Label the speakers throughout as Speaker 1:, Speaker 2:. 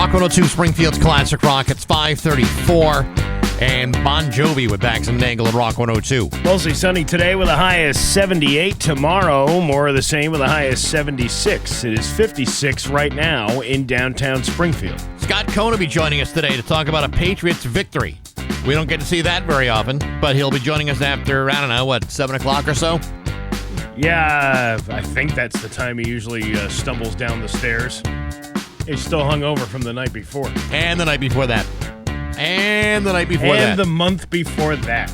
Speaker 1: Rock 102, Springfield's Classic Rock. It's 5:34. And Bon Jovi with Bax and Nagle at Rock 102.
Speaker 2: Mostly sunny today with a high of 78. Tomorrow, more of the same with a high of 76. It is 56 right now in downtown Springfield.
Speaker 1: Scott Cohn will be joining us today to talk about a Patriots victory. We don't get to see that very often, but he'll be joining us after, 7 o'clock or so?
Speaker 2: Yeah, I think that's the time he usually stumbles down the stairs. He's still hungover from the night before.
Speaker 1: And the night before that. And the night before that.
Speaker 2: And the month before that.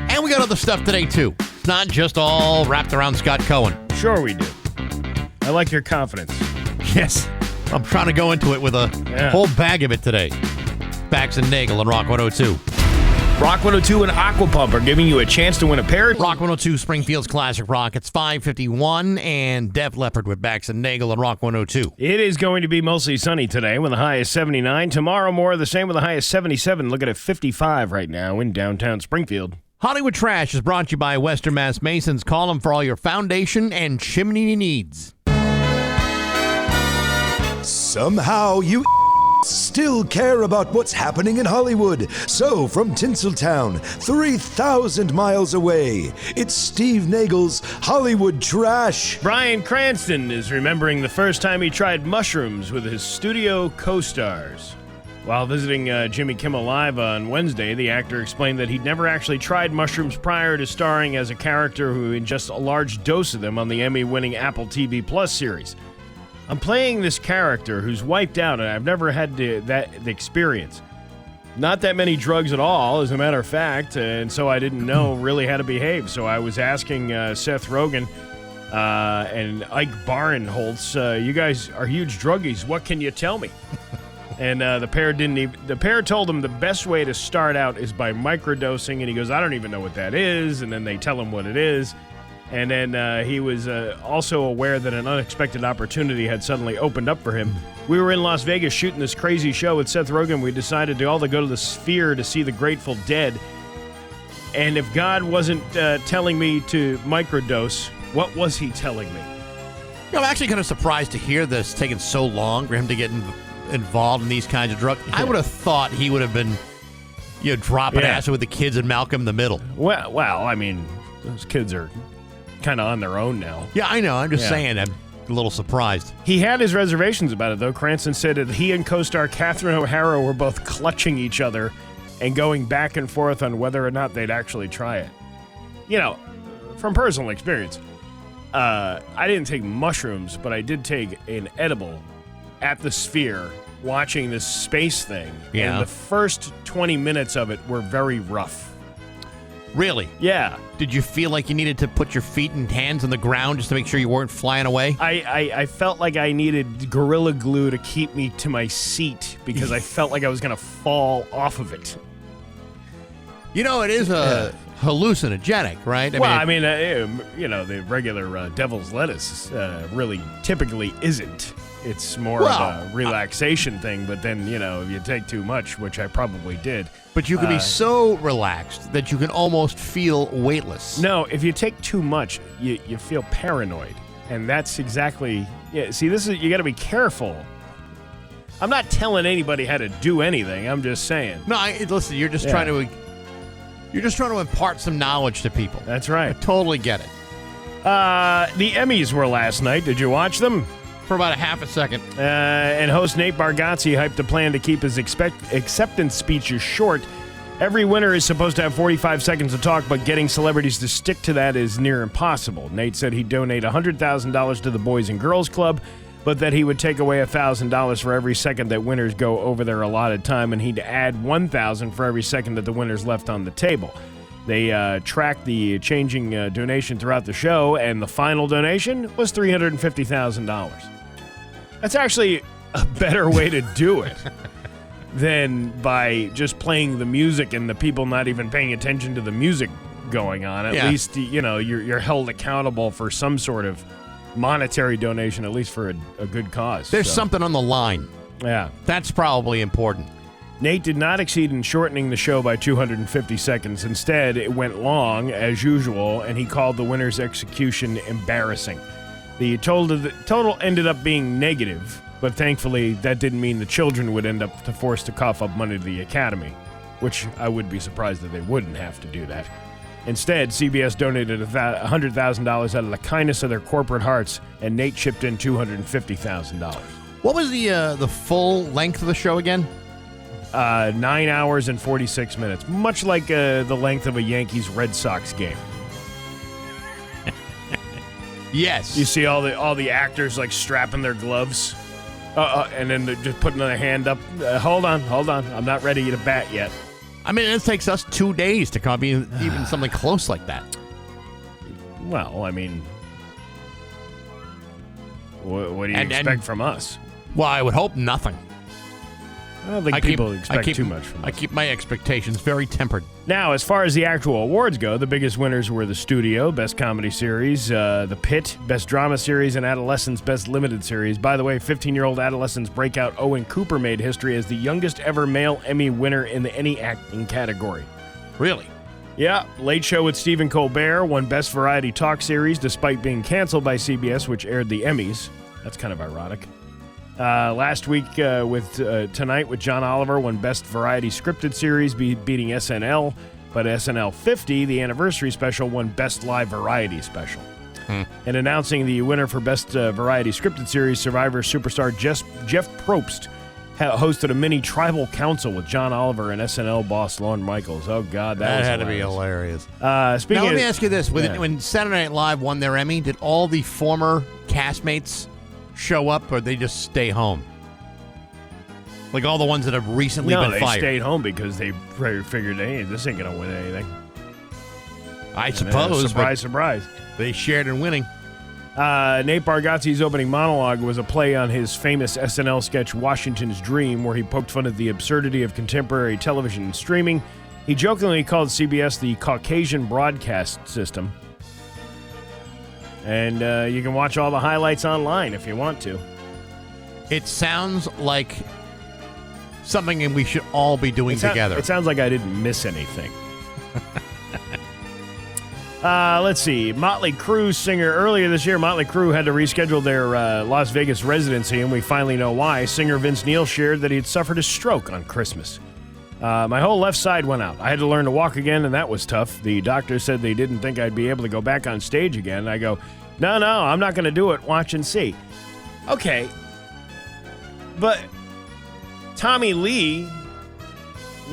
Speaker 1: And we got other stuff today, too. It's not just all wrapped around Scott Cohen.
Speaker 2: Sure we do. I like your confidence.
Speaker 1: Yes. I'm trying to go into it with a whole bag of it today. Bax and Nagle on Rock 102.
Speaker 2: Rock 102 and Aquapump are giving you a chance to win a pair.
Speaker 1: Rock 102, Springfield's Classic Rock. It's 5:51, and Def Leppard with Bax and Nagle on Rock 102.
Speaker 2: It is going to be mostly sunny today with a high of 79. Tomorrow, more of the same with a high of 77. Looking at 55 right now in downtown Springfield.
Speaker 1: Hollywood Trash is brought to you by Western Mass Masons. Call them for all your foundation and chimney needs.
Speaker 3: Somehow you still care about what's happening in Hollywood. So, from Tinseltown, 3,000 miles away, it's Steve Nagle's Hollywood Trash.
Speaker 2: Bryan Cranston is remembering the first time he tried mushrooms with his studio co-stars. While visiting Jimmy Kimmel Live on Wednesday, the actor explained that he'd never actually tried mushrooms prior to starring as a character who ingests a large dose of them on the Emmy-winning Apple TV Plus series. I'm playing this character who's wiped out, and I've never had the experience. Not that many drugs at all, as a matter of fact, and so I didn't know really how to behave. So I was asking Seth Rogen and Ike Barinholtz, you guys are huge druggies. What can you tell me? And the pair told him the best way to start out is by microdosing, and he goes, I don't even know what that is, and then they tell him what it is. And then he was also aware that an unexpected opportunity had suddenly opened up for him. We were in Las Vegas shooting this crazy show with Seth Rogen. We decided to all go to the Sphere to see the Grateful Dead. And if God wasn't telling me to microdose, what was he telling me?
Speaker 1: I'm actually kind of surprised to hear this taking so long for him to get involved in these kinds of drugs. I would have thought he would have been dropping acid with the kids and Malcolm in the Middle.
Speaker 2: Well, I mean, those kids are kind of on their own now.
Speaker 1: Yeah, I know. I'm just saying. I'm a little surprised.
Speaker 2: He had his reservations about it, though. Cranston said that he and co-star Catherine O'Hara were both clutching each other and going back and forth on whether or not they'd actually try it. From personal experience, I didn't take mushrooms, but I did take an edible at the Sphere watching this space thing.
Speaker 1: Yeah.
Speaker 2: And the first 20 minutes of it were very rough.
Speaker 1: Really?
Speaker 2: Yeah.
Speaker 1: Did you feel like you needed to put your feet and hands on the ground just to make sure you weren't flying away?
Speaker 2: I felt like I needed Gorilla Glue to keep me to my seat because I felt like I was going to fall off of it.
Speaker 1: It is a hallucinogenic, right?
Speaker 2: The regular devil's lettuce really typically isn't. It's more of a relaxation thing, but then, if you take too much, which I probably did.
Speaker 1: But you can be so relaxed that you can almost feel weightless.
Speaker 2: No, if you take too much, you feel paranoid. And that's exactly... Yeah, see, you got to be careful. I'm not telling anybody how to do anything. I'm just saying.
Speaker 1: No, listen, you're just trying to... You're just trying to impart some knowledge to people.
Speaker 2: That's right.
Speaker 1: I totally get it.
Speaker 2: The Emmys were last night. Did you watch them?
Speaker 1: For about a half a second.
Speaker 2: And host Nate Bargatze hyped a plan to keep his acceptance speeches short. Every winner is supposed to have 45 seconds to talk, but getting celebrities to stick to that is near impossible. Nate said he'd donate $100,000 to the Boys and Girls Club, but that he would take away $1,000 for every second that winners go over their allotted time, and he'd add $1,000 for every second that the winners left on the table. They tracked the changing donation throughout the show, and the final donation was $350,000. That's actually a better way to do it than by just playing the music and the people not even paying attention to the music going on. At least, you're held accountable for some sort of monetary donation, at least for a good cause.
Speaker 1: There's something on the line.
Speaker 2: Yeah.
Speaker 1: That's probably important.
Speaker 2: Nate did not exceed in shortening the show by 250 seconds. Instead, it went long, as usual, and he called the winner's execution embarrassing. The total ended up being negative, But thankfully, that didn't mean the children would end up forced to cough up money to the Academy, which I would be surprised that they wouldn't have to do that. Instead, CBS donated $100,000 out of the kindness of their corporate hearts, and Nate chipped in $250,000.
Speaker 1: What was the full length of the show again?
Speaker 2: 9 hours and 46 minutes, much like the length of a Yankees-Red Sox game.
Speaker 1: Yes.
Speaker 2: You see all the actors like strapping their gloves, and then they're just putting their hand up. Hold on, I'm not ready to bat yet.
Speaker 1: I mean, it takes us 2 days to come up even something close like that.
Speaker 2: Well, I mean, what do you expect from us?
Speaker 1: Well, I would hope nothing.
Speaker 2: I don't think people expect too much from us.
Speaker 1: I keep my expectations very tempered.
Speaker 2: Now, as far as the actual awards go, the biggest winners were The Studio, Best Comedy Series, The Pit, Best Drama Series, and Adolescence, Best Limited Series. By the way, 15-year-old Adolescence breakout Owen Cooper made history as the youngest ever male Emmy winner in any acting category.
Speaker 1: Really?
Speaker 2: Yeah, Late Show with Stephen Colbert won Best Variety Talk Series despite being canceled by CBS, which aired the Emmys. That's kind of ironic. Last week Tonight with John Oliver won Best Variety Scripted Series, beating SNL. But SNL 50, the anniversary special, won Best Live Variety Special. And announcing the winner for Best Variety Scripted Series, Survivor superstar Jeff Probst hosted a mini tribal council with John Oliver and SNL boss Lorne Michaels. Oh, God, that
Speaker 1: had to be hilarious.
Speaker 2: Now,
Speaker 1: let me ask you this. When Saturday Night Live won their Emmy, did all the former castmates show up, or they just stay home? Like all the ones that have recently been fired.
Speaker 2: No, they stayed home because they figured, hey, this ain't going to win anything.
Speaker 1: I suppose.
Speaker 2: Surprise.
Speaker 1: They shared in winning.
Speaker 2: Nate Bargatze's opening monologue was a play on his famous SNL sketch Washington's Dream, where he poked fun at the absurdity of contemporary television and streaming. He jokingly called CBS the Caucasian broadcast system. And you can watch all the highlights online if you want to.
Speaker 1: It sounds like something we should all be doing together.
Speaker 2: It sounds like I didn't miss anything. Let's see. Motley Crue singer. Earlier this year, Motley Crue had to reschedule their Las Vegas residency, and we finally know why. Singer Vince Neil shared that he had suffered a stroke on Christmas. My whole left side went out. I had to learn to walk again, and that was tough. The doctor said they didn't think I'd be able to go back on stage again. I go, no, I'm not going to do it. Watch and see. Okay. But Tommy Lee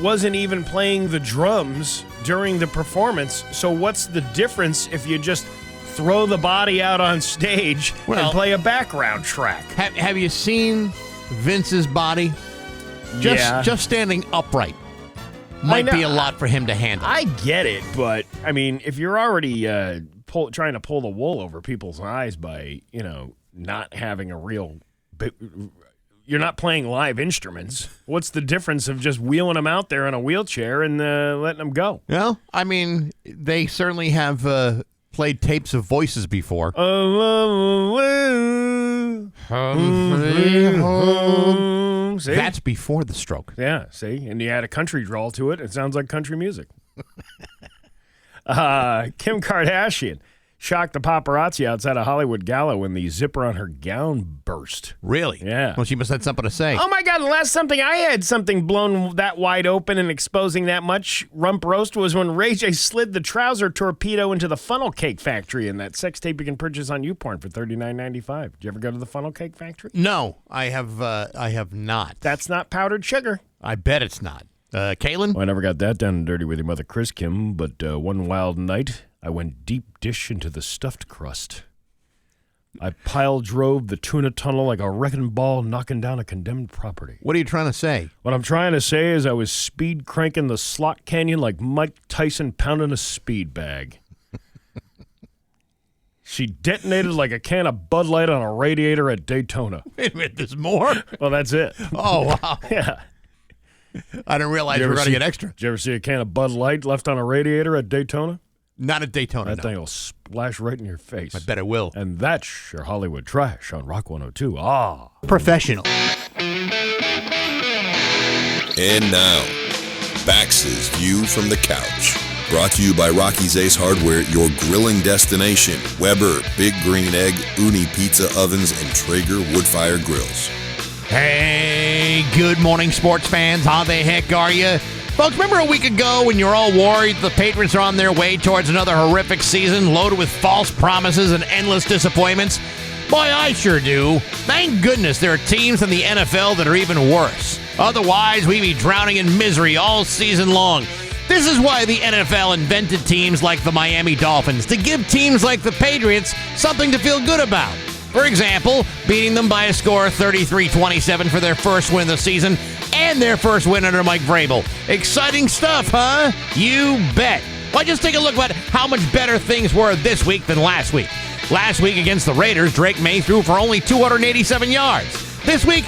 Speaker 2: wasn't even playing the drums during the performance, so what's the difference if you just throw the body out on stage and play a background track?
Speaker 1: Have you seen Vince's body? Just standing upright might be a lot for him to handle.
Speaker 2: I get it, but I mean, if you're already trying to pull the wool over people's eyes by, not having a real, you're not playing live instruments. What's the difference of just wheeling them out there in a wheelchair and letting them go?
Speaker 1: Well, I mean, they certainly have played tapes of voices before.
Speaker 2: See?
Speaker 1: That's before the stroke.
Speaker 2: Yeah, see? And you add a country drawl to it. It sounds like country music. Kim Kardashian shocked the paparazzi outside a Hollywood gala when the zipper on her gown burst.
Speaker 1: Really?
Speaker 2: Yeah.
Speaker 1: Well, she must have had something to say.
Speaker 2: Oh, my God. The last something I had something blown that wide open and exposing that much rump roast was when Ray J slid the trouser torpedo into the funnel cake factory in that sex tape you can purchase on YouPorn for $39.95. Did you ever go to the funnel cake factory?
Speaker 1: No, I have not.
Speaker 2: That's not powdered sugar.
Speaker 1: I bet it's not. Kaylin?
Speaker 2: Well, I never got that down and dirty with your mother, Chris Kim, but one wild night, I went deep dish into the stuffed crust. I pile drove the tuna tunnel like a wrecking ball knocking down a condemned property.
Speaker 1: What are you trying to say?
Speaker 2: What I'm trying to say is I was speed cranking the slot canyon like Mike Tyson pounding a speed bag. She detonated like a can of Bud Light on a radiator at Daytona.
Speaker 1: Wait a minute, there's more?
Speaker 2: Well, that's it.
Speaker 1: Oh, wow.
Speaker 2: Yeah.
Speaker 1: I didn't realize we were going to get extra.
Speaker 2: Did you ever see a can of Bud Light left on a radiator at Daytona?
Speaker 1: Not at Daytona,
Speaker 2: That thing will splash right in your face.
Speaker 1: I bet it will.
Speaker 2: And that's your Hollywood Trash on Rock 102. Ah.
Speaker 1: Professional.
Speaker 4: And now, Bax's View from the Couch. Brought to you by Rocky's Ace Hardware, your grilling destination. Weber, Big Green Egg, Uni Pizza Ovens, and Traeger Woodfire Grills.
Speaker 1: Hey, good morning, sports fans. How the heck are you? Folks, remember a week ago when you were all worried the Patriots are on their way towards another horrific season loaded with false promises and endless disappointments? Boy, I sure do. Thank goodness there are teams in the NFL that are even worse. Otherwise, we'd be drowning in misery all season long. This is why the NFL invented teams like the Miami Dolphins, to give teams like the Patriots something to feel good about. For example, beating them by a score of 33-27 for their first win of the season and their first win under Mike Vrabel. Exciting stuff, huh? You bet. Well, just take a look at how much better things were this week than last week. Last week against the Raiders, Drake May threw for only 287 yards. This week,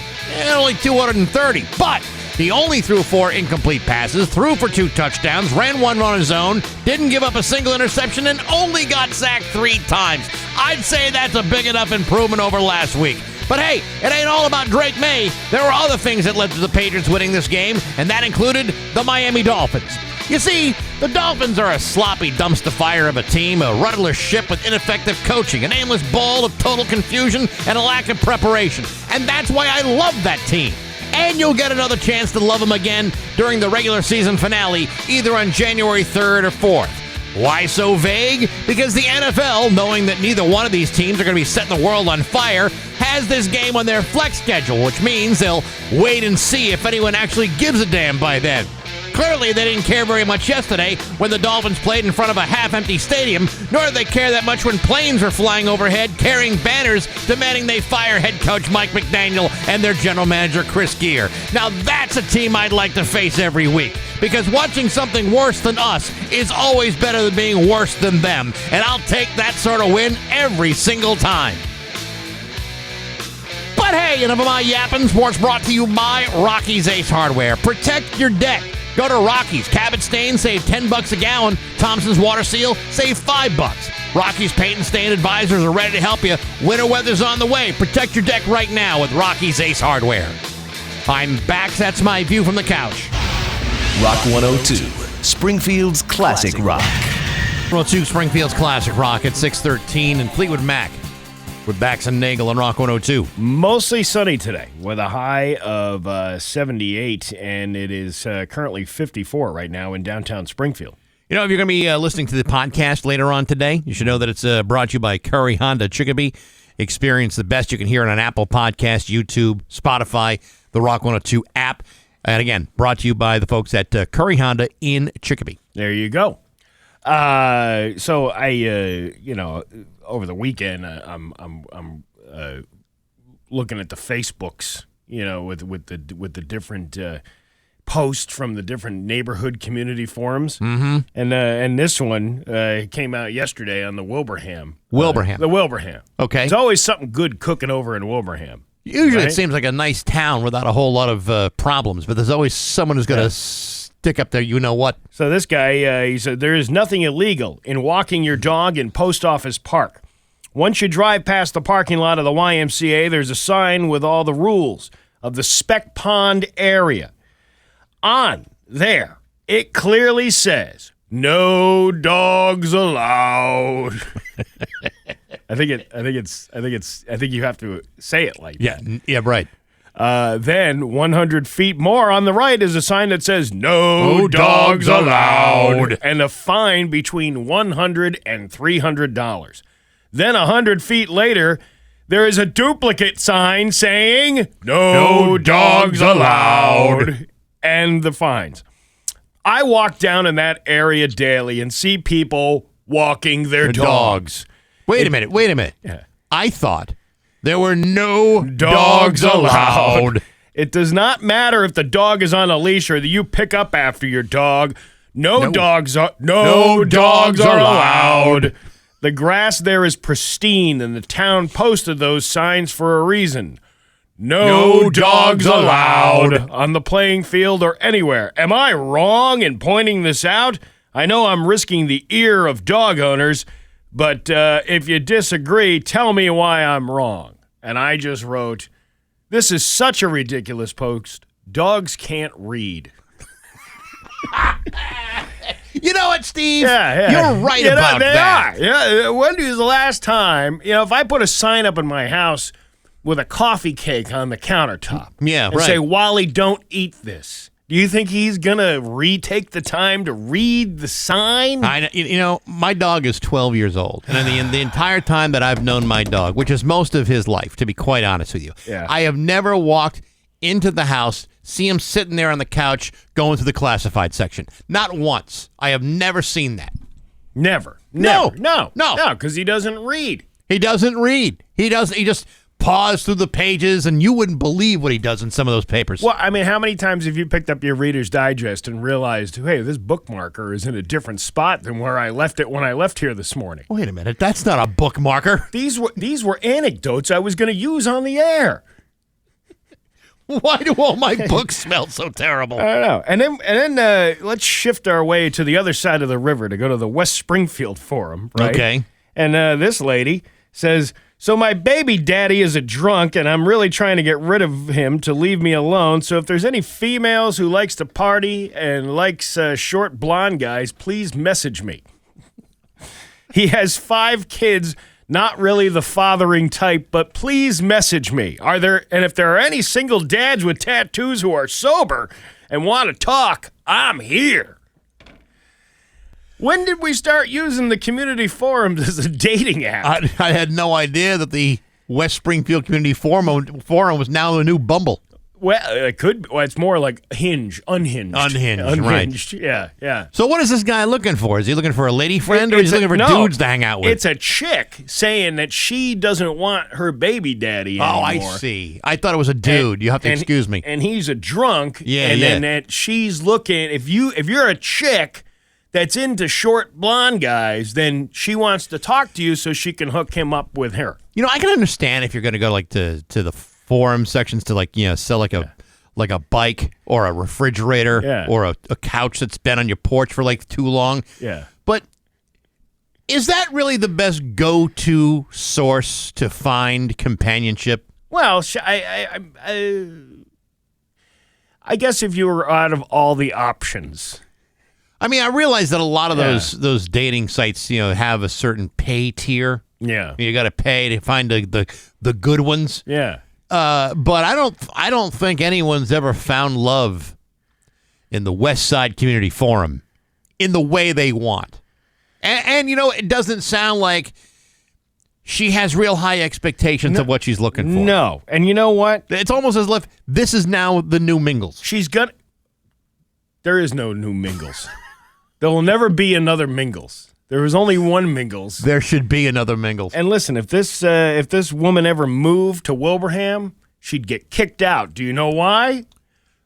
Speaker 1: only 230. But he only threw 4 incomplete passes, threw for 2 touchdowns, ran 1 on his own, didn't give up a single interception, and only got sacked 3 times. I'd say that's a big enough improvement over last week. But hey, it ain't all about Drake May. There were other things that led to the Patriots winning this game, and that included the Miami Dolphins. You see, the Dolphins are a sloppy dumpster fire of a team, a rudderless ship with ineffective coaching, an aimless ball of total confusion, and a lack of preparation. And that's why I love that team. And you'll get another chance to love them again during the regular season finale, either on January 3rd or 4th. Why so vague? Because the NFL, knowing that neither one of these teams are going to be setting the world on fire, has this game on their flex schedule, which means they'll wait and see if anyone actually gives a damn by then. Clearly, they didn't care very much yesterday when the Dolphins played in front of a half-empty stadium, nor did they care that much when planes were flying overhead carrying banners demanding they fire head coach Mike McDaniel and their general manager Chris Gear. Now, that's a team I'd like to face every week, because watching something worse than us is always better than being worse than them, and I'll take that sort of win every single time. But hey, enough of my yapping. Sports brought to you by Rocky's Ace Hardware. Protect your deck. Go to Rocky's. Cabot Stain, save $10 a gallon. Thompson's Water Seal, save $5. Rocky's Paint and Stain Advisors are ready to help you. Winter weather's on the way. Protect your deck right now with Rocky's Ace Hardware. I'm Bax. That's my view from the couch.
Speaker 5: Rock 102, Springfield's classic rock.
Speaker 1: 102 Springfield's classic rock at 6:13 and Fleetwood Mac with Bax and Nagle on Rock 102.
Speaker 2: Mostly sunny today with a high of 78, and it is currently 54 right now in downtown Springfield.
Speaker 1: You know, if you're going to be listening to the podcast later on today, you should know that it's brought to you by Curry Honda Chicopee. Experience the best you can hear on an Apple Podcast, YouTube, Spotify, the Rock 102 app. And again, brought to you by the folks at Curry Honda in Chicopee.
Speaker 2: There you go. So I, over the weekend, I'm looking at the Facebooks, with the different posts from the different neighborhood community forums. Mm-hmm. And this one came out yesterday on the Wilbraham.
Speaker 1: Wilbraham.
Speaker 2: The Wilbraham.
Speaker 1: Okay.
Speaker 2: There's always something good cooking over in Wilbraham.
Speaker 1: Usually
Speaker 2: right?
Speaker 1: It seems like a nice town without a whole lot of problems, but there's always someone who's going to stick up there, you know what?
Speaker 2: So this guy, he said, there is nothing illegal in walking your dog in Post Office Park. Once you drive past the parking lot of the YMCA, there's a sign with all the rules of the Spec Pond area. On there, it clearly says, no dogs allowed. I think you have to say it like that.
Speaker 1: Yeah, right.
Speaker 2: Then 100 feet more on the right is a sign that says no dogs allowed, and a fine between $100 and $300. Then 100 feet later, there is a duplicate sign saying no dogs allowed, and the fines. I walk down in that area daily and see people walking their dogs.
Speaker 1: Wait a minute.
Speaker 2: Yeah.
Speaker 1: I thought there were no dogs allowed.
Speaker 2: It does not matter if the dog is on a leash or that you pick up after your dog. No dogs are allowed. The grass there is pristine, and the town posted those signs for a reason. No dogs allowed on the playing field or anywhere. Am I wrong in pointing this out? I know I'm risking the ear of dog owners, but if you disagree, tell me why I'm wrong. And I just wrote, this is such a ridiculous post. Dogs can't read.
Speaker 1: You know what, Steve?
Speaker 2: Yeah.
Speaker 1: You're right about
Speaker 2: they
Speaker 1: that.
Speaker 2: Are. Yeah. When was the last time, if I put a sign up in my house with a coffee cake on the countertop.
Speaker 1: Yeah,
Speaker 2: and
Speaker 1: right.
Speaker 2: say, Wally, don't eat this. Do you think he's going to retake the time to read the sign?
Speaker 1: My dog is 12 years old. And in the entire time that I've known my dog, which is most of his life, to be quite honest with you, I have never walked into the house, see him sitting there on the couch going through the classified section. Not once. I have never seen that.
Speaker 2: Never.
Speaker 1: No,
Speaker 2: because he doesn't read.
Speaker 1: He doesn't read. He just paws through the pages, and you wouldn't believe what he does in some of those papers.
Speaker 2: Well, I mean, how many times have you picked up your Reader's Digest and realized, hey, this bookmarker is in a different spot than where I left it when I left here this morning?
Speaker 1: Wait a minute. That's not a bookmarker.
Speaker 2: These were anecdotes I was going to use on the air.
Speaker 1: Why do all my books smell so terrible?
Speaker 2: I don't know. And then let's shift our way to the other side of the river to go to the West Springfield Forum, right?
Speaker 1: Okay.
Speaker 2: And this lady says, so my baby daddy is a drunk, and I'm really trying to get rid of him to leave me alone. So if there's any females who likes to party and likes short blonde guys, please message me. He has 5 kids. Not really the fathering type, but please message me. And if there are any single dads with tattoos who are sober and want to talk, I'm here. When did we start using the community forums as a dating app?
Speaker 1: I had no idea that the West Springfield Community Forum was now the new Bumble.
Speaker 2: Well, it could. Well, it's more like unhinged.
Speaker 1: Unhinged,
Speaker 2: right. Yeah.
Speaker 1: So what is this guy looking for? Is he looking for a lady friend, or is he looking for dudes to hang out with?
Speaker 2: It's a chick saying that she doesn't want her baby daddy anymore.
Speaker 1: Oh, I see. I thought it was a dude. You have to excuse me.
Speaker 2: And he's a drunk.
Speaker 1: Yeah,
Speaker 2: then that she's looking. If you're a chick that's into short blonde guys, then she wants to talk to you so she can hook him up with her.
Speaker 1: I can understand if you're going to go to the forum sections to sell like a bike or a refrigerator or a couch that's been on your porch for too long.
Speaker 2: Yeah.
Speaker 1: But is that really the best go-to source to find companionship?
Speaker 2: Well, I guess if you were out of all the options.
Speaker 1: I mean, I realize that a lot of those dating sites, have a certain pay tier.
Speaker 2: Yeah.
Speaker 1: You got to pay to find the good ones.
Speaker 2: Yeah.
Speaker 1: But I don't think anyone's ever found love in the West Side Community Forum in the way they want. And it doesn't sound like she has real high expectations of what she's looking for.
Speaker 2: No. And you know what?
Speaker 1: It's almost as if this is now the new Mingles.
Speaker 2: There is no new Mingles. There will never be another Mingles. There was only one Mingles.
Speaker 1: There should be another Mingles.
Speaker 2: And listen, if this woman ever moved to Wilbraham, she'd get kicked out. Do you know why?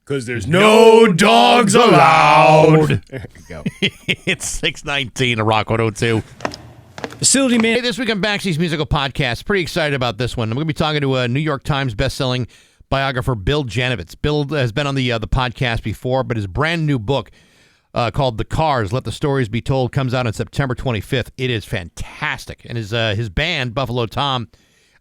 Speaker 2: Because there's no dogs allowed. There you go.
Speaker 1: It's 6:19 at Rock 102.
Speaker 2: Facility man.
Speaker 1: Hey, this week on Baxi's Musical Podcast, pretty excited about this one. I'm going to be talking to a New York Times bestselling biographer, Bill Janovitz. Bill has been on the podcast before, but his brand new book called The Cars, Let the Stories Be Told, comes out on September 25th. It is fantastic. And his band, Buffalo Tom,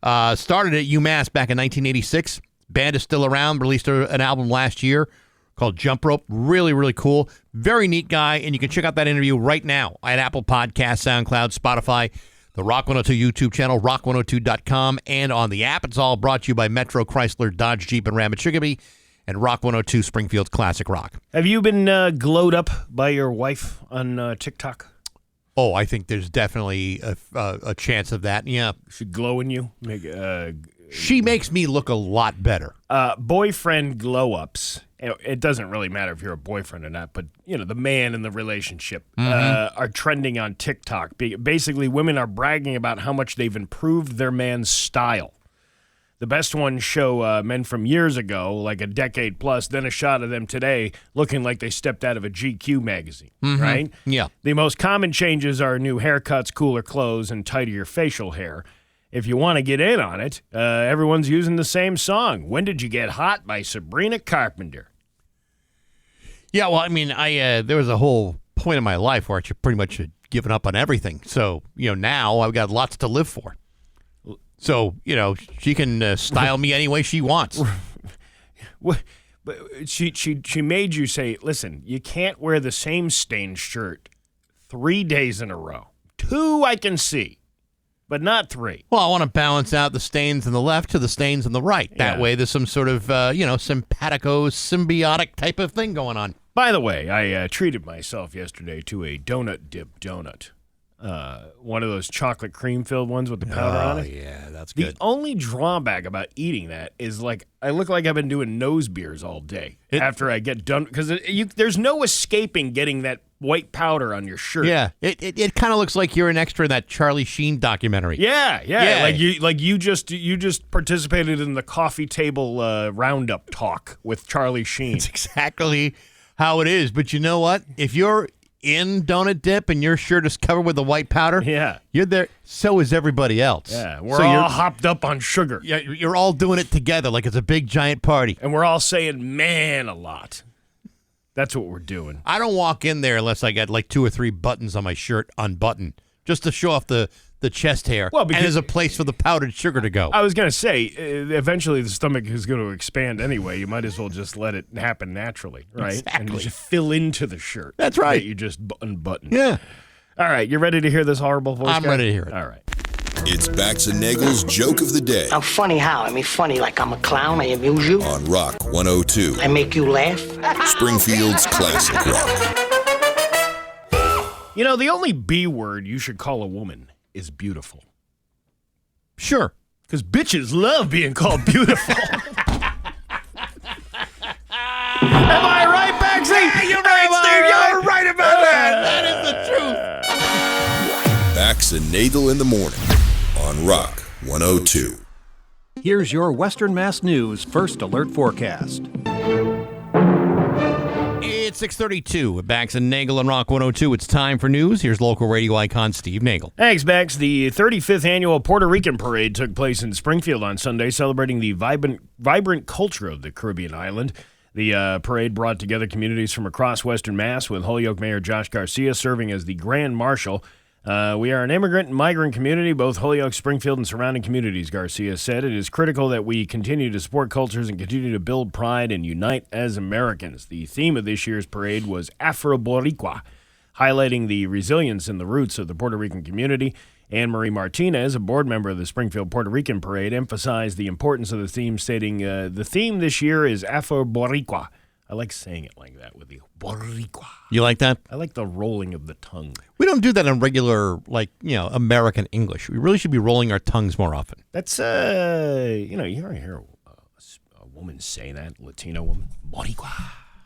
Speaker 1: started at UMass back in 1986. Band is still around, released an album last year called Jump Rope. Really, really cool. Very neat guy, and you can check out that interview right now at Apple Podcasts, SoundCloud, Spotify, the Rock 102 YouTube channel, rock102.com, and on the app. It's all brought to you by Metro, Chrysler, Dodge, Jeep, and Ram at Chicopee, and Rock 102 Springfield's Classic Rock.
Speaker 2: Have you been glowed up by your wife on TikTok?
Speaker 1: Oh, I think there's definitely a chance of that. Yeah.
Speaker 2: She glowing you?
Speaker 1: She makes me look a lot better.
Speaker 2: Boyfriend glow-ups. It doesn't really matter if you're a boyfriend or not, but, the man in the relationship are trending on TikTok. Basically, women are bragging about how much they've improved their man's style. The best ones show men from years ago, like a decade plus, then a shot of them today looking like they stepped out of a GQ magazine, right?
Speaker 1: Yeah.
Speaker 2: The most common changes are new haircuts, cooler clothes, and tidier facial hair. If you want to get in on it, everyone's using the same song, When Did You Get Hot by Sabrina Carpenter.
Speaker 1: Yeah, well, I mean, there was a whole point in my life where I pretty much had given up on everything. So, now I've got lots to live for. So, she can style me any way she wants.
Speaker 2: But she made you say, listen, you can't wear the same stained shirt 3 days in a row. 2 I can see. but not 3.
Speaker 1: Well, I want to balance out the stains on the left to the stains on the right. That
Speaker 2: Yeah.
Speaker 1: way there's some sort of, symbiotic type of thing going on.
Speaker 2: By the way, I treated myself yesterday to a donut dip donut. One of those chocolate cream-filled ones with the powder on it.
Speaker 1: Yeah, that's
Speaker 2: The only drawback about eating that is, like, I look like I've been doing nose beers all day after I get done. Because there's no escaping getting that white powder on your shirt.
Speaker 1: Yeah, it kind of looks like you're an extra in that Charlie Sheen documentary.
Speaker 2: Yeah. Like you just participated in the coffee table roundup talk with Charlie Sheen.
Speaker 1: It's exactly how it is. But you know what? If you're in donut dip and your shirt is covered with the white powder,
Speaker 2: Yeah.
Speaker 1: you're there. So is everybody else.
Speaker 2: Yeah, we're
Speaker 1: So
Speaker 2: all hopped up on sugar.
Speaker 1: Yeah, you're all doing it together like it's a big giant party.
Speaker 2: And we're all saying "man" a lot. That's what we're doing.
Speaker 1: I don't walk in there unless I got like 2 or 3 buttons on my shirt unbuttoned, just to show off the chest hair.
Speaker 2: Well, because-
Speaker 1: and there's a place for the powdered sugar to go.
Speaker 2: I was going to say, eventually the stomach is going to expand anyway. You might as well just let it happen naturally, right? And
Speaker 1: Exactly.
Speaker 2: just fill into the shirt.
Speaker 1: That's right.
Speaker 2: That you just unbutton.
Speaker 1: Yeah.
Speaker 2: All right, you ready to hear this horrible voice?
Speaker 1: I'm
Speaker 2: guy?
Speaker 1: ready to hear it.
Speaker 2: All right.
Speaker 4: It's Bax and Nagle's Joke of the Day
Speaker 6: I'm funny how? I mean, funny like I'm a clown. I amuse you.
Speaker 4: on Rock 102,
Speaker 6: I make you laugh.
Speaker 4: Springfield's classic rock.
Speaker 2: You know, the only B word you should call a woman is beautiful.
Speaker 1: Sure.
Speaker 2: Because bitches love being called beautiful. Am I right, Baxi?
Speaker 1: You're right, Steve. You're right about that. That is the truth.
Speaker 4: Bax and Nagle in the morning on Rock 102.
Speaker 7: Here's your Western Mass News First Alert Forecast.
Speaker 1: It's 6:32 at Bax and Nagle on Rock 102. It's time for news. Here's local radio icon Steve Nagle.
Speaker 2: Thanks, Bax. The 35th annual Puerto Rican parade took place in Springfield on Sunday, celebrating the vibrant culture of the Caribbean island. The parade brought together communities from across Western Mass, with Holyoke Mayor Josh Garcia serving as the Grand Marshal. We are an immigrant and migrant community, both Holyoke, Springfield, and surrounding communities, Garcia said. It is critical that we continue to support cultures and continue to build pride and unite as Americans. The theme of this year's parade was Afro-Boricua, highlighting the resilience and the roots of the Puerto Rican community. Anne Marie Martinez, a board member of the Springfield Puerto Rican Parade, emphasized the importance of the theme, stating, the theme this year is Afro-Boricua. I like saying it like that with the Boricua.
Speaker 1: You like that?
Speaker 2: I like the rolling of the tongue.
Speaker 1: We don't do that in regular, American English. We really should be rolling our tongues more often.
Speaker 2: That's, you ever hear a woman say that, Latino woman? Boricua.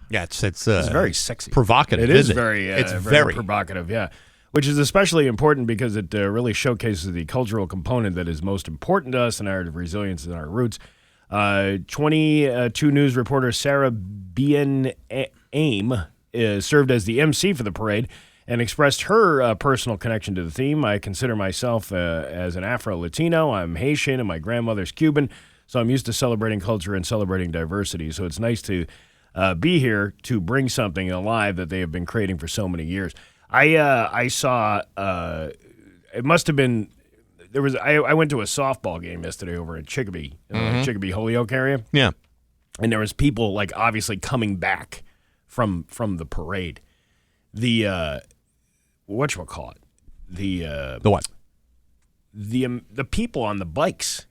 Speaker 1: Yeah, it's
Speaker 2: Very sexy.
Speaker 1: provocative.
Speaker 2: It is
Speaker 1: isn't
Speaker 2: very,
Speaker 1: it's
Speaker 2: very provocative, yeah. Which is especially important because it really showcases the cultural component that is most important to us and our resilience and our roots. 22 News reporter Sarah Bien-Aim served as the MC for the parade and expressed her personal connection to the theme. I consider myself as an Afro-Latino. I'm Haitian and my grandmother's Cuban, so I'm used to celebrating culture and celebrating diversity. So it's nice to be here to bring something alive that they have been creating for so many years. I saw it must have been I went to a softball game yesterday over in Chicopee, Chicopee Holyoke area.
Speaker 1: Yeah.
Speaker 2: And there was people like obviously coming back from the parade. The whatchamacallit? The
Speaker 1: what?
Speaker 2: The people on the bikes.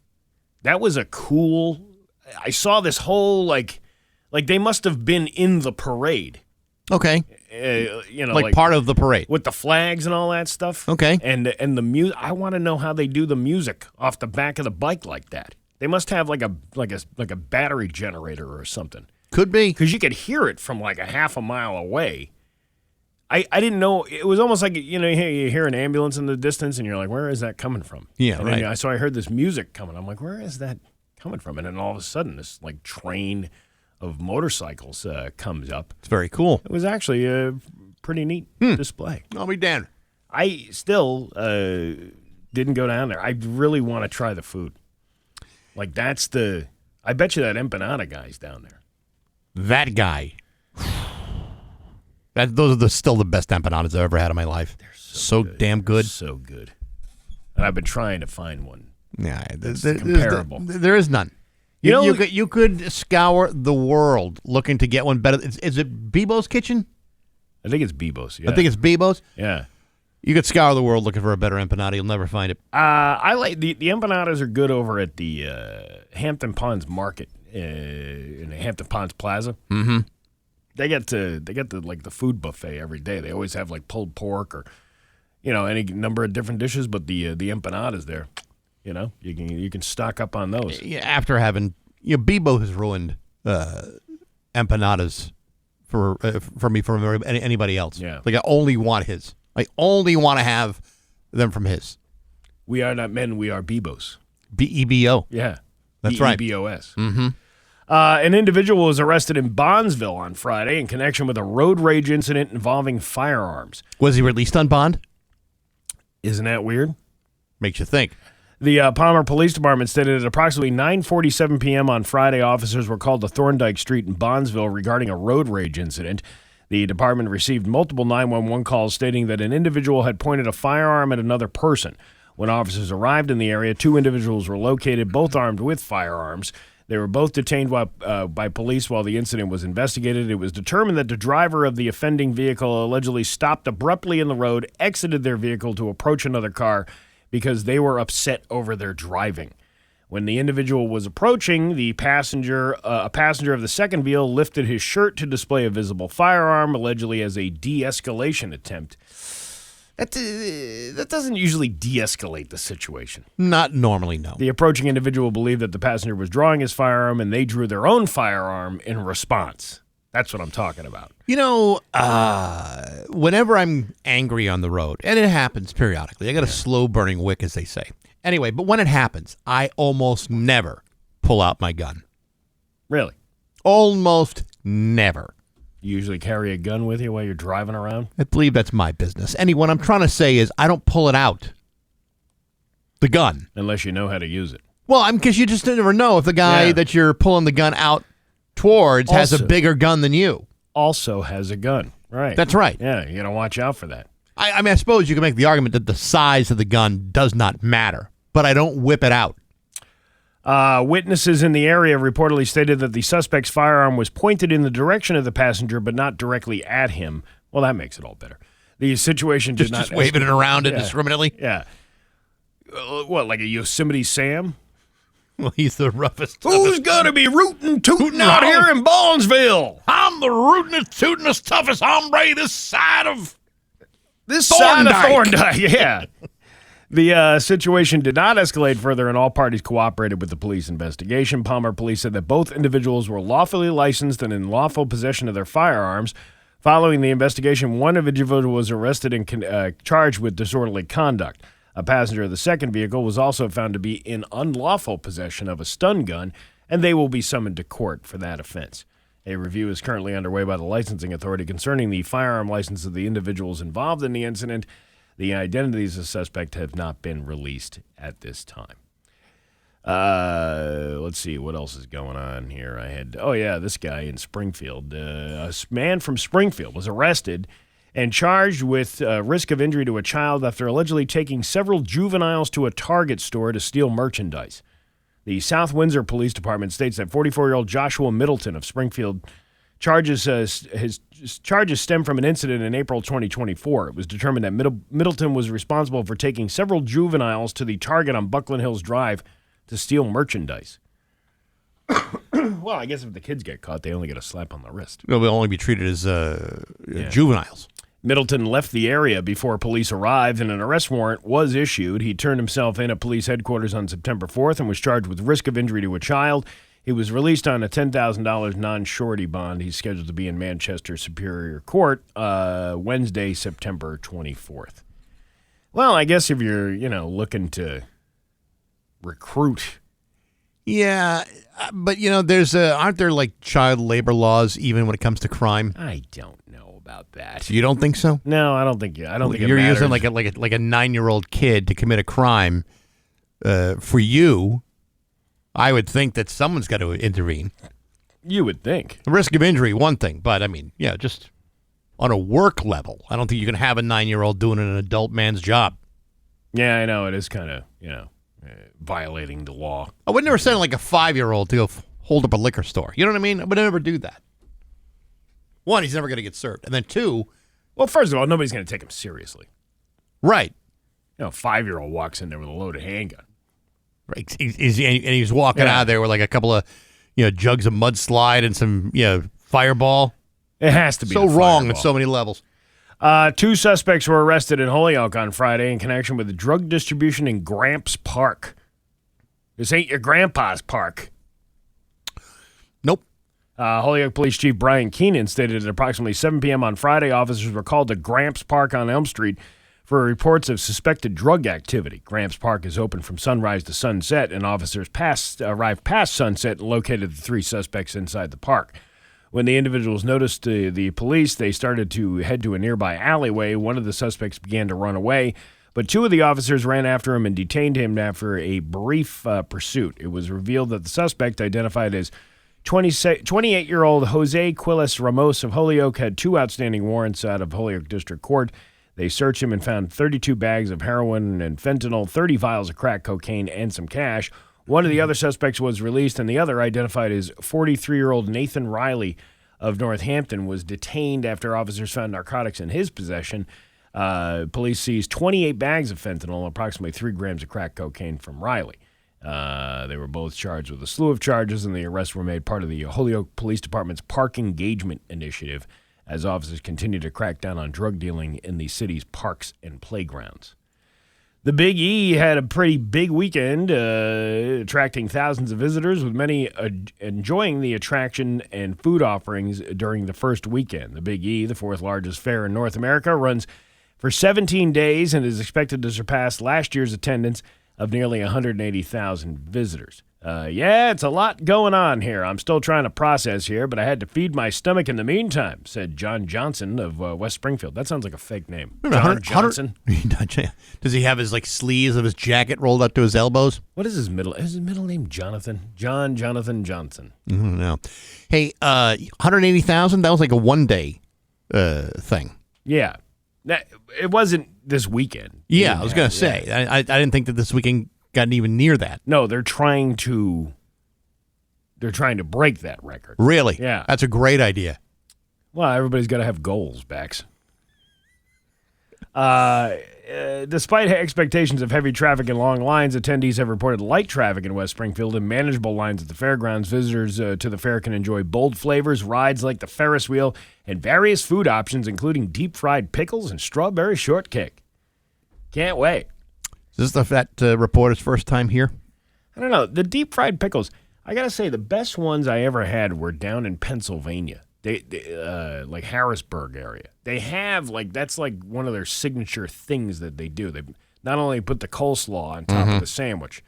Speaker 2: That was a cool. I saw this whole like they must have been in the parade.
Speaker 1: Okay.
Speaker 2: Like
Speaker 1: part of the parade.
Speaker 2: with the flags and all that stuff.
Speaker 1: Okay.
Speaker 2: And the music. I want to know how they do the music off the back of the bike like that. They must have like a battery generator or something,
Speaker 1: Could be.
Speaker 2: because you could hear it from like a half a mile away. I didn't know. It was almost like you hear an ambulance in the distance and you're like, where is that coming from?
Speaker 1: Yeah,
Speaker 2: and then,
Speaker 1: right.
Speaker 2: so I heard this music coming. I'm like, where is that coming from? And then all of a sudden, this like train of motorcycles comes up.
Speaker 1: It's very cool.
Speaker 2: It was actually a pretty neat display.
Speaker 1: I'll be damned.
Speaker 2: I still didn't go down there. I really want to try the food. Like I bet you that empanada guy's down there.
Speaker 1: That guy. Those are still the best empanadas I've ever had in my life. They're so damn good.
Speaker 2: So good. And I've been trying to find one.
Speaker 1: Yeah,
Speaker 2: comparable.
Speaker 1: There is none. You could scour the world looking to get one better. Is it Bebo's Kitchen?
Speaker 2: I think it's Bebo's. Yeah.
Speaker 1: I think it's Bebo's.
Speaker 2: Yeah.
Speaker 1: You could scour the world looking for a better empanada. You'll never find it.
Speaker 2: I like the empanadas are good over at the Hampton Ponds Market in the Hampton Ponds Plaza.
Speaker 1: Mm-hmm.
Speaker 2: They get the food buffet every day. They always have like pulled pork or any number of different dishes, but the empanadas there, you can stock up on those.
Speaker 1: Yeah, after having Bebo has ruined empanadas for me from anybody else.
Speaker 2: Yeah.
Speaker 1: Like I only want his. I only want to have them from his.
Speaker 2: We are not men, we are Bebos.
Speaker 1: B-E-B-O.
Speaker 2: Yeah.
Speaker 1: That's right.
Speaker 2: B-E-B-O-S.
Speaker 1: Mm-hmm.
Speaker 2: An individual was arrested in Bondsville on Friday in connection with a road rage incident involving firearms.
Speaker 1: Was he released on bond?
Speaker 2: Isn't that weird?
Speaker 1: Makes you think.
Speaker 2: The Palmer Police Department stated at approximately 9:47 p.m. on Friday, officers were called to Thorndike Street in Bondsville regarding a road rage incident. The department received multiple 911 calls stating that an individual had pointed a firearm at another person. When officers arrived in the area, 2 individuals were located, both armed with firearms. They were both detained by police while the incident was investigated. It was determined that the driver of the offending vehicle allegedly stopped abruptly in the road, exited their vehicle to approach another car because they were upset over their driving. When the individual was approaching, a passenger of the second vehicle lifted his shirt to display a visible firearm, allegedly as a de-escalation attempt. That doesn't usually de-escalate the situation.
Speaker 1: Not normally, no.
Speaker 2: The approaching individual believed that the passenger was drawing his firearm, and they drew their own firearm in response. That's what I'm talking about.
Speaker 1: Whenever I'm angry on the road, and it happens periodically, I got a slow-burning wick, as they say. Anyway, but when it happens, I almost never pull out my gun.
Speaker 2: Really?
Speaker 1: Almost never.
Speaker 2: You usually carry a gun with you while you're driving around?
Speaker 1: I believe that's my business. Anyway, what I'm trying to say is I don't pull it out. The gun.
Speaker 2: Unless you know how to use it.
Speaker 1: Well, because you just never know if the guy that you're pulling the gun out towards has a bigger gun than you.
Speaker 2: Also has a gun. Right.
Speaker 1: That's right.
Speaker 2: Yeah, you got to watch out for that.
Speaker 1: I mean, I suppose you can make the argument that the size of the gun does not matter, but I don't whip it out.
Speaker 2: Witnesses in the area reportedly stated that the suspect's firearm was pointed in the direction of the passenger, but not directly at him. Well, that makes it all better. The situation did not...
Speaker 1: Just waving it around indiscriminately?
Speaker 2: Yeah. What, like a Yosemite Sam?
Speaker 1: Well, he's the roughest.
Speaker 2: Who's going to be rootin' tootin' out here in Bondsville?
Speaker 1: I'm the rootin'est, tootin'est, toughest hombre this side of
Speaker 2: Thorndike. Yeah. The situation did not escalate further, and all parties cooperated with the police investigation. Palmer police said that both individuals were lawfully licensed and in lawful possession of their firearms. Following the investigation, one individual was arrested and charged with disorderly conduct. A passenger of the second vehicle was also found to be in unlawful possession of a stun gun, and they will be summoned to court for that offense. A review is currently underway by the licensing authority concerning the firearm license of the individuals involved in the incident. The identities of the suspect have not been released at this time. Let's see, what else is going on here? This guy in Springfield. A man from Springfield was arrested and charged with risk of injury to a child after allegedly taking several juveniles to a Target store to steal merchandise. The South Windsor Police Department states that 44-year-old Joshua Middleton of Springfield his charges stem from an incident in April 2024. It was determined that Middleton was responsible for taking several juveniles to the Target on Buckland Hills Drive to steal merchandise. Well, I guess if the kids get caught, they only get a slap on the wrist.
Speaker 1: They'll only be treated as juveniles.
Speaker 2: Middleton left the area before police arrived, and an arrest warrant was issued. He turned himself in at police headquarters on September 4th and was charged with risk of injury to a child. He was released on a $10,000 non-surety bond. He's scheduled to be in Manchester Superior Court Wednesday, September 24th. Well, I guess if you're, looking to recruit.
Speaker 1: Yeah, but, aren't there, like, child labor laws even when it comes to crime?
Speaker 2: I don't know about that.
Speaker 1: You don't think so?
Speaker 2: No, I don't think it
Speaker 1: You're
Speaker 2: matters.
Speaker 1: using like a 9-year-old kid to commit a crime for you. I would think that someone's got to intervene.
Speaker 2: You would think.
Speaker 1: The risk of injury, one thing, but I mean, just on a work level, I don't think you can have a 9-year-old doing an adult man's job.
Speaker 2: Yeah, I know. It is kind of, violating the law.
Speaker 1: I would never send like a 5-year-old to go hold up a liquor store. You know what I mean? I would never do that. One, he's never going to get served. And then two,
Speaker 2: well, first of all, nobody's going to take him seriously.
Speaker 1: Right.
Speaker 2: You know, a 5-year-old walks in there with a loaded handgun.
Speaker 1: Right. He's walking out of there with like a couple of, jugs of mudslide and some, fireball.
Speaker 2: It has to be
Speaker 1: so
Speaker 2: the
Speaker 1: wrong
Speaker 2: fireball.
Speaker 1: at so many levels.
Speaker 2: 2 suspects were arrested in Holyoke on Friday in connection with drug distribution in Gramps Park. This ain't your grandpa's park.
Speaker 1: Nope.
Speaker 2: Holyoke Police Chief Brian Keenan stated at approximately 7 p.m. on Friday, officers were called to Gramps Park on Elm Street for reports of suspected drug activity. Gramps Park is open from sunrise to sunset, and officers arrived past sunset and located the 3 suspects inside the park. When the individuals noticed the police, they started to head to a nearby alleyway. One of the suspects began to run away, but 2 of the officers ran after him and detained him after a brief pursuit. It was revealed that the suspect, identified as 28-year-old Jose Quiles Ramos of Holyoke, had 2 outstanding warrants out of Holyoke District Court. They searched him and found 32 bags of heroin and fentanyl, 30 vials of crack cocaine, and some cash. One of the other suspects was released, and the other, identified as 43-year-old Nathan Riley of Northampton, was detained after officers found narcotics in his possession. Police seized 28 bags of fentanyl, approximately 3 grams of crack cocaine from Riley. They were both charged with a slew of charges, and the arrests were made part of the Holyoke Police Department's Park Engagement Initiative as officers continue to crack down on drug dealing in the city's parks and playgrounds. The Big E had a pretty big weekend, attracting thousands of visitors, with many enjoying the attraction and food offerings during the first weekend. The Big E, the 4th largest fair in North America, runs for 17 days and is expected to surpass last year's attendance of nearly 180,000 visitors. It's a lot going on here. I'm still trying to process here, but I had to feed my stomach in the meantime, said John Johnson of West Springfield. That sounds like a fake name. John Johnson?
Speaker 1: Does he have his sleeves of his jacket rolled up to his elbows?
Speaker 2: What is his middle? Is his middle name Jonathan? Jonathan Johnson.
Speaker 1: I don't know. Hey, 180,000? That was like a one-day thing.
Speaker 2: Yeah. It wasn't this weekend.
Speaker 1: Yeah, I was going to say. I didn't think that this weekend got even near that.
Speaker 2: No, they're trying to break that record.
Speaker 1: Really?
Speaker 2: Yeah.
Speaker 1: That's a great idea.
Speaker 2: Well, everybody's got to have goals, Bax. Despite expectations of heavy traffic and long lines, attendees have reported light traffic in West Springfield and manageable lines at the fairgrounds. Visitors to the fair can enjoy bold flavors, rides like the Ferris wheel, and various food options, including deep-fried pickles and strawberry shortcake. Can't wait.
Speaker 1: Is this that reporter's first time here?
Speaker 2: I don't know. The deep-fried pickles, I got to say, the best ones I ever had were down in Pennsylvania. They like Harrisburg area. They have, that's one of their signature things that they do. They not only put the coleslaw on top of the sandwich,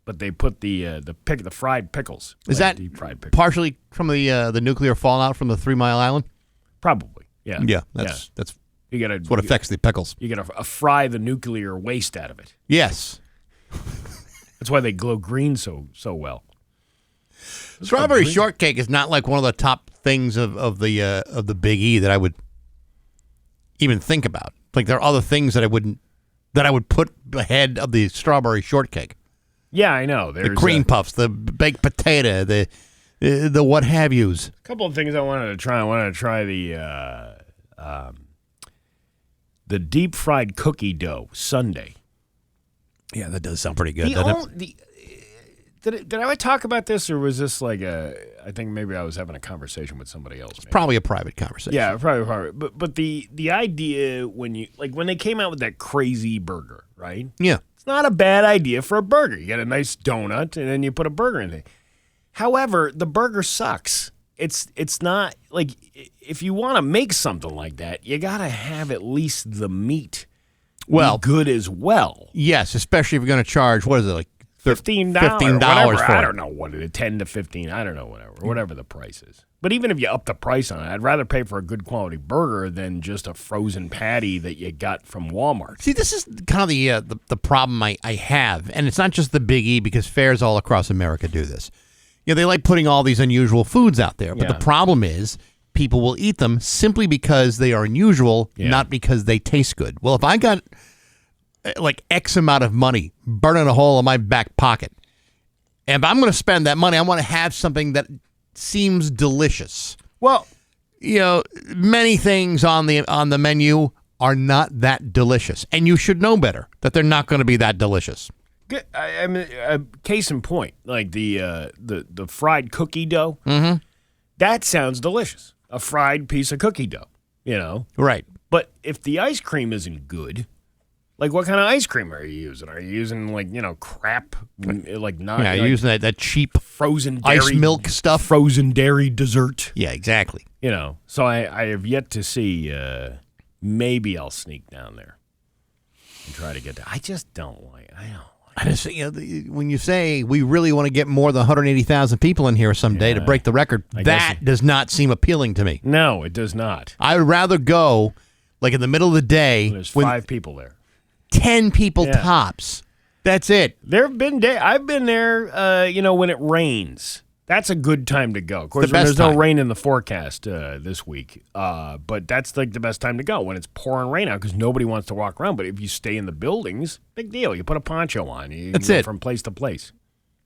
Speaker 2: but they put the fried pickles.
Speaker 1: Is that
Speaker 2: deep-fried pickles.
Speaker 1: partially from the nuclear fallout from the 3 Mile Island?
Speaker 2: Probably, yeah.
Speaker 1: Yeah, that's what affects the pickles.
Speaker 2: You got to fry the nuclear waste out of it.
Speaker 1: Yes.
Speaker 2: That's why they glow green so well.
Speaker 1: Strawberry shortcake is not like one of the top things of the Big E that I would even think about. Like there are other things that I would put ahead of the strawberry shortcake.
Speaker 2: Yeah, I know.
Speaker 1: The cream puffs, the baked potato, the what have yous.
Speaker 2: A couple of things I wanted to try. I wanted to try the deep fried cookie dough sundae.
Speaker 1: Yeah, that does sound pretty good.
Speaker 2: Did I talk about this, or was this I think maybe I was having a conversation with somebody else. Maybe.
Speaker 1: Probably a private conversation.
Speaker 2: Yeah, probably private. But the idea when they came out with that crazy burger, right?
Speaker 1: Yeah.
Speaker 2: It's not a bad idea for a burger. You get a nice donut, and then you put a burger in it. However, the burger sucks. It's not like if you want to make something like that, you got to have at least the meat be good as well.
Speaker 1: Yes, especially if you're going to charge, what is it, like
Speaker 2: $15
Speaker 1: for
Speaker 2: I don't know what it is, 10 to 15, I don't know, whatever the price is. But even if you up the price on it, I'd rather pay for a good quality burger than just a frozen patty that you got from Walmart.
Speaker 1: See, this is kind of the problem I have, and it's not just the Big E, because fairs all across America do this. They like putting all these unusual foods out there, but the problem is people will eat them simply because they are unusual, not because they taste good. Well, if I got like X amount of money burning a hole in my back pocket, and if I'm going to spend that money, I want to have something that seems delicious.
Speaker 2: Well,
Speaker 1: many things on the menu are not that delicious. And you should know better that they're not going to be that delicious.
Speaker 2: I mean, case in point, like the fried cookie dough, that sounds delicious. A fried piece of cookie dough,
Speaker 1: Right.
Speaker 2: But if the ice cream isn't good, like what kind of ice cream are you using? Are you using crap, like not?
Speaker 1: Yeah,
Speaker 2: like
Speaker 1: using that cheap
Speaker 2: frozen dairy,
Speaker 1: ice milk stuff.
Speaker 2: frozen dairy dessert.
Speaker 1: Yeah, exactly.
Speaker 2: So I have yet to see. Maybe I'll sneak down there and try to get that. I just don't like.
Speaker 1: I just, when you say we really want to get more than 180,000 people in here someday to break the record, that does not seem appealing to me.
Speaker 2: No, it does not.
Speaker 1: I would rather go like in the middle of the day.
Speaker 2: There's 5 people there.
Speaker 1: 10 people tops. That's it.
Speaker 2: There have been days. I've been there, when it rains. That's a good time to go. Of course, there's no rain in the forecast this week, but that's like the best time to go when it's pouring rain out because nobody wants to walk around. But if you stay in the buildings, big deal. You put a poncho on. You go from place to place.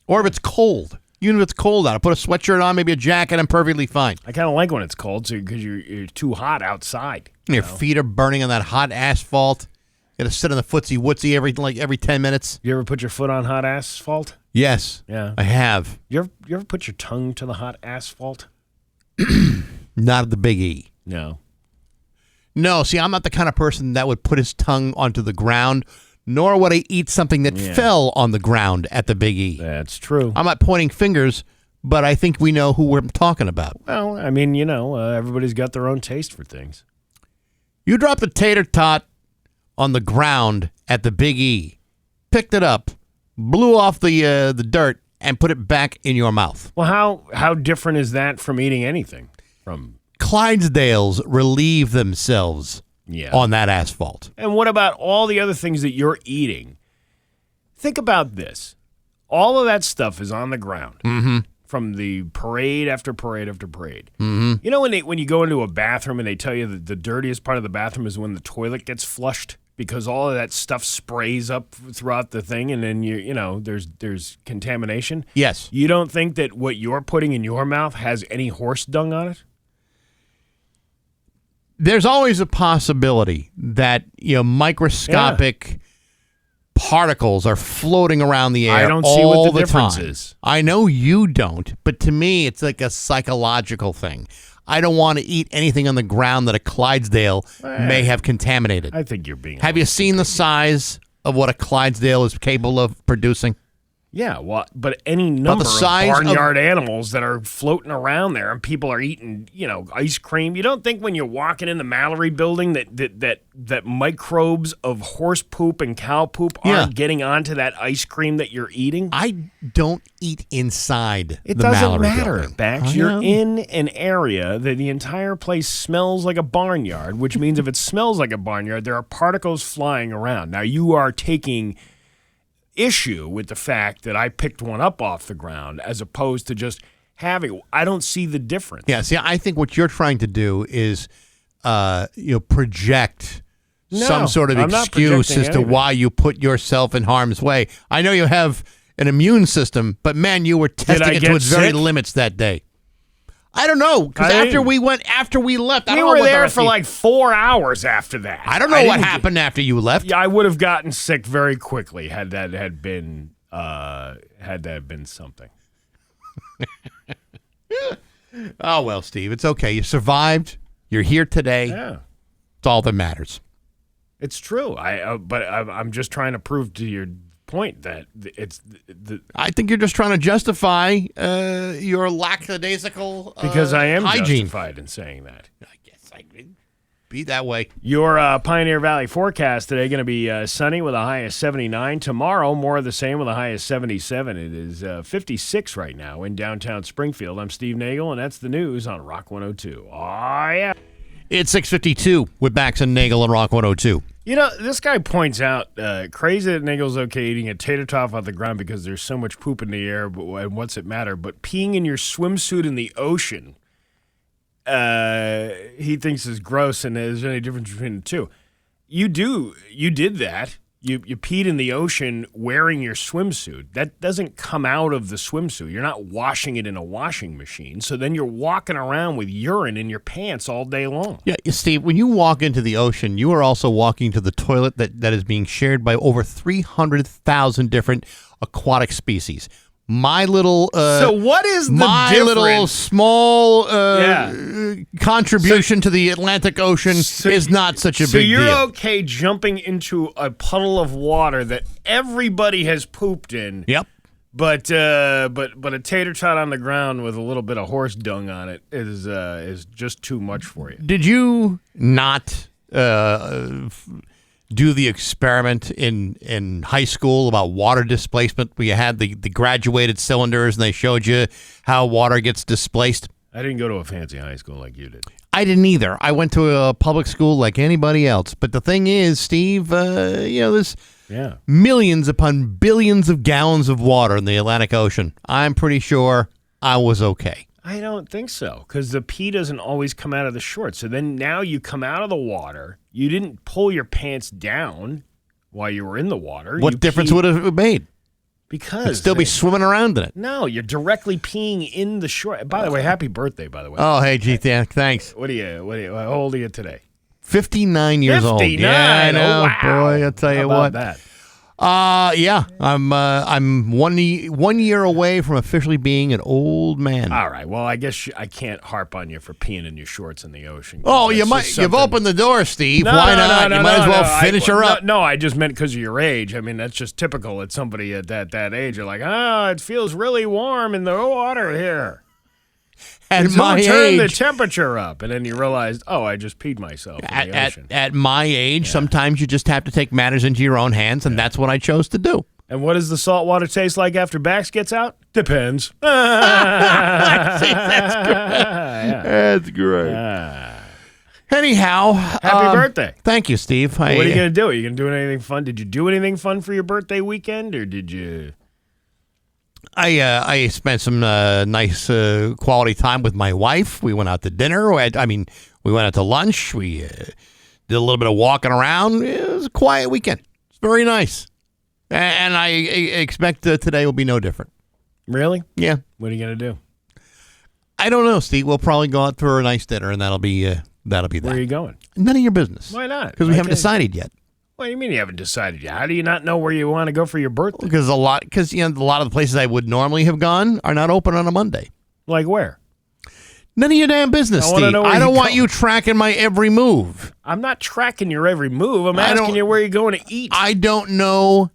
Speaker 1: Or if it's cold. Even if it's cold out, I put a sweatshirt on, maybe a jacket, I'm perfectly fine.
Speaker 2: I kind of like when it's cold because you're too hot outside.
Speaker 1: Your feet are burning on that hot asphalt. You got to sit on the footsie wootsy every 10 minutes.
Speaker 2: You ever put your foot on hot asphalt?
Speaker 1: Yes.
Speaker 2: Yeah.
Speaker 1: I have.
Speaker 2: You ever put your tongue to the hot asphalt?
Speaker 1: Not at the Big E.
Speaker 2: No.
Speaker 1: No, see, I'm not the kind of person that would put his tongue onto the ground, nor would I eat something that fell on the ground at the Big E.
Speaker 2: That's true.
Speaker 1: I'm not pointing fingers, but I think we know who we're talking about.
Speaker 2: Well, I mean, everybody's got their own taste for things.
Speaker 1: You dropped a tater tot on the ground at the Big E, picked it up, blew off the dirt, and put it back in your mouth.
Speaker 2: Well, how different is that from eating anything? From
Speaker 1: Clydesdales relieve themselves on that asphalt.
Speaker 2: And what about all the other things that you're eating? Think about this. All of that stuff is on the ground from the parade after parade after parade. Mm-hmm. When you go into a bathroom and they tell you that the dirtiest part of the bathroom is when the toilet gets flushed? Because all of that stuff sprays up throughout the thing, and then there's contamination.
Speaker 1: Yes.
Speaker 2: You don't think that what you're putting in your mouth has any horse dung on it?
Speaker 1: There's always a possibility that microscopic particles are floating around the air.
Speaker 2: I don't see what the difference
Speaker 1: time.
Speaker 2: is.
Speaker 1: I know you don't, but to me, it's like a psychological thing. I don't want to eat anything on the ground that a Clydesdale may have contaminated.
Speaker 2: I think you're being...
Speaker 1: Have you seen the size of what a Clydesdale is capable of producing?
Speaker 2: Yeah, well, but any number of barnyard animals that are floating around there and people are eating, ice cream. You don't think when you're walking in the Mallory building that microbes of horse poop and cow poop aren't getting onto that ice cream that you're eating?
Speaker 1: I don't eat inside
Speaker 2: the
Speaker 1: Mallory
Speaker 2: building. It doesn't matter, Bax. You're in an area that the entire place smells like a barnyard, which means if it smells like a barnyard, there are particles flying around. Now, you are taking issue with the fact that I picked one up off the ground as opposed to just having. I don't see the difference.
Speaker 1: Yeah, see, I think what you're trying to do is, project some sort of excuse as to why you put yourself in harm's way. I know you have an immune system, but man, you were testing it to its very limits that day. I don't know, because after we left, I don't know what
Speaker 2: we were there for like 4 hours after that.
Speaker 1: I don't know what happened after you left.
Speaker 2: Yeah, I would have gotten sick very quickly had that been something.
Speaker 1: Oh well, Steve, it's okay. You survived. You're here today.
Speaker 2: Yeah,
Speaker 1: it's all that matters.
Speaker 2: It's true. I'm just trying to prove to your point that it's
Speaker 1: I think you're just trying to justify your lackadaisical
Speaker 2: because I am
Speaker 1: hygiene.
Speaker 2: Justified in saying that.
Speaker 1: I guess I could be that way.
Speaker 2: Your Pioneer Valley forecast today going to be sunny with a high of 79. Tomorrow, more of the same with a high of 77. It is 56 right now in downtown Springfield. I'm Steve Nagle, and that's the news on Rock 102. Oh, yeah.
Speaker 1: It's 6:52 with Bax and Nagle on Rock 102.
Speaker 2: This guy points out, crazy that Nagle's okay eating a tater tot off the ground because there's so much poop in the air, and what's it matter? But peeing in your swimsuit in the ocean, he thinks is gross, and is there any difference between the two? You did that. you peed in the ocean wearing your swimsuit. That doesn't come out of the swimsuit. You're not washing it in a washing machine. So then you're walking around with urine in your pants all day long.
Speaker 1: Yeah, Steve, when you walk into the ocean, you are also walking to the toilet that is being shared by over 300,000 different aquatic species. My little
Speaker 2: so what is the
Speaker 1: my
Speaker 2: difference?
Speaker 1: little small contribution to the Atlantic Ocean is not such a big deal.
Speaker 2: So you're okay jumping into a puddle of water that everybody has pooped in.
Speaker 1: Yep.
Speaker 2: But a tater tot on the ground with a little bit of horse dung on it is just too much for you.
Speaker 1: Did you not do the experiment in high school about water displacement where you had the graduated cylinders and they showed you how water gets displaced?
Speaker 2: I didn't go to a fancy high school like you did.
Speaker 1: I didn't either. I went to a public school like anybody else. But the thing is, Steve, there's millions upon billions of gallons of water in the Atlantic Ocean. I'm pretty sure I was okay.
Speaker 2: I don't think so, because the pee doesn't always come out of the shorts. So then now you come out of the water. You didn't pull your pants down while you were in the water.
Speaker 1: What difference would it have made?
Speaker 2: Because
Speaker 1: you'd still be swimming around in it.
Speaker 2: No, you're directly peeing in the short. By the way, happy birthday, by the way.
Speaker 1: Oh, hey, G, thanks.
Speaker 2: How old are you today?
Speaker 1: 59 years old.
Speaker 2: 59?
Speaker 1: Yeah, I know,
Speaker 2: oh, wow.
Speaker 1: Boy, I'll tell you
Speaker 2: How about
Speaker 1: what.
Speaker 2: that?
Speaker 1: Yeah, I'm 1 year away from officially being an old man.
Speaker 2: All right. Well, I guess I can't harp on you for peeing in your shorts in the ocean.
Speaker 1: Oh, you've opened the door, Steve. Why not? You might as well finish her up.
Speaker 2: No, I just meant because of your age. I mean, that's just typical at somebody at that age. You're like, it feels really warm in the water here.
Speaker 1: At my age,
Speaker 2: turn the temperature up, and then you realize, I just peed myself in the ocean.
Speaker 1: At my age, sometimes you just have to take matters into your own hands, and that's what I chose to do.
Speaker 2: And what does the salt water taste like after Bax gets out? Depends.
Speaker 1: That's great. Anyhow,
Speaker 2: happy birthday!
Speaker 1: Thank you, Steve.
Speaker 2: What are you gonna do? Are you gonna do anything fun? Did you do anything fun for your birthday weekend, or did you?
Speaker 1: I spent some nice quality time with my wife. We went out to dinner. We went out to lunch. We did a little bit of walking around. It was a quiet weekend. It's very nice. And I expect today will be no different.
Speaker 2: Really?
Speaker 1: Yeah.
Speaker 2: What are you going to do?
Speaker 1: I don't know, Steve. We'll probably go out for a nice dinner, and that'll be that.
Speaker 2: Where are you going?
Speaker 1: None of your business.
Speaker 2: Why not?
Speaker 1: Because we haven't decided yet.
Speaker 2: What do you mean you haven't decided yet? How do you not know where you want to go for your birthday?
Speaker 1: Because a lot of the places I would normally have gone are not open on a Monday.
Speaker 2: Like where?
Speaker 1: None of your damn business, Steve. I don't want you tracking my every move.
Speaker 2: I'm not tracking your every move. I'm asking you where you're going to eat.
Speaker 1: I don't know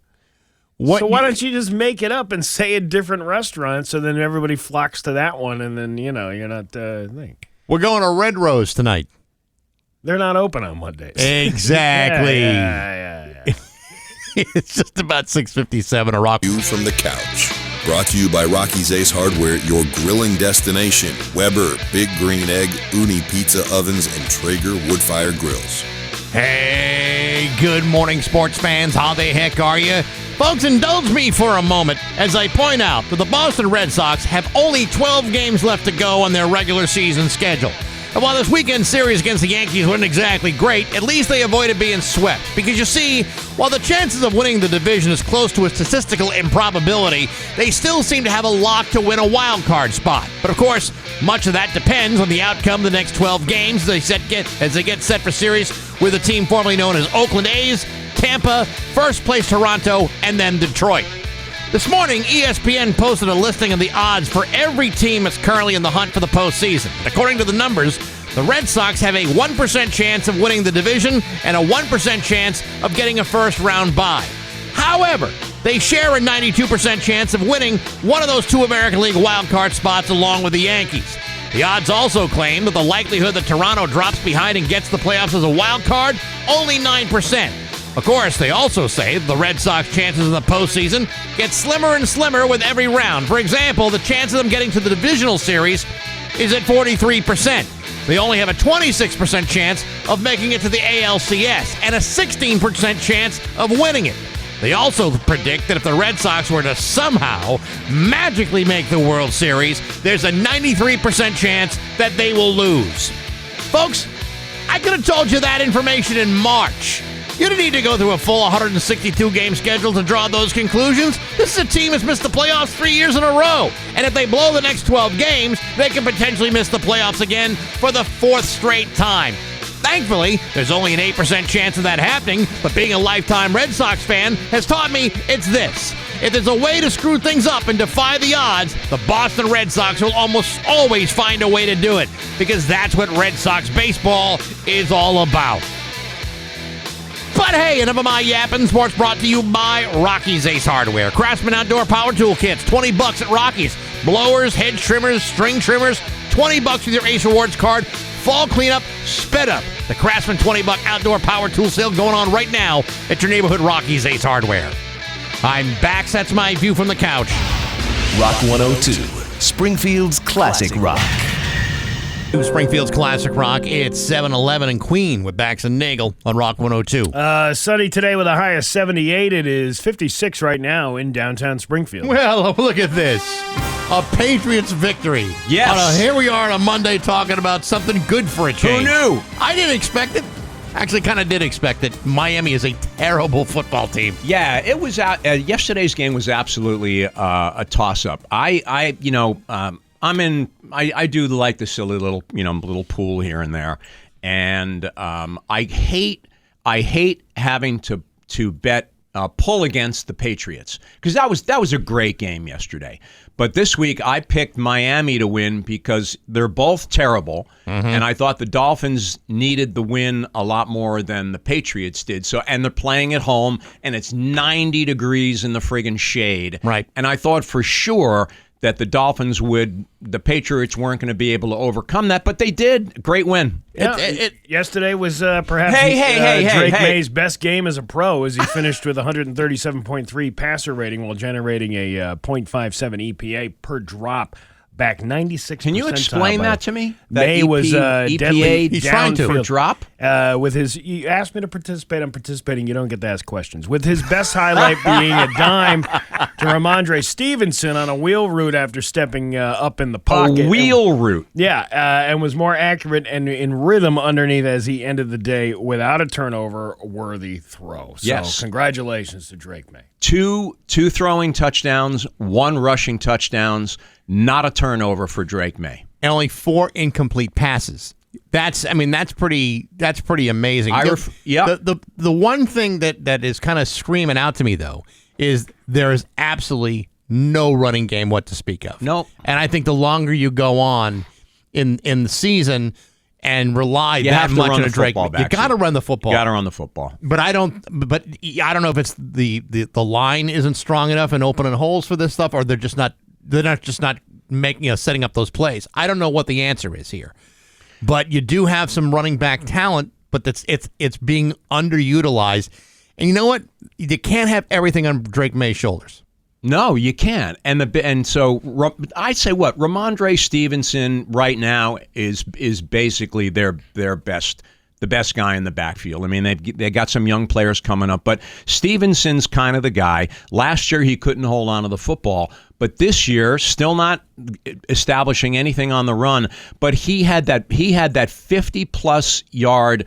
Speaker 1: what.
Speaker 2: So why don't you just make it up and say a different restaurant so then everybody flocks to that one and then, you're not
Speaker 1: We're going to Red Rose tonight.
Speaker 2: They're not open on Mondays.
Speaker 1: Exactly.
Speaker 2: Yeah.
Speaker 1: It's just about 6:57 a rock.
Speaker 4: View from the couch. Brought to you by Rocky's Ace Hardware, your grilling destination. Weber, Big Green Egg, Uni Pizza Ovens, and Traeger Woodfire Grills.
Speaker 1: Hey, good morning, sports fans. How the heck are you? Folks, indulge me for a moment as I point out that the Boston Red Sox have only 12 games left to go on their regular season schedule. And while this weekend series against the Yankees wasn't exactly great, at least they avoided being swept. Because you see, while the chances of winning the division is close to a statistical improbability, they still seem to have a lock to win a wild card spot. But of course, much of that depends on the outcome of the next 12 games as they get set for series with a team formerly known as Oakland A's, Tampa, first place Toronto, and then Detroit. This morning, ESPN posted a listing of the odds for every team that's currently in the hunt for the postseason. And according to the numbers, the Red Sox have a 1% chance of winning the division and a 1% chance of getting a first-round bye. However, they share a 92% chance of winning one of those two American League wildcard spots along with the Yankees. The odds also claim that the likelihood that Toronto drops behind and gets the playoffs as a wild card, only 9%. Of course, they also say the Red Sox chances in the postseason get slimmer and slimmer with every round. For example, the chance of them getting to the divisional series is at 43%. They only have a 26% chance of making it to the ALCS and a 16% chance of winning it. They also predict that if the Red Sox were to somehow magically make the World Series, there's a 93% chance that they will lose. Folks, I could have told you that information in March. You don't need to go through a full 162-game schedule to draw those conclusions. This is a team that's missed the playoffs 3 years in a row. And if they blow the next 12 games, they can potentially miss the playoffs again for the 4th straight time. Thankfully, there's only an 8% chance of that happening, but being a lifetime Red Sox fan has taught me it's this. If there's a way to screw things up and defy the odds, the Boston Red Sox will almost always find a way to do it, because that's what Red Sox baseball is all about. But hey, enough of my yapping. Sports brought to you by Rocky's Ace Hardware. Craftsman Outdoor Power Tool Kits, $20 at Rocky's. Blowers, hedge trimmers, string trimmers, $20 with your Ace Rewards card. Fall cleanup, sped up. The Craftsman $20 outdoor power tool sale going on right now at your neighborhood Rocky's Ace Hardware. I'm Bax. That's my view from the couch.
Speaker 5: Rock 102, Springfield's classic rock.
Speaker 1: Springfield's classic rock. It's 7-Eleven and Queen with Bax and Nagle on Rock 102.
Speaker 2: Sunny today with a high of 78. It is 56 right now in downtown Springfield.
Speaker 1: Well, look at this. A Patriots victory.
Speaker 8: Yes.
Speaker 1: Here we are on a Monday talking about something good for a change.
Speaker 8: Who knew?
Speaker 1: I didn't expect it. Actually, kind of did expect it. Miami is a terrible football team.
Speaker 8: Yeah, it was yesterday's game was absolutely a toss-up. I do like the silly little pool here and there, and I hate having to bet pull against the Patriots, because that was a great game yesterday. But this week I picked Miami to win because they're both terrible, and I thought the Dolphins needed the win a lot more than the Patriots did. So, and they're playing at home, and it's 90 degrees in the friggin' shade.
Speaker 1: Right.
Speaker 8: And I thought for sure that the Patriots weren't going to be able to overcome that, but they did. Great win.
Speaker 2: Yeah, yesterday was perhaps
Speaker 8: Drake
Speaker 2: May's best game as a pro, as he finished with 137.3 passer rating while generating a .57 EPA per drop. Back 96%.
Speaker 8: Can you explain that to me?
Speaker 2: May was deadly
Speaker 1: He's trying to.
Speaker 8: For drop?
Speaker 2: With his, you asked me to participate. I'm participating. You don't get to ask questions. With his best highlight being a dime to Ramondre Stevenson on a wheel route after stepping up in the pocket.
Speaker 8: A wheel route.
Speaker 2: Yeah, and was more accurate and in rhythm underneath as he ended the day without a turnover-worthy throw. So
Speaker 8: yes.
Speaker 2: Congratulations to Drake May.
Speaker 8: Two throwing touchdowns, 1 rushing touchdowns, not a turnover for Drake May.
Speaker 1: And only 4 incomplete passes. That's pretty amazing. The one thing that is kind of screaming out to me, though, is there is absolutely no running game what to speak of.
Speaker 8: Nope.
Speaker 1: And I think the longer you go on in the season and rely that much on a Drake, you got to run the football.
Speaker 8: You got to run the football.
Speaker 1: But I don't know if it's the line isn't strong enough and opening holes for this stuff, or they're not making setting up those plays. I don't know what the answer is here. But you do have some running back talent, but it's being underutilized. And you know what? You can't have everything on Drake May's shoulders.
Speaker 8: No, you can't. And so I'd say what Ramondre Stevenson right now is basically their best. The best guy in the backfield. I mean, they got some young players coming up, but Stevenson's kind of the guy. Last year, he couldn't hold on to the football, but this year, still not establishing anything on the run. But he had that 50-plus yard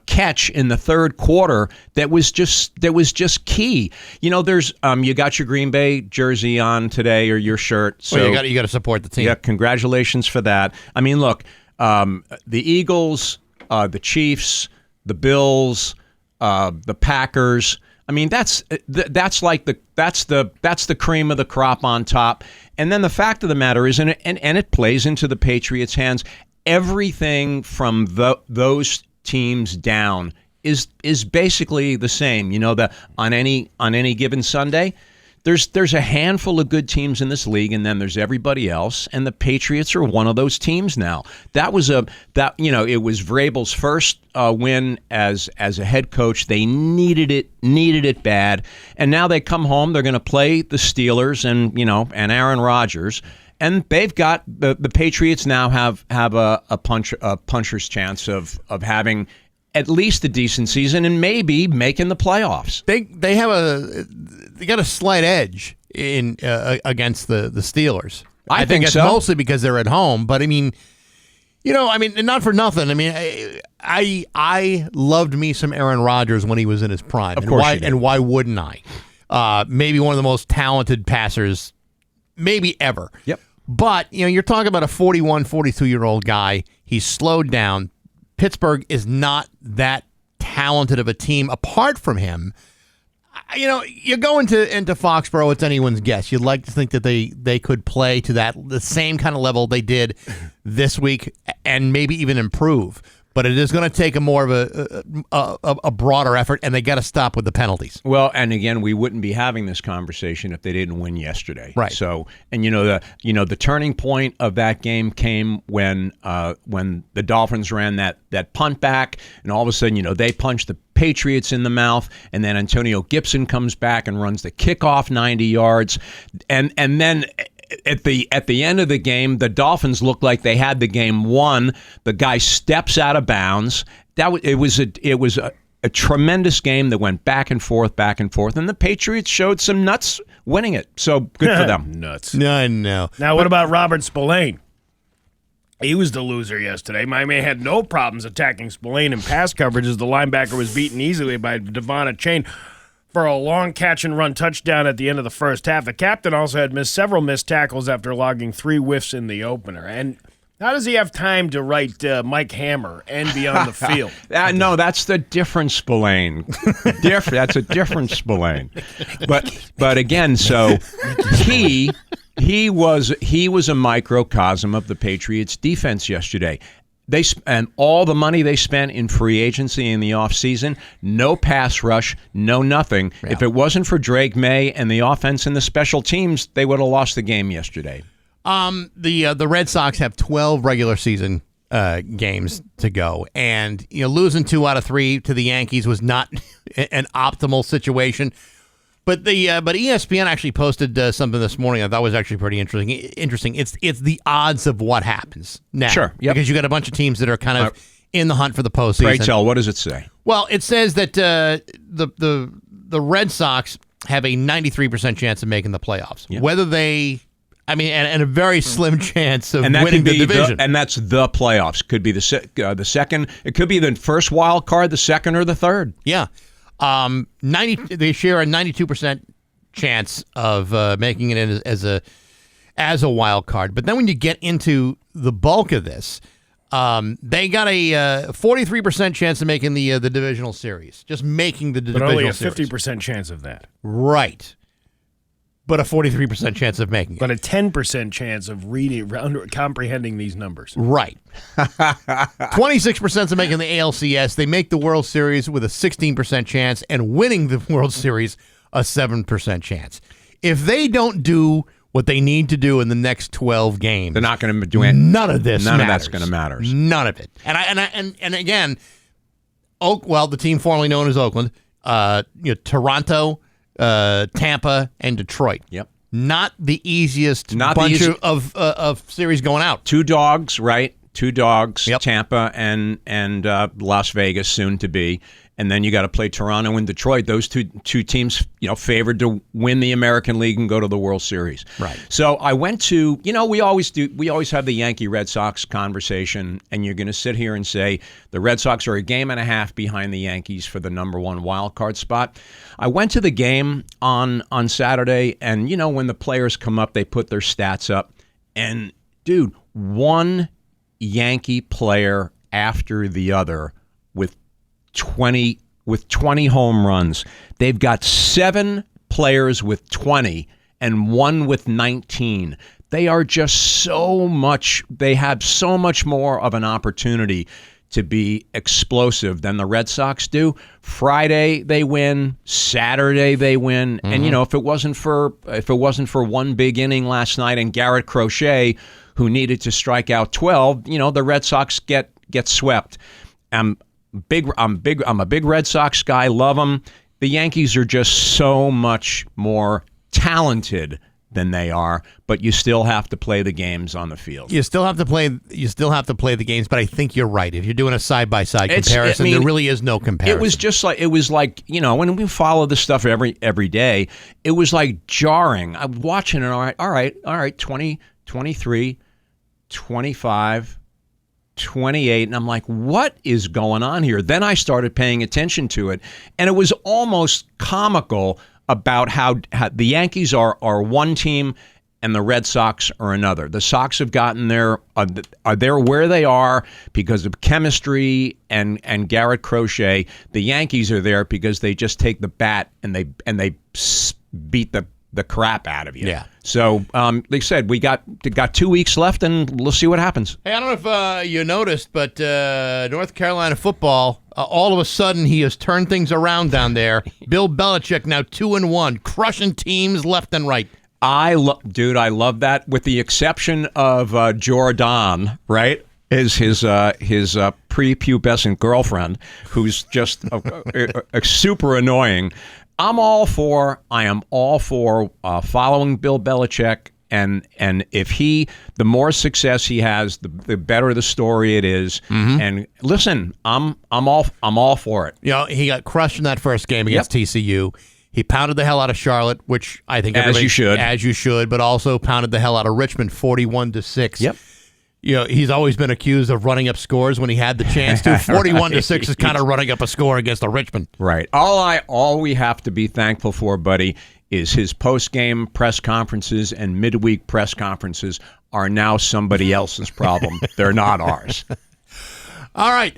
Speaker 8: catch in the third quarter that was just key. You know, there's you got your Green Bay jersey on today, or your shirt. So
Speaker 1: you got to support the team.
Speaker 8: Yeah, congratulations for that. I mean, look, the Eagles. The Chiefs, the Bills, the Packers. I mean, that's the cream of the crop on top. And then the fact of the matter is, and it plays into the Patriots' hands. Everything from those teams down is basically the same. You know, on any given Sunday, there's a handful of good teams in this league, and then there's everybody else, and the Patriots are one of those teams now. It was Vrabel's first win as a head coach. They needed it bad, and now they come home. They're going to play the Steelers and Aaron Rodgers. And they've got the Patriots now have a puncher's chance of having at least a decent season and maybe making the playoffs.
Speaker 1: They got a slight edge in against the Steelers.
Speaker 8: I think
Speaker 1: it's
Speaker 8: so.
Speaker 1: mostly because they're at home, but I mean, I mean, and not for nothing. I mean, I loved me some Aaron Rodgers when he was in his prime.
Speaker 8: Of course you did.
Speaker 1: And why wouldn't I? Maybe one of the most talented passers maybe ever.
Speaker 8: Yep.
Speaker 1: But, you're talking about a 41, 42-year-old guy. He's slowed down. Pittsburgh is not that talented of a team apart from him. You go into Foxborough, it's anyone's guess. You'd like to think that they could play to the same kind of level they did this week and maybe even improve. But it is going to take a more of a broader effort, and they got to stop with the penalties.
Speaker 8: Well, and again, we wouldn't be having this conversation if they didn't win yesterday.
Speaker 1: Right.
Speaker 8: So, and the turning point of that game came when the Dolphins ran that punt back, and all of a sudden, they punched the Patriots in the mouth, and then Antonio Gibson comes back and runs the kickoff 90 yards, and then at the end of the game, the Dolphins looked like they had the game won. The guy steps out of bounds. It was a tremendous game that went back and forth, and the Patriots showed some nuts winning it. So good for them.
Speaker 2: Nuts.
Speaker 1: No.
Speaker 2: Now, what about Robert Spillane? He was the loser yesterday. Miami had no problems attacking Spillane in pass coverage as the linebacker was beaten easily by Devon Chain for a long catch-and-run touchdown at the end of the first half. The captain also had several missed tackles after logging 3 whiffs in the opener. And how does he have time to write Mike Hammer and Beyond the Field?
Speaker 8: No, that's the different Spillane. That's a different Spillane. But again, so he was a microcosm of the Patriots' defense yesterday. They spent all the money they spent in free agency in the offseason, no pass rush, no nothing. Yeah. If it wasn't for Drake May and the offense and the special teams, they would have lost the game yesterday.
Speaker 1: The Red Sox have 12 regular season games to go, and losing 2 out of 3 to the Yankees was not an optimal situation. But ESPN actually posted something this morning I thought was actually pretty interesting. It's the odds of what happens now.
Speaker 8: Sure. Yep.
Speaker 1: Because you got a bunch of teams that are kind of in the hunt for the postseason.
Speaker 8: Pray tell, what does it say?
Speaker 1: Well, it says that the Red Sox have a 93% chance of making the playoffs. Yep. Whether they, and a very slim chance of winning the division.
Speaker 8: And that's the playoffs. Could be the second. It could be the first wild card, the second, or the third.
Speaker 1: Yeah. They share a 92% chance of making it in as a wild card. But then when you get into the bulk of this, they got a 43% chance of making the divisional series. Just making the divisional series.
Speaker 2: But only a 50% chance of that.
Speaker 1: Right. But a 43% chance of making it.
Speaker 2: But a 10% chance of comprehending these numbers.
Speaker 1: Right. 26% of making the ALCS. They make the World Series with a 16% chance, and winning the World Series a 7% chance. If they don't do what they need to do in the next 12 games,
Speaker 8: they're not going to do it.
Speaker 1: None of this matters.
Speaker 8: None of that's going to matter.
Speaker 1: None of it. And again, the team formerly known as Oakland, Toronto, Tampa, and Detroit.
Speaker 8: Yep.
Speaker 1: Not the easiest bunch of series going out.
Speaker 8: 2 dogs, right? 2 dogs,
Speaker 1: yep.
Speaker 8: Tampa and Las Vegas, soon to be. And then you got to play Toronto and Detroit. Those two teams, favored to win the American League and go to the World Series.
Speaker 1: Right.
Speaker 8: So I went to, we always have the Yankee Red Sox conversation, and you're going to sit here and say the Red Sox are a game and a half behind the Yankees for the number 1 wild card spot. I went to the game on Saturday, and when the players come up, they put their stats up, and dude, one Yankee player after the other with 20 home runs. They've got 7 players with 20 and 1 with 19. They are just they have so much more of an opportunity to be explosive than the Red Sox do. Friday they win, Saturday they win, and if it wasn't for one big inning last night and Garrett Crochet, who needed to strike out 12, the Red Sox get swept. I'm a big Red Sox guy, love them. The Yankees are just so much more talented than they are, but you still have to play the games on the field.
Speaker 1: You still have to play the games, but I think you're right. If you're doing a side-by-side comparison, there really is no comparison.
Speaker 8: It was like, when we follow this stuff every day, it was like jarring. I'm watching it, all right, 20, 23, 25, 28, and I'm like, what is going on here? Then I started paying attention to it, and it was almost comical about how the Yankees are one team and the Red Sox are another. The Sox have gotten there, are there where they are because of chemistry and Garrett Crochet. The Yankees are there because they just take the bat and they beat the crap out of you.
Speaker 1: Yeah.
Speaker 8: So, like I said, we got 2 weeks left, and we'll see what happens.
Speaker 1: Hey, I don't know if you noticed, but North Carolina football, all of a sudden, he has turned things around down there. Bill Belichick now 2-1, crushing teams left and right.
Speaker 8: I love that, with the exception of Jordan, right? Is his prepubescent girlfriend, who's just super annoying. I am all for following Bill Belichick, and if the more success he has, the better the story it is. Mm-hmm. And listen, I'm all for it.
Speaker 1: You know, he got crushed in that first game against TCU. He pounded the hell out of Charlotte, which I think
Speaker 8: as you should,
Speaker 1: but also pounded the hell out of Richmond, 41-6.
Speaker 8: Yep.
Speaker 1: You know, he's always been accused of running up scores when he had the chance to. 41-6 is kind of running up a score against the Richmond.
Speaker 8: Right. All we have to be thankful for, buddy, is his post-game press conferences and midweek press conferences are now somebody else's problem. They're not ours.
Speaker 1: All right.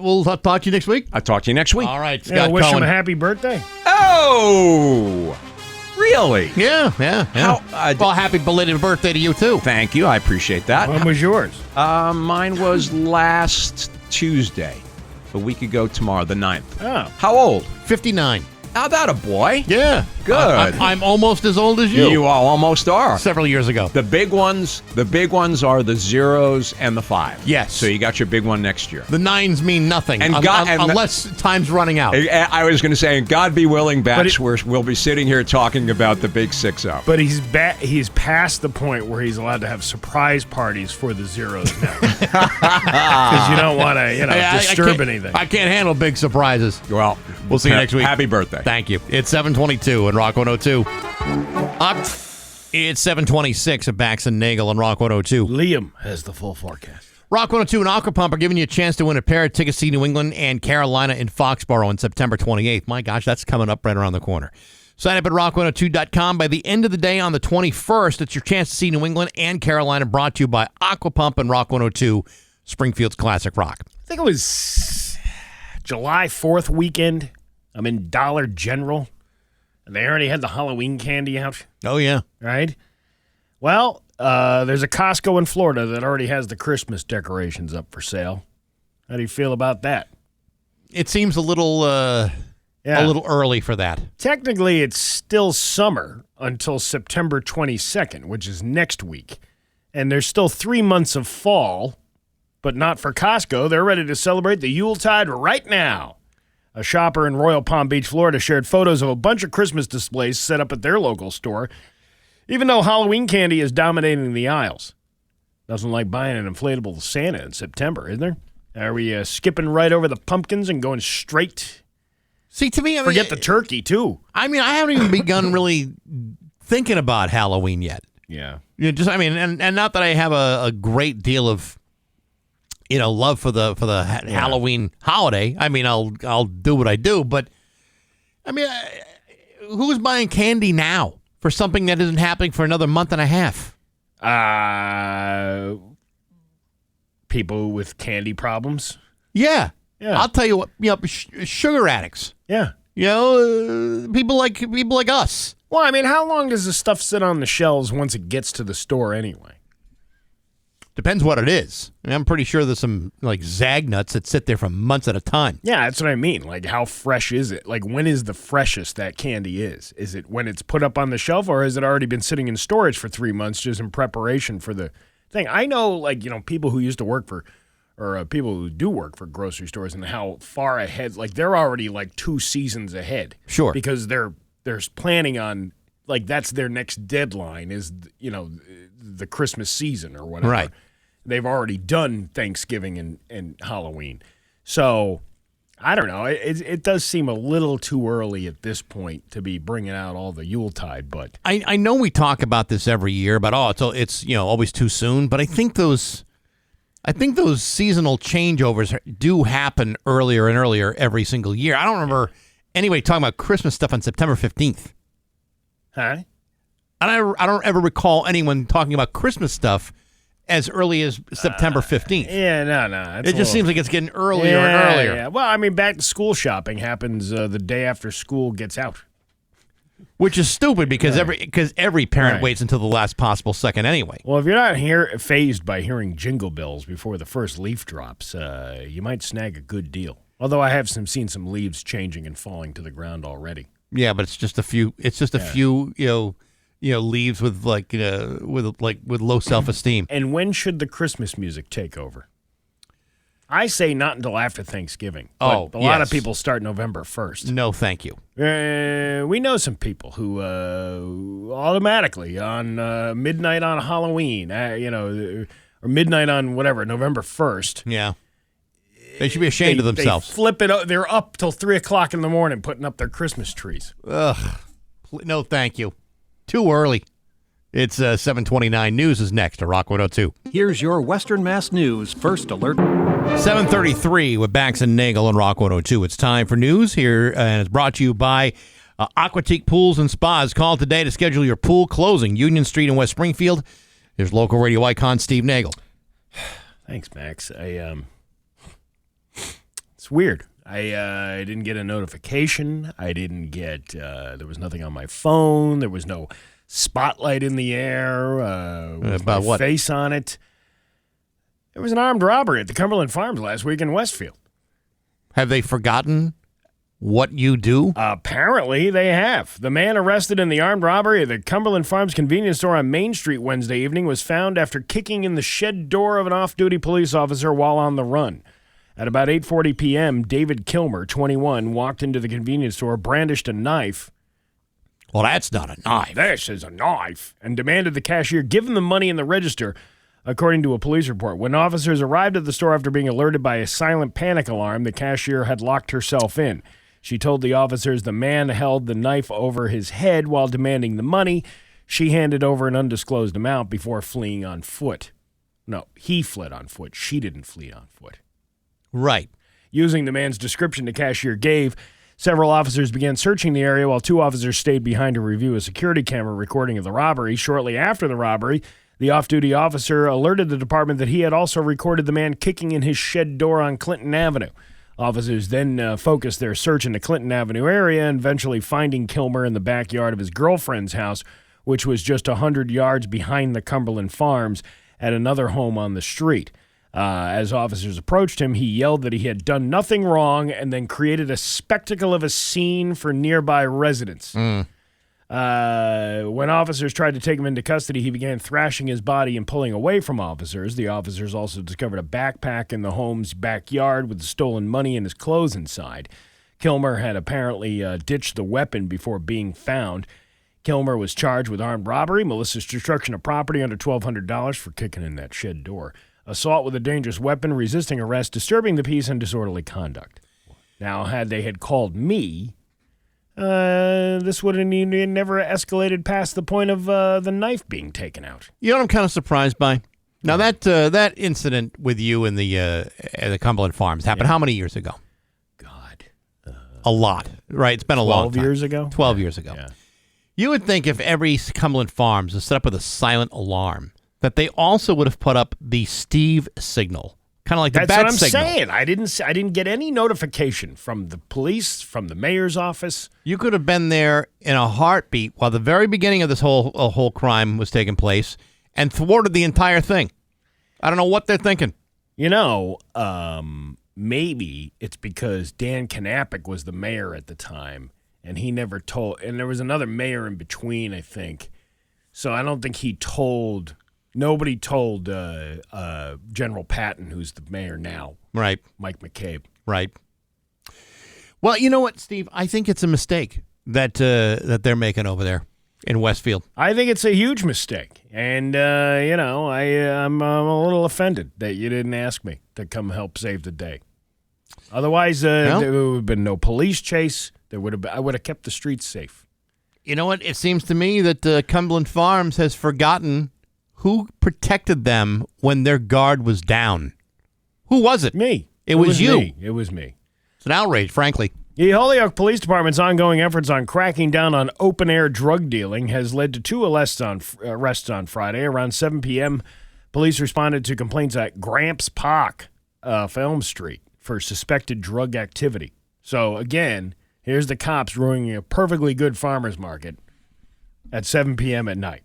Speaker 1: We'll talk to you next week.
Speaker 8: I'll talk to you next week.
Speaker 1: All right, Scott
Speaker 2: wish
Speaker 1: Cohen.
Speaker 2: him a happy birthday.
Speaker 8: Oh, really?
Speaker 1: Yeah. Well, happy belated birthday to you, too.
Speaker 8: Thank you. I appreciate that.
Speaker 2: When was yours?
Speaker 8: Mine was last Tuesday, a week ago tomorrow, the 9th.
Speaker 2: Oh.
Speaker 8: How old?
Speaker 1: 59.
Speaker 8: How that a boy?
Speaker 1: Yeah.
Speaker 8: Good.
Speaker 1: I'm almost as old as you.
Speaker 8: You all almost are.
Speaker 1: Several years ago.
Speaker 8: The big ones are the 0s and the 5.
Speaker 1: Yes.
Speaker 8: So you got your big one next year.
Speaker 1: The 9s mean nothing, unless time's running out.
Speaker 8: I was going to say, and God be willing, Bax, we'll be sitting here talking about the big 6-0.
Speaker 2: But he's past the point where he's allowed to have surprise parties for the 0s now. Because you don't want to, disturb anything.
Speaker 1: I can't handle big surprises.
Speaker 8: Well,
Speaker 1: we'll see you next week.
Speaker 8: Happy birthday.
Speaker 1: Thank you. It's 7:22 and Rock 102. It's 7:26 at Bax and Nagle on Rock 102.
Speaker 2: Liam has the full forecast.
Speaker 1: Rock 102 and Aqua Pump are giving you a chance to win a pair of tickets to see New England and Carolina in Foxborough on September 28th. My gosh, that's coming up right around the corner. Sign up at rock102.com. By the end of the day on the 21st, it's your chance to see New England and Carolina, brought to you by Aqua Pump and Rock 102, Springfield's Classic Rock.
Speaker 2: I think it was July 4th weekend. I'm in Dollar General, and they already had the Halloween candy out.
Speaker 1: Oh, yeah.
Speaker 2: Right? Well, there's a Costco in Florida that already has the Christmas decorations up for sale. How do you feel about that?
Speaker 1: It seems a little early for that.
Speaker 2: Technically, it's still summer until September 22nd, which is next week. And there's still 3 months of fall, but not for Costco. They're ready to celebrate the Yuletide right now. A shopper in Royal Palm Beach, Florida, shared photos of a bunch of Christmas displays set up at their local store, even though Halloween candy is dominating the aisles. Doesn't like buying an inflatable Santa in September, is there? Are we skipping right over the pumpkins and going straight?
Speaker 1: See, to me,
Speaker 2: forget the turkey, too.
Speaker 1: I mean, I haven't even begun really thinking about Halloween yet.
Speaker 2: Yeah.
Speaker 1: And not that I have a great deal of love for the Halloween holiday. I mean, I'll do what I do, but I mean, who's buying candy now for something that isn't happening for another month and a half?
Speaker 2: People with candy problems.
Speaker 1: Yeah. I'll tell you what. Sugar addicts.
Speaker 2: Yeah.
Speaker 1: People like us.
Speaker 2: Well, I mean, how long does the stuff sit on the shelves once it gets to the store anyway?
Speaker 1: Depends what it is. I mean, I'm pretty sure there's some like Zag nuts that sit there for months at a time.
Speaker 2: Yeah, that's what I mean. Like, how fresh is it? Like, when is the freshest that candy is? Is it when it's put up on the shelf, or has it already been sitting in storage for 3 months just in preparation for the thing? I know, people who used to work for, or people who do work for grocery stores, and how far ahead, like, they're already like 2 seasons ahead.
Speaker 1: Sure.
Speaker 2: Because they're planning on, like, that's their next deadline is, the Christmas season or whatever.
Speaker 1: Right.
Speaker 2: They've already done Thanksgiving and Halloween. So, I don't know. It does seem a little too early at this point to be bringing out all the Yuletide, but
Speaker 1: I know we talk about this every year, but it's always too soon. But I think those I think those seasonal changeovers do happen earlier and earlier every single year. I don't remember anybody talking about Christmas stuff on September 15th.
Speaker 2: Huh?
Speaker 1: And I don't ever recall anyone talking about Christmas stuff as early as September 15th.
Speaker 2: Yeah, no.
Speaker 1: It just seems like it's getting earlier and earlier.
Speaker 2: Yeah. Well, I mean, back to school shopping happens the day after school gets out.
Speaker 1: Which is stupid because every parent waits until the last possible second anyway.
Speaker 2: Well, if you're not fazed by hearing jingle bells before the first leaf drops, you might snag a good deal. Although I have seen some leaves changing and falling to the ground already.
Speaker 1: Yeah, but it's just a few. It's just a few. Leaves with with low self-esteem.
Speaker 2: And when should the Christmas music take over? I say not until after Thanksgiving. But a lot of people start November 1st.
Speaker 1: No, thank you.
Speaker 2: We know some people who automatically on midnight on Halloween, or midnight on whatever, November 1st.
Speaker 1: Yeah. They should be ashamed of themselves.
Speaker 2: They flip it. They're up till 3 o'clock in the morning putting up their Christmas trees.
Speaker 1: Ugh. No, thank you. Too early. It's 7:29. News is next to Rock 102.
Speaker 7: Here's your Western Mass News First Alert.
Speaker 1: 7:33 with Bax and Nagle on Rock 102. It's time for news here, and it's brought to you by Aquatique Pools and Spas. Call today to schedule your pool closing. Union Street in West Springfield. Here's local radio icon Steve Nagle.
Speaker 2: Thanks, Max. It's weird. I didn't get a notification. I didn't get. There was nothing on my phone. There was no spotlight in the air with
Speaker 1: about
Speaker 2: my
Speaker 1: what?
Speaker 2: face on it. There was an armed robbery at the Cumberland Farms last week in Westfield.
Speaker 1: Have they forgotten what you do?
Speaker 2: Apparently they have. The man arrested in the armed robbery at the Cumberland Farms convenience store on Main Street Wednesday evening was found after kicking in the shed door of an off-duty police officer while on the run. At about 8:40 p.m., David Kilmer, 21, walked into the convenience store, brandished a knife.
Speaker 1: Well, that's not a knife.
Speaker 2: This is a knife. And demanded the cashier give him the money in the register, according to a police report. When officers arrived at the store after being alerted by a silent panic alarm, the cashier had locked herself in. She told the officers the man held the knife over his head while demanding the money. She handed over an undisclosed amount before fleeing on foot. No, he fled on foot. She didn't flee on foot.
Speaker 1: Right.
Speaker 2: Using the man's description the cashier gave, several officers began searching the area while 2 officers stayed behind to review a security camera recording of the robbery. Shortly after the robbery, the off-duty officer alerted the department that he had also recorded the man kicking in his shed door on Clinton Avenue. Officers then focused their search in the Clinton Avenue area and eventually finding Kilmer in the backyard of his girlfriend's house, which was just 100 yards behind the Cumberland Farms at another home on the street. As officers approached him, he yelled that he had done nothing wrong and then created a spectacle of a scene for nearby residents. When officers tried to take him into custody, he began thrashing his body and pulling away from officers. The officers also discovered a backpack in the home's backyard with the stolen money and his clothes inside. Kilmer had apparently ditched the weapon before being found. Kilmer was charged with armed robbery, malicious destruction of property under $1,200 for kicking in that shed door, assault with a dangerous weapon, resisting arrest, disturbing the peace, and disorderly conduct. Now, had they called me, this would have never escalated past the point of the knife being taken out.
Speaker 1: You know what I'm kind of surprised by? Now, that incident with you in the Cumberland Farms happened how many years ago?
Speaker 2: God.
Speaker 1: A lot, right? It's been a long time.
Speaker 2: 12 years ago?
Speaker 1: 12 years ago.
Speaker 2: Yeah.
Speaker 1: You would think if every Cumberland Farms was set up with a silent alarm, that they also would have put up the Steve signal, kind of like the bat signal.
Speaker 2: That's what I'm saying. I didn't get any notification from the police, from the mayor's office.
Speaker 1: You could have been there in a heartbeat while the very beginning of this whole crime was taking place and thwarted the entire thing. I don't know what they're thinking.
Speaker 2: Maybe it's because Dan Knappich was the mayor at the time, and he never told. And there was another mayor in between, I think. So I don't think he told. Nobody told General Patton, who's the mayor now.
Speaker 1: Right.
Speaker 2: Mike McCabe.
Speaker 1: Right. Well, you know what, Steve? I think it's a mistake that they're making over there in Westfield.
Speaker 2: I think it's a huge mistake. And, I'm a little offended that you didn't ask me to come help save the day. Otherwise, there would have been no police chase. I would have kept the streets safe.
Speaker 1: You know what? It seems to me that Cumberland Farms has forgotten who protected them when their guard was down? Who was it?
Speaker 2: Me.
Speaker 1: It was you.
Speaker 2: Me. It was me.
Speaker 1: It's an outrage, frankly.
Speaker 2: The Holyoke Police Department's ongoing efforts on cracking down on open-air drug dealing has led to 2 arrests on Friday. Around 7 p.m., police responded to complaints at Gramps Park, Elm Street, for suspected drug activity. So, again, here's the cops ruining a perfectly good farmer's market at 7 p.m. at night.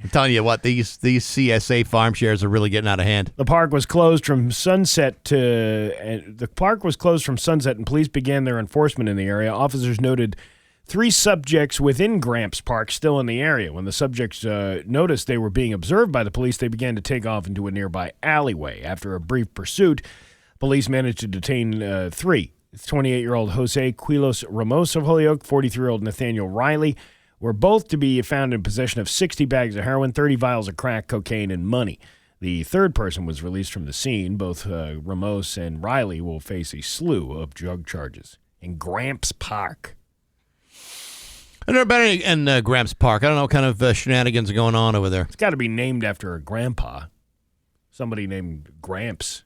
Speaker 1: I'm telling you what, these CSA farm shares are really getting out of hand.
Speaker 2: The park was closed from sunset and police began their enforcement in the area. Officers noted 3 subjects within Gramps Park still in the area. When the subjects noticed they were being observed by the police, they began to take off into a nearby alleyway. After a brief pursuit, police managed to detain 3. 28-year-old Jose Quilos Ramos of Holyoke, 43-year-old Nathaniel Riley, were both to be found in possession of 60 bags of heroin, 30 vials of crack cocaine, and money. The third person was released from the scene. Both Ramos and Riley will face a slew of drug charges in Gramps Park.
Speaker 1: I've never been in Gramps Park. I don't know what kind of shenanigans are going on over there.
Speaker 2: It's got to be named after a grandpa. Somebody named Gramps.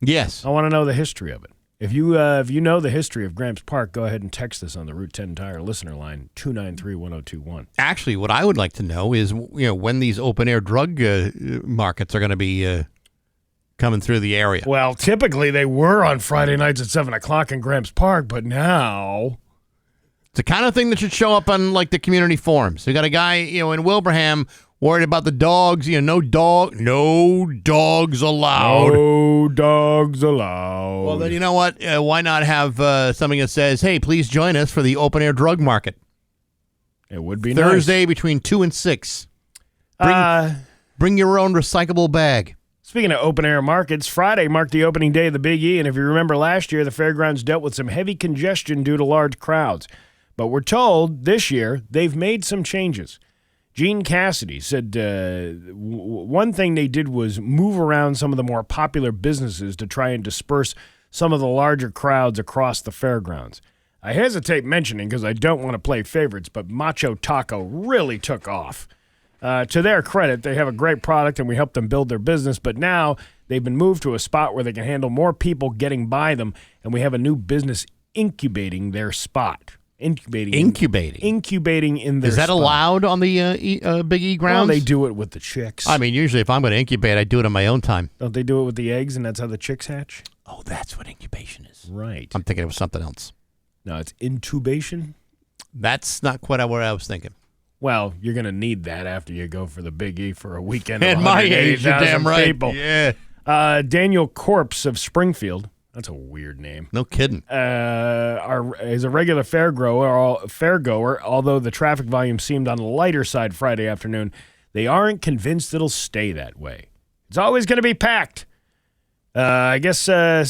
Speaker 1: Yes.
Speaker 2: I want to know the history of it. If you know the history of Gramps Park, go ahead and text us on the Route 10 Tire listener line, 293-1021.
Speaker 1: Actually, what I would like to know is when these open-air drug markets are going to be coming through the area.
Speaker 2: Well, typically they were on Friday nights at 7 o'clock in Gramps Park, but now...
Speaker 1: It's the kind of thing that should show up on, like, the community forums. We got a guy, in Wilbraham worried about the dogs. No dogs allowed.
Speaker 2: No dogs allowed.
Speaker 1: Well, then you know what? Why not have something that says, hey, please join us for the open-air drug market.
Speaker 2: It would be
Speaker 1: Thursday between 2 and 6. Bring your own recyclable bag.
Speaker 2: Speaking of open-air markets, Friday marked the opening day of the Big E, and if you remember last year, the fairgrounds dealt with some heavy congestion due to large crowds. But we're told this year they've made some changes. Gene Cassidy said one thing they did was move around some of the more popular businesses to try and disperse some of the larger crowds across the fairgrounds. I hesitate mentioning because I don't want to play favorites, but Macho Taco really took off. To their credit, they have a great product and we helped them build their business, but now they've been moved to a spot where they can handle more people getting by them, and we have a new business incubating their spot. Incubating in their
Speaker 1: Is that
Speaker 2: spot.
Speaker 1: allowed on the Big E grounds?
Speaker 2: Well, they do it with the chicks.
Speaker 1: I mean, usually if I'm going to incubate, I do it on my own time.
Speaker 2: Don't they do it with the eggs, and that's how the chicks hatch?
Speaker 1: Oh, that's what incubation is.
Speaker 2: Right.
Speaker 1: I'm thinking it was something else.
Speaker 2: No, it's intubation.
Speaker 1: That's not quite what I was thinking.
Speaker 2: Well, you're going to need that after you go for the Big E for a weekend of
Speaker 1: At my age, you're
Speaker 2: 180,000
Speaker 1: damn right.
Speaker 2: people.
Speaker 1: Yeah.
Speaker 2: Daniel Corpse of Springfield. That's a weird name.
Speaker 1: No kidding.
Speaker 2: Is a regular fairgoer, although the traffic volume seemed on the lighter side Friday afternoon. They aren't convinced it'll stay that way. It's always going to be packed. I guess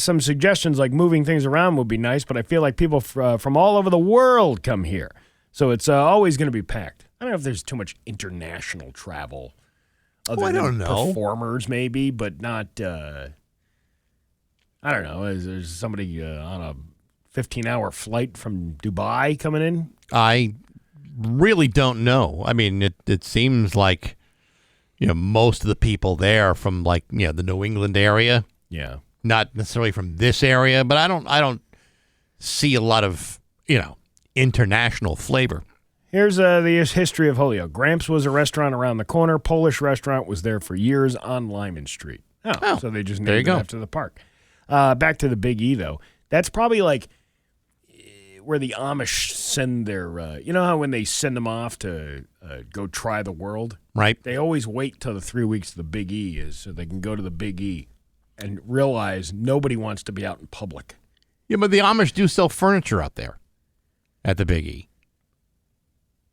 Speaker 2: some suggestions like moving things around would be nice, but I feel like people from all over the world come here. So it's always going to be packed. I don't know if there's too much international travel.
Speaker 1: I don't know.
Speaker 2: Performers maybe, but not... I don't know. Is there somebody on a 15-hour flight from Dubai coming in?
Speaker 1: I really don't know. I mean, it seems like most of the people there are from the New England area.
Speaker 2: Yeah.
Speaker 1: Not necessarily from this area, but I don't see a lot of international flavor.
Speaker 2: Here's the history of Holyoke. Gramps was a restaurant around the corner. Polish restaurant was there for years on Lyman Street. Oh, so they just named it after the park. Back to the Big E, though. That's probably like where the Amish send their, you know how when they send them off to go try the world?
Speaker 1: Right.
Speaker 2: They always wait till the 3 weeks the Big E is so they can go to the Big E and realize nobody wants to be out in public.
Speaker 1: Yeah, but the Amish do sell furniture out there at the Big E.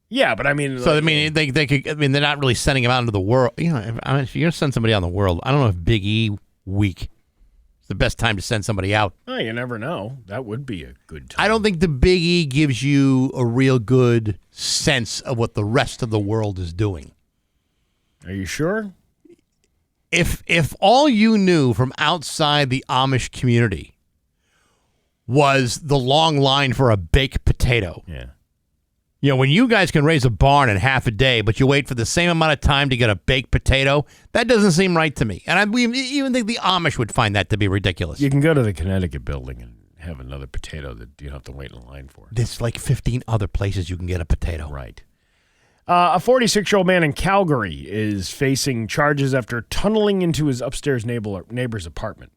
Speaker 2: Yeah, but I mean...
Speaker 1: So, I mean, they could, I mean, they're not really sending them out into the world. If you're going to send somebody out in the world, I don't know if Big E week the best time to send somebody out.
Speaker 2: Oh, you never know. That would be a good time.
Speaker 1: I don't think the Big E gives you a real good sense of what the rest of the world is doing.
Speaker 2: Are you sure?
Speaker 1: If all you knew from outside the Amish community was the long line for a baked potato,
Speaker 2: yeah,
Speaker 1: You know, when you guys can raise a barn in half a day, but you wait for the same amount of time to get a baked potato, that doesn't seem right to me. And we even think the Amish would find that to be ridiculous.
Speaker 2: You can go to the Connecticut building and have another potato that you don't have to wait in line for.
Speaker 1: There's like 15 other places you can get a potato.
Speaker 2: Right. A 46-year-old man in Calgary is facing charges after tunneling into his upstairs neighbor's apartment.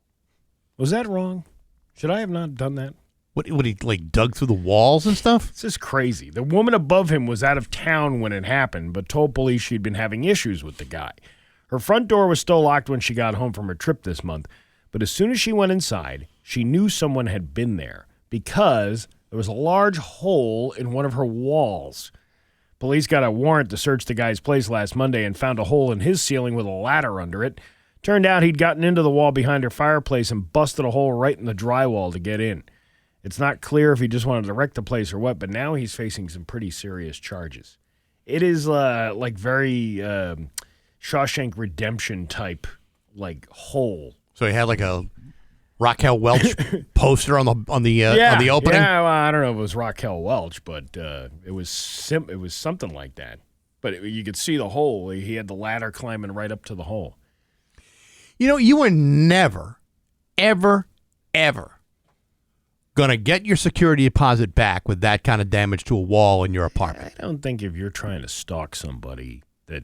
Speaker 2: Was that wrong? Should I have not done that?
Speaker 1: What he like dug through the walls and stuff?
Speaker 2: This is crazy. The woman above him was out of town when it happened, but told police she'd been having issues with the guy. Her front door was still locked when she got home from her trip this month, but as soon as she went inside, she knew someone had been there because there was a large hole in one of her walls. Police got a warrant to search the guy's place last Monday and found a hole in his ceiling with a ladder under it. Turned out he'd gotten into the wall behind her fireplace and busted a hole right in the drywall to get in. It's not clear if he just wanted to wreck the place or what, but now he's facing some pretty serious charges. It is like very Shawshank Redemption type like hole.
Speaker 1: So he had like a Raquel Welch poster on the opening.
Speaker 2: Yeah, well, I don't know if it was Raquel Welch, but it was something like that. But you could see the hole. He had the ladder climbing right up to the hole.
Speaker 1: You know, you were never, ever, ever going to get your security deposit back with that kind of damage to a wall in your apartment.
Speaker 2: I don't think if you're trying to stalk somebody that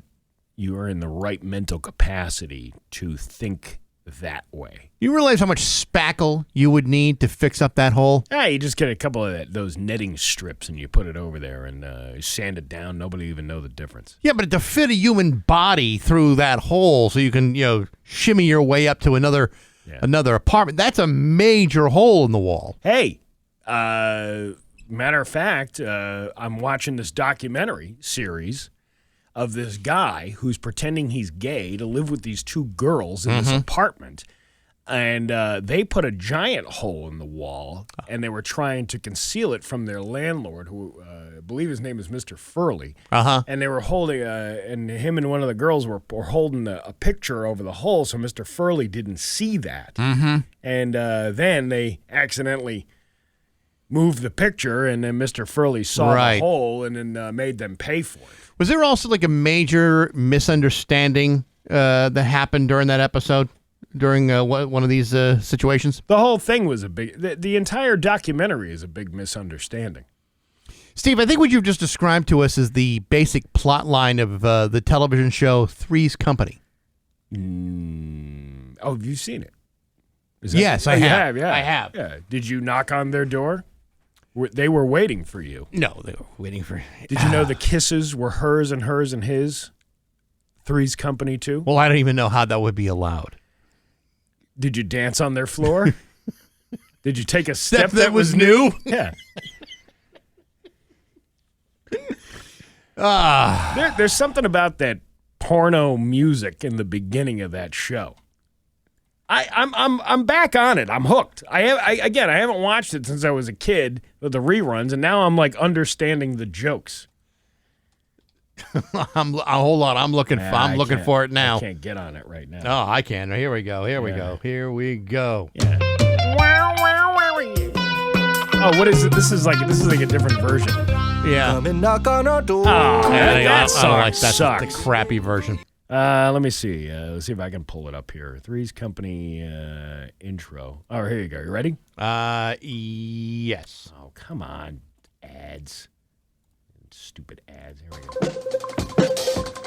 Speaker 2: you are in the right mental capacity to think that way.
Speaker 1: You realize how much spackle you would need to fix up that hole?
Speaker 2: Yeah, you just get a couple of those netting strips and you put it over there and sand it down. Nobody even know the difference.
Speaker 1: Yeah, but to fit a human body through that hole so you can, shimmy your way up to another apartment, that's a major hole in the wall.
Speaker 2: Hey, matter of fact, I'm watching this documentary series of this guy who's pretending he's gay to live with these two girls in this apartment. And they put a giant hole in the wall, and they were trying to conceal it from their landlord, who I believe his name is Mr. Furley. And they were holding, and him and one of the girls were holding a picture over the hole, so Mr. Furley didn't see that. And then they accidentally moved the picture, and then Mr. Furley saw the hole and then made them pay for it.
Speaker 1: Was there also like a major misunderstanding that happened during that episode? During one of these situations?
Speaker 2: The whole thing was the entire documentary is a big misunderstanding.
Speaker 1: Steve, I think what you've just described to us is the basic plot line of the television show Three's Company.
Speaker 2: Oh, have you seen it?
Speaker 1: Yes, I have.
Speaker 2: Yeah.
Speaker 1: I have.
Speaker 2: Yeah. Did you knock on their door? They were waiting for you.
Speaker 1: No, they were waiting for...
Speaker 2: Did you know the kisses were hers and his? Three's Company, too?
Speaker 1: Well, I don't even know how that would be allowed.
Speaker 2: Did you dance on their floor? Did you take a step
Speaker 1: that was new?
Speaker 2: Yeah. There's something about that porno music in the beginning of that show. I'm back on it. I'm hooked. I haven't watched it since I was a kid with the reruns, and now I'm like understanding the jokes.
Speaker 1: Hold on. I'm looking for it now.
Speaker 2: I can't get on it right now.
Speaker 1: Oh, I can. Here we go. Here we go.
Speaker 2: Yeah. Oh, what is it? This is like a different version.
Speaker 1: Yeah.
Speaker 3: Come and knock on our door.
Speaker 2: Oh, that song
Speaker 1: that's
Speaker 2: sucks.
Speaker 1: the crappy version.
Speaker 2: Let me see. Let's see if I can pull it up here. Three's Company intro. Oh, here you go. You ready?
Speaker 1: Yes.
Speaker 2: Oh, come on. Ads. Stupid ads. Here we go.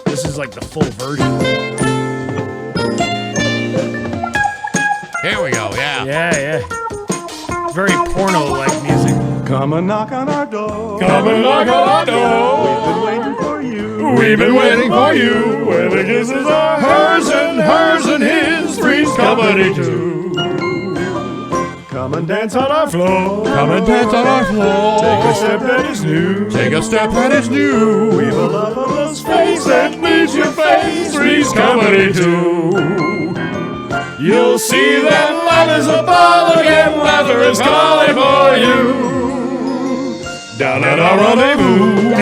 Speaker 2: This is like the full version.
Speaker 1: Here we go. Yeah.
Speaker 2: Yeah. Very porno-like music.
Speaker 9: Come and knock on our door.
Speaker 2: Come and knock on our door.
Speaker 9: We've been waiting for you.
Speaker 2: We've been waiting for you. Where the kisses are hers and his. Three's Company too.
Speaker 9: Come and dance on our floor.
Speaker 1: Come and dance on our floor.
Speaker 9: Take a step that is new.
Speaker 1: Take a step that is new.
Speaker 9: We've a lover's face
Speaker 2: that meets your face. Three's Company too. You'll see that love is a ball again. Laughter is calling for you. Down at our rendezvous.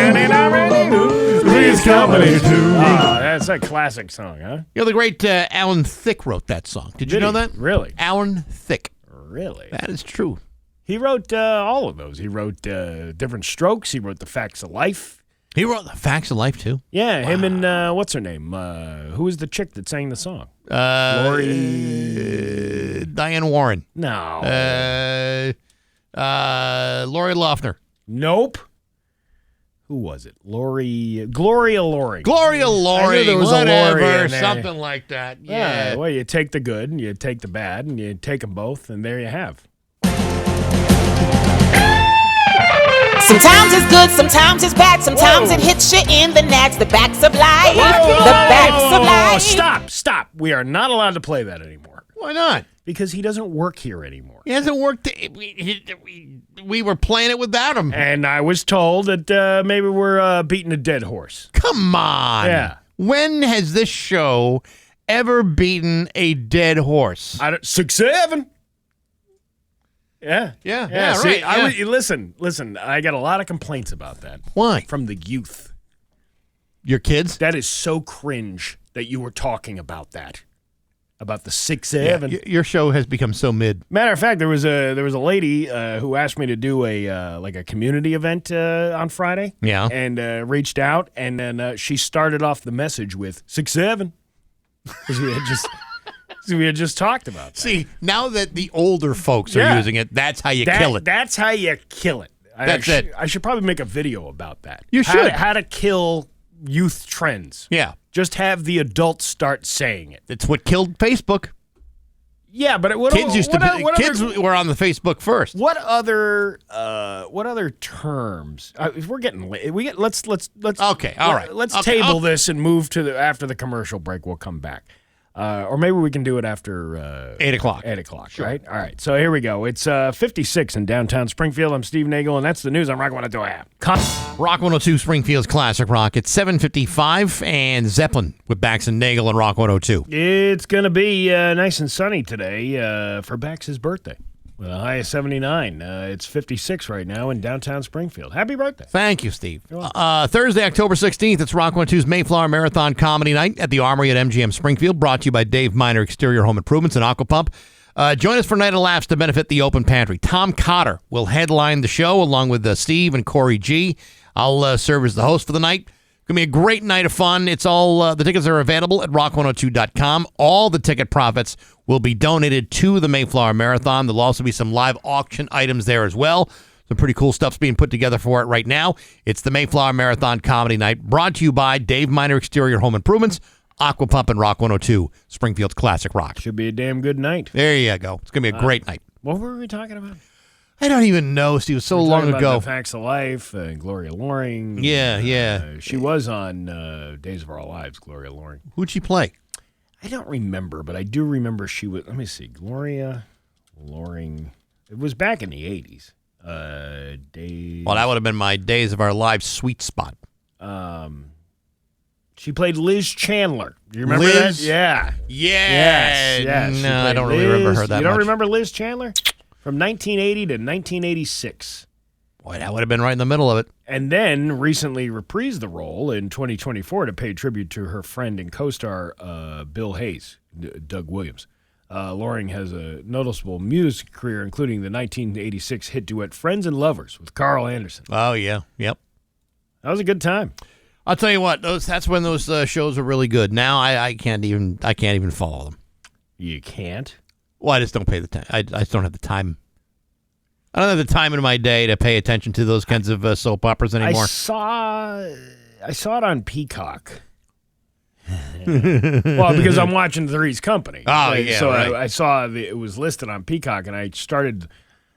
Speaker 2: Three's Company too. That's a classic song, huh?
Speaker 1: You know, the great Alan Thicke wrote that song. Did you know that?
Speaker 2: Really?
Speaker 1: Alan Thicke.
Speaker 2: Really?
Speaker 1: That is true.
Speaker 2: He wrote all of those. He wrote Different Strokes. He wrote The Facts of Life.
Speaker 1: He wrote The Facts of Life, too?
Speaker 2: Yeah, him and, what's her name? Who was the chick that sang the song? Lori...
Speaker 1: Diane Warren.
Speaker 2: No.
Speaker 1: Lori Loeffner.
Speaker 2: Nope. Who was it? Gloria Loring.
Speaker 1: Gloria Loring.
Speaker 2: I knew there was
Speaker 1: whatever,
Speaker 2: a Lori in there.
Speaker 1: something like that. Yeah.
Speaker 2: Well, you take the good and you take the bad and you take them both, and there you have.
Speaker 10: Sometimes it's good, sometimes it's bad, sometimes it hits you in the nads. The backs of life. The backs of life.
Speaker 2: Stop. We are not allowed to play that anymore.
Speaker 1: Why not?
Speaker 2: Because he doesn't work here anymore.
Speaker 1: He hasn't worked. We were playing it without him.
Speaker 2: And I was told that maybe we're beating a dead horse.
Speaker 1: Come on.
Speaker 2: Yeah.
Speaker 1: When has this show ever beaten a dead horse?
Speaker 2: 6-7. Yeah.
Speaker 1: See,
Speaker 2: right. Listen, I got a lot of complaints about that.
Speaker 1: Why?
Speaker 2: From the youth.
Speaker 1: Your kids?
Speaker 2: That is so cringe that you were talking about that. About the 6-7.
Speaker 1: Yeah, your show has become so mid.
Speaker 2: Matter of fact, there was a lady who asked me to do a community event on Friday.
Speaker 1: Yeah.
Speaker 2: And reached out, and then she started off the message with 6-7. Because we had just talked about that.
Speaker 1: See, now that the older folks are using it, that's how you kill it.
Speaker 2: That's how you kill it.
Speaker 1: That's it.
Speaker 2: I should probably make a video about that.
Speaker 1: You should.
Speaker 2: How to kill youth trends.
Speaker 1: Yeah.
Speaker 2: Just have the adults start saying it.
Speaker 1: It's what killed Facebook.
Speaker 2: Yeah, but
Speaker 1: Kids were on the Facebook first.
Speaker 2: What other terms? If we're getting late, let's
Speaker 1: okay. All right.
Speaker 2: Let's table this and move to after the commercial break. We'll come back. Or maybe we can do it after
Speaker 1: 8 o'clock.
Speaker 2: 8 o'clock,
Speaker 1: sure.
Speaker 2: Right? All right. So here we go. It's 56 in downtown Springfield. I'm Steve Nagle, and that's the news on Rock 102 app.
Speaker 1: Rock 102 Springfield's Classic Rock. It's 7:55, and Zeppelin with Bax and Nagle on Rock 102.
Speaker 2: It's going to be nice and sunny today for Bax's birthday. With a high of 79. It's 56 right now in downtown Springfield. Happy birthday.
Speaker 1: Thank you, Steve. Thursday, October 16th, it's Rock 102's Mayflower Marathon Comedy Night at the Armory at MGM Springfield, brought to you by Dave Miner Exterior Home Improvements and Aquapump. Join us for Night of Laughs to benefit the Open Pantry. Tom Cotter will headline the show along with Steve and Corey G. I'll serve as the host for the night. It's going to be a great night of fun. It's all the tickets are available at rock102.com. All the ticket profits will be donated to the Mayflower Marathon. There'll also be some live auction items there as well. Some pretty cool stuff's being put together for it right now. It's the Mayflower Marathon Comedy Night, brought to you by Dave Miner Exterior Home Improvements, Aquapump, and Rock 102, Springfield's Classic Rock.
Speaker 2: Should be a damn good night.
Speaker 1: There you go. It's going to be a great night.
Speaker 2: What were we talking about?
Speaker 1: I don't even know, Steve. It was so long ago.
Speaker 2: The Facts of Life, Gloria Loring.
Speaker 1: Yeah.
Speaker 2: She was on Days of Our Lives, Gloria Loring.
Speaker 1: Who'd she play?
Speaker 2: I don't remember, but I do remember she was. Let me see. Gloria Loring. It was back in the 80s.
Speaker 1: Well, that would have been my Days of Our Lives sweet spot.
Speaker 2: She played Liz Chandler. Do you remember
Speaker 1: Liz?
Speaker 2: that? Yeah.
Speaker 1: Yes. No, I don't really remember her that much.
Speaker 2: You don't remember Liz Chandler? From 1980 to 1986.
Speaker 1: Boy, that would have been right in the middle of it.
Speaker 2: And then recently reprised the role in 2024 to pay tribute to her friend and co-star Bill Hayes, Doug Williams. Loring has a noticeable music career, including the 1986 hit duet "Friends and Lovers" with Carl Anderson.
Speaker 1: Oh yeah, yep.
Speaker 2: That was a good time.
Speaker 1: I'll tell you what; that's when those shows were really good. Now I can't even follow them.
Speaker 2: You can't?
Speaker 1: Well, I just don't pay the time. I just don't have the time. I don't have the time in my day to pay attention to those kinds of soap operas anymore.
Speaker 2: I saw it on Peacock. Well, because I'm watching Three's Company.
Speaker 1: Oh, yeah,
Speaker 2: so
Speaker 1: right.
Speaker 2: I saw it was listed on Peacock, and I started,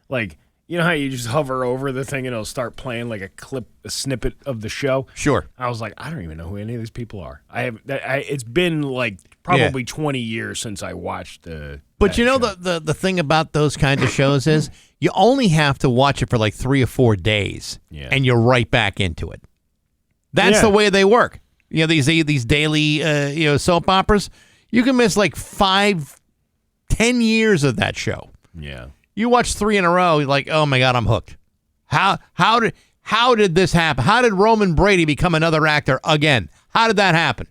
Speaker 2: you know how you just hover over the thing and it'll start playing like a snippet of the show?
Speaker 1: Sure.
Speaker 2: I was like, I don't even know who any of these people are. It's been probably 20 years since I watched the.
Speaker 1: But you know the thing about those kinds of shows is you only have to watch it for 3 or 4 days, and you're right back into it. That's the way they work. You know, these daily soap operas, you can miss 5, 10 years of that show.
Speaker 2: Yeah.
Speaker 1: You watch 3 in a row, you're like, oh my God, I'm hooked. How did this happen? How did Roman Brady become another actor again? How did that happen?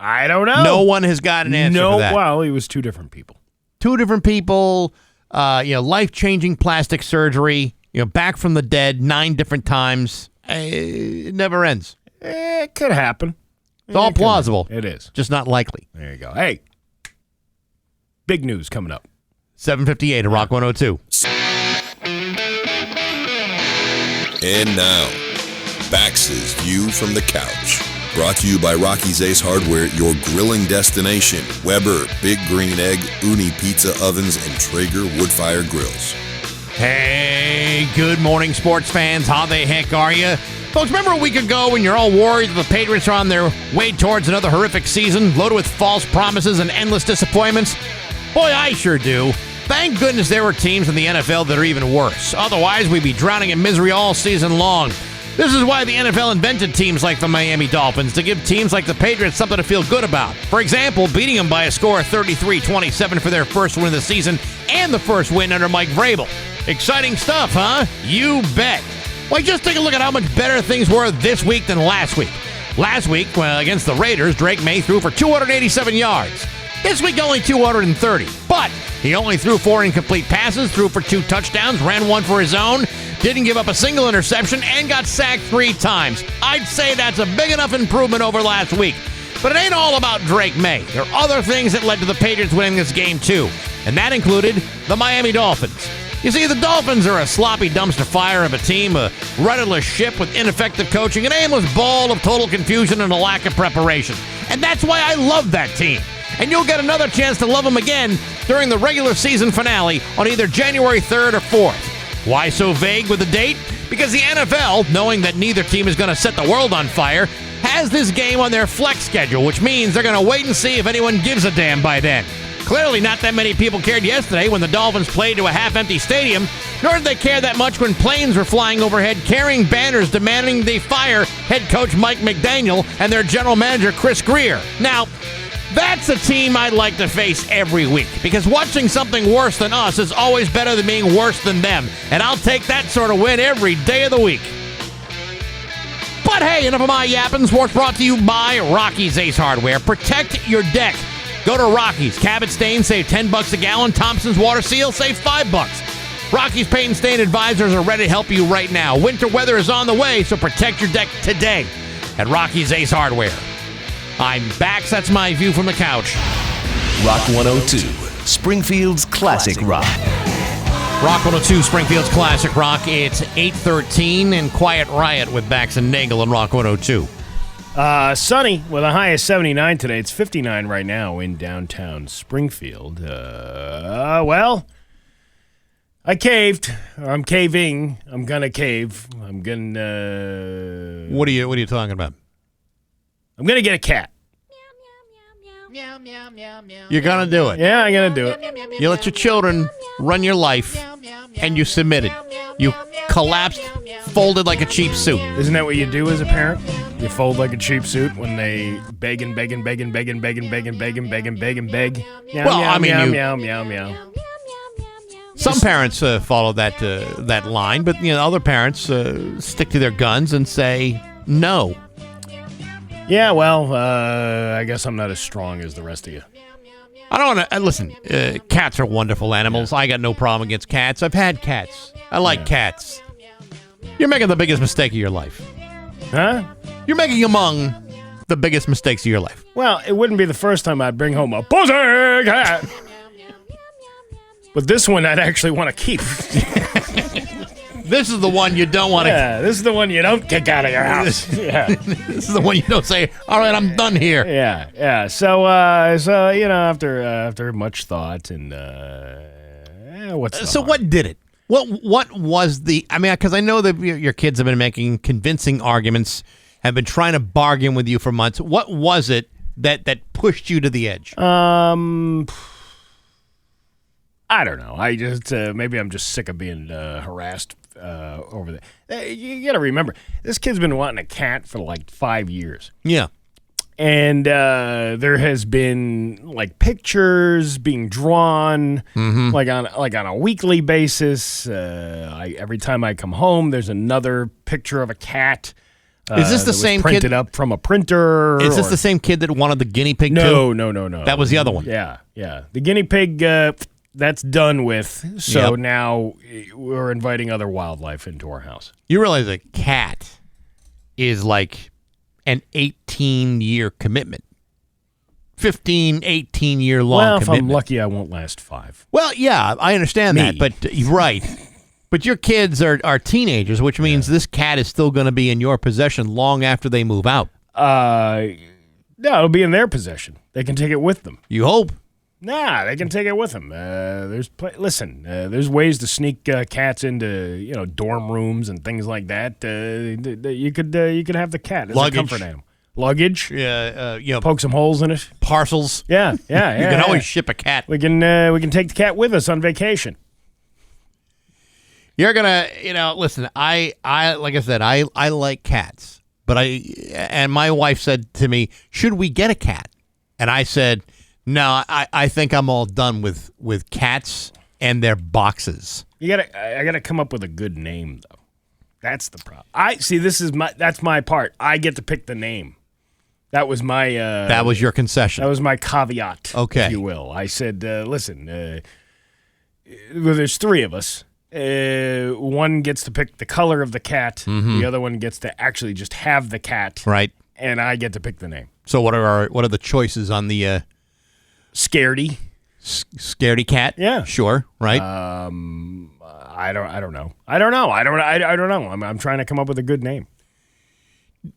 Speaker 2: I don't know.
Speaker 1: No one has got an answer for that.
Speaker 2: Well, he was 2 different people.
Speaker 1: 2 different people. life-changing plastic surgery, back from the dead 9 different times. It never ends.
Speaker 2: It could happen.
Speaker 1: It's all plausible.
Speaker 2: It is.
Speaker 1: Just not likely.
Speaker 2: There you go. Hey, big news coming up.
Speaker 1: 7:58 at Rock 102.
Speaker 4: And now, Bax's View from the Couch. Brought to you by Rocky's Ace Hardware, your grilling destination. Weber, Big Green Egg, Uni Pizza Ovens, and Traeger Woodfire Grills.
Speaker 1: Hey, good morning, sports fans. How the heck are you? Folks, remember a week ago when you're all worried that the Patriots are on their way towards another horrific season, loaded with false promises and endless disappointments? Boy, I sure do. Thank goodness there were teams in the NFL that are even worse. Otherwise, we'd be drowning in misery all season long. This is why the NFL invented teams like the Miami Dolphins, to give teams like the Patriots something to feel good about. For example, beating them by a score of 33-27 for their first win of the season and the first win under Mike Vrabel. Exciting stuff, huh? You bet. Why, just take a look at how much better things were this week than last week. Last week, against the Raiders, Drake May threw for 287 yards. This week, only 230. But he only threw 4 incomplete passes, threw for 2 touchdowns, ran 1 for his own, didn't give up a single interception, and got sacked 3 times. I'd say that's a big enough improvement over last week. But it ain't all about Drake May. There are other things that led to the Patriots winning this game, too. And that included the Miami Dolphins. You see, the Dolphins are a sloppy dumpster fire of a team, a rudderless ship with ineffective coaching, an aimless ball of total confusion and a lack of preparation. And that's why I love that team. And you'll get another chance to love them again during the regular season finale on either January 3rd or 4th. Why so vague with the date? Because the NFL, knowing that neither team is going to set the world on fire, has this game on their flex schedule, which means they're going to wait and see if anyone gives a damn by then. Clearly not that many people cared yesterday when the Dolphins played to a half-empty stadium, nor did they care that much when planes were flying overhead carrying banners demanding they fire head coach Mike McDaniel and their general manager Chris Greer. Now, that's a team I'd like to face every week, because watching something worse than us is always better than being worse than them, and I'll take that sort of win every day of the week. But hey, enough of my yapping. Sports brought to you by Rocky's Ace Hardware. Protect your deck. Go to Rocky's. Cabot Stain, save $10 a gallon. Thompson's Water Seal, save $5. Rocky's Paint and Stain Advisors are ready to help you right now. Winter weather is on the way, so protect your deck today at Rocky's Ace Hardware. I'm Bax. That's my view from the couch.
Speaker 5: Rock 102, Springfield's classic rock.
Speaker 1: Rock 102, Springfield's classic rock. It's 8:13 and Quiet Riot with Bax and Nagle on Rock 102.
Speaker 2: Sunny with a high of 79 today. It's 59 right now in downtown Springfield. Well, I caved. I'm caving. I'm gonna cave. I'm gonna.
Speaker 1: What are you talking about?
Speaker 2: I'm gonna get a cat.
Speaker 1: You're gonna do it.
Speaker 2: Yeah, I'm gonna do it.
Speaker 1: You let your children run your life, and you submitted. You collapsed, folded like a cheap suit.
Speaker 2: Isn't that what you do as a parent? You fold like a cheap suit when they beg and beg and beg and beg and beg and beg and beg and beg and beg and beg.
Speaker 1: Well, I mean,
Speaker 2: meow, meow, meow.
Speaker 1: Some parents follow that line, but other parents stick to their guns and say no.
Speaker 2: Yeah, well, I guess I'm not as strong as the rest of you.
Speaker 1: I don't want to listen. Cats are wonderful animals. I got no problem against cats. I've had cats. I like cats. You're making the biggest mistake of your life.
Speaker 2: Huh?
Speaker 1: You're making among the biggest mistakes of your life.
Speaker 2: Well, it wouldn't be the first time I'd bring home a pussy cat. But this one I'd actually want to keep.
Speaker 1: This is the one you don't want to.
Speaker 2: Yeah, this is the one you don't kick out of your house. Yeah,
Speaker 1: this is the one you don't say, "All right, I'm done here."
Speaker 2: Yeah. So after much thought and what's
Speaker 1: so what did it? What was the? I mean, because I know that your kids have been making convincing arguments, have been trying to bargain with you for months. What was it that pushed you to the edge?
Speaker 2: I don't know. I just maybe I'm just sick of being harassed over there. You got to remember, this kid's been wanting a cat for like 5 years.
Speaker 1: Yeah.
Speaker 2: And there has been like pictures being drawn, like on a weekly basis. Every time I come home, there's another picture of a cat.
Speaker 1: Is this the same
Speaker 2: printed
Speaker 1: kid?
Speaker 2: up from a printer?
Speaker 1: Is this the same kid that wanted the guinea pig too?
Speaker 2: No.
Speaker 1: That was the other one.
Speaker 2: Yeah. The guinea pig. That's done with. So
Speaker 1: Yep.
Speaker 2: now we're inviting other wildlife into our house.
Speaker 1: You realize a cat is like an 18-year commitment. 15, 18-year long
Speaker 2: Well, if
Speaker 1: commitment.
Speaker 2: I'm lucky, I won't last 5.
Speaker 1: Well, yeah, I understand
Speaker 2: Me.
Speaker 1: that, but right. But your kids are teenagers, which means this cat is still going to be in your possession long after they move out.
Speaker 2: No, it'll be in their possession. They can take it with them.
Speaker 1: You hope.
Speaker 2: Nah, they can take it with them. There's ways to sneak cats into dorm rooms and things like that. You could have the cat as
Speaker 1: Luggage.
Speaker 2: a comfort animal. Luggage.
Speaker 1: Yeah,
Speaker 2: Poke some holes in it.
Speaker 1: parcels.
Speaker 2: Yeah.
Speaker 1: You can always ship a cat.
Speaker 2: We can take the cat with us on vacation.
Speaker 1: You're gonna, listen. I like I said, I like cats, but and my wife said to me, "Should we get a cat?" And I said, "No, I think I'm all done with cats and their boxes."
Speaker 2: I gotta come up with a good name though. That's the problem. That's my part. I get to pick the name. That was my.
Speaker 1: That was your concession.
Speaker 2: That was my caveat,
Speaker 1: okay,
Speaker 2: if you will. I said, listen, well, there's 3 of us. One gets to pick the color of the cat.
Speaker 1: Mm-hmm.
Speaker 2: The other one gets to actually just have the cat.
Speaker 1: Right.
Speaker 2: And I get to pick the name.
Speaker 1: So what are the choices on the
Speaker 2: Scaredy?
Speaker 1: Scaredy cat?
Speaker 2: Yeah.
Speaker 1: Sure. Right.
Speaker 2: I don't know. I don't know. I'm trying to come up with a good name.